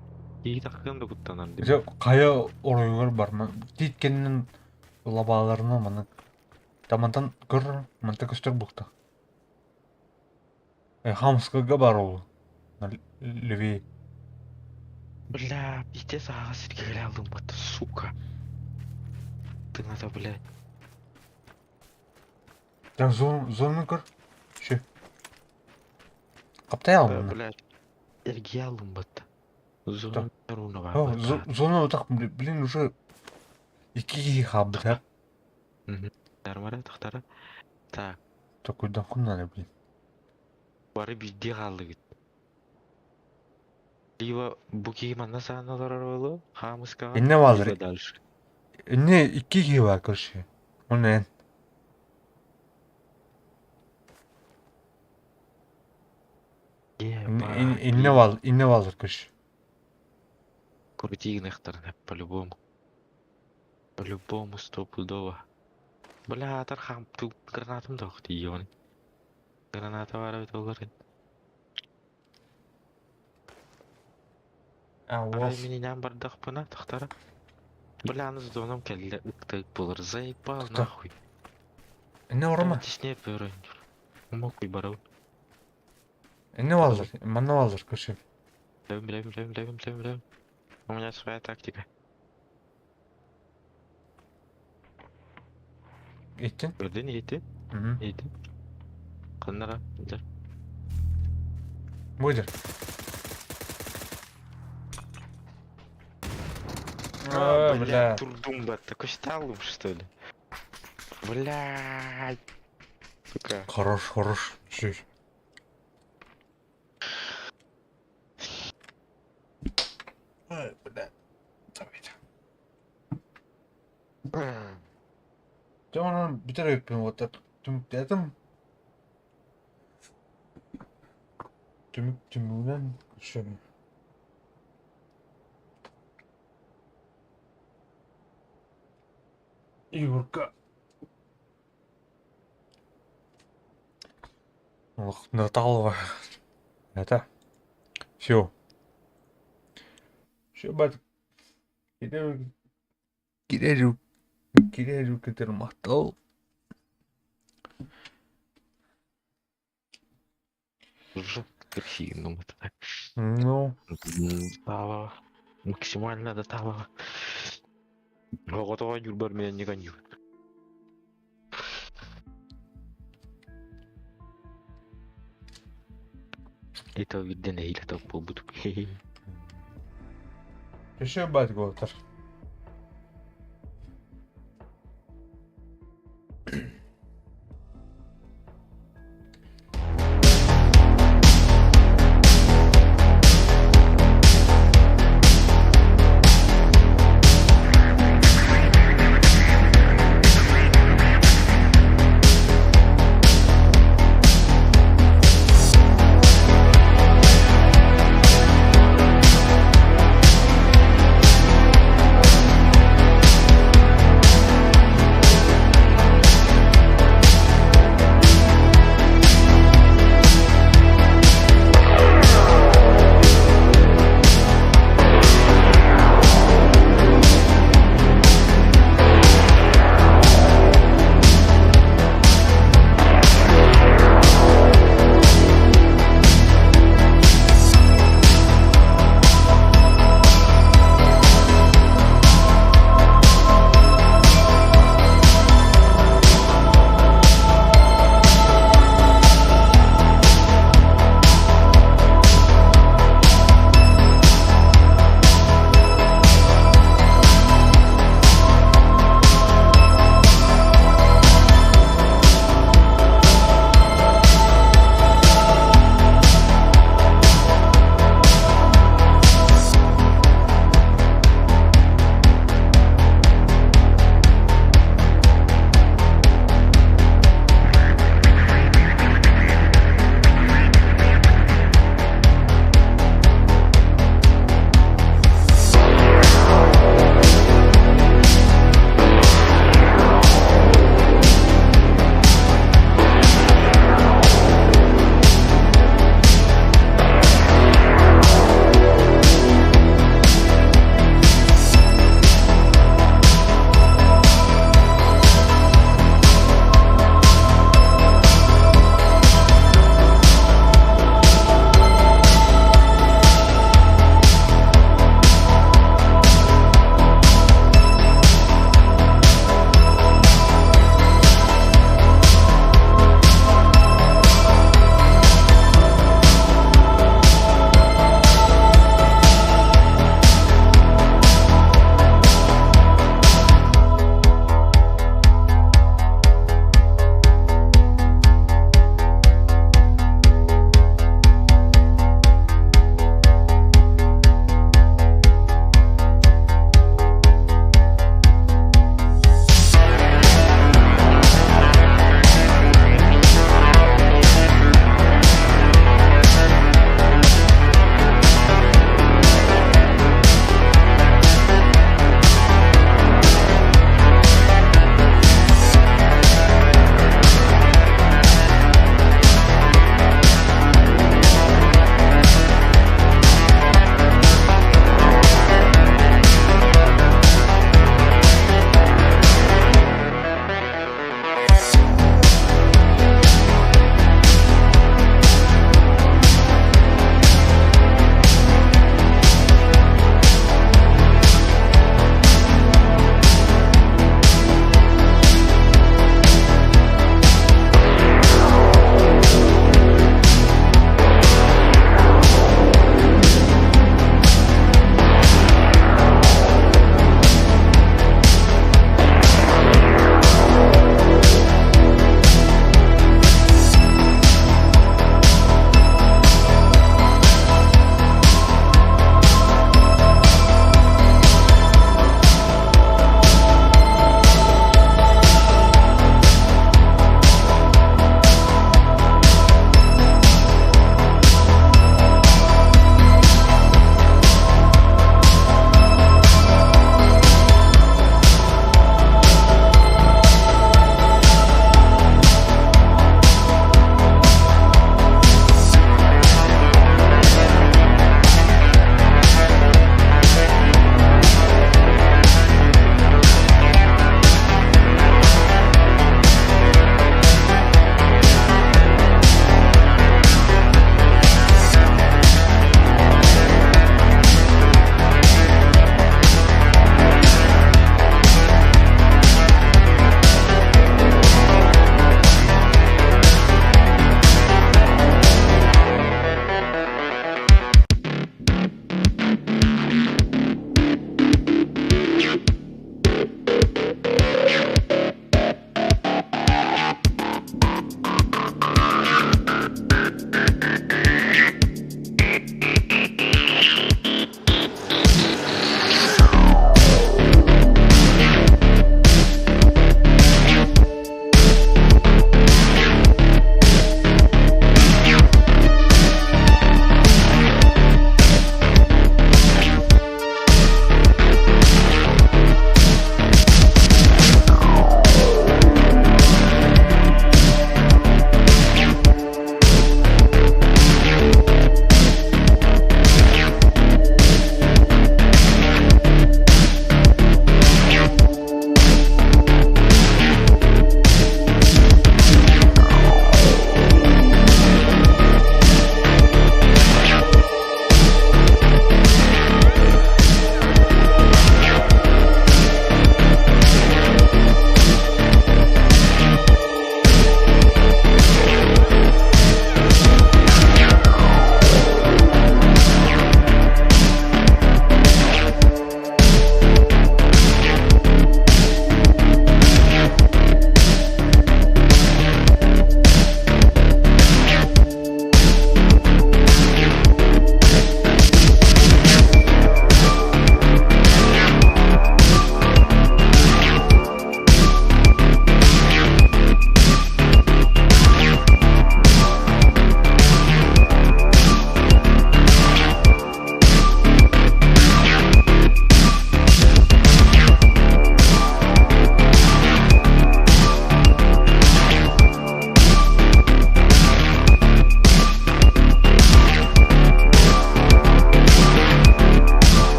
И такын да куттанан деп. Же кая оройгор барма. Титкеннен лабаларына маны. Тамантан кыр, манта көстөр букта. Хамскага бар ол. Леви. Бля, пиздец, ага, сиргеле алдым бат, сука. Ты надо, блядь. Так зону кыр. Ше. Каптай алдым. Блядь. Эрге алдым бат. Зон руна бар. О, зону так, блин, уже 2 хаб так. Дармара тахтара. Так, Такой да кунна, блин. бары бидде калды бит. Либо буки манна саналар болу, хамыска. Инне балдыр. либо дальше. Не 2 бар көрші. Оны инне балдыр көрші. Крутигный ихтарнап, по-любому. По-любому стопудово. Бля, атар хам, тут гранатым да ухты, ёбаный. Граната бар бит олар. Ай, менен бардак пына тахтара. Бля, аны зоном келде, ыктык болар, заебал нахуй. Инне орма. Тисне пөрөн. Мокуй барау. Инне балдыр. Манна балдыр көрші. Левим. У меня своя тактика. Еттен? Көрдün еті? Еті. Қандара. Бойдыр. Бля, турдум батта. Косталым, что ли? Блядь. Сука. Хорош. Ше. Ай, бля. Жаман битер өппен отыр. Түміктедім. Түмігінен көшемін. Игорька. Ох, Наталова. Это. Все. Все, бат. Кирежу кетер мақтау. Жестко ну это так. Ну. Талова. Максимально до талова. Готова юрбар меня не гоню. Это видно, или так побуду. Еще бат готер.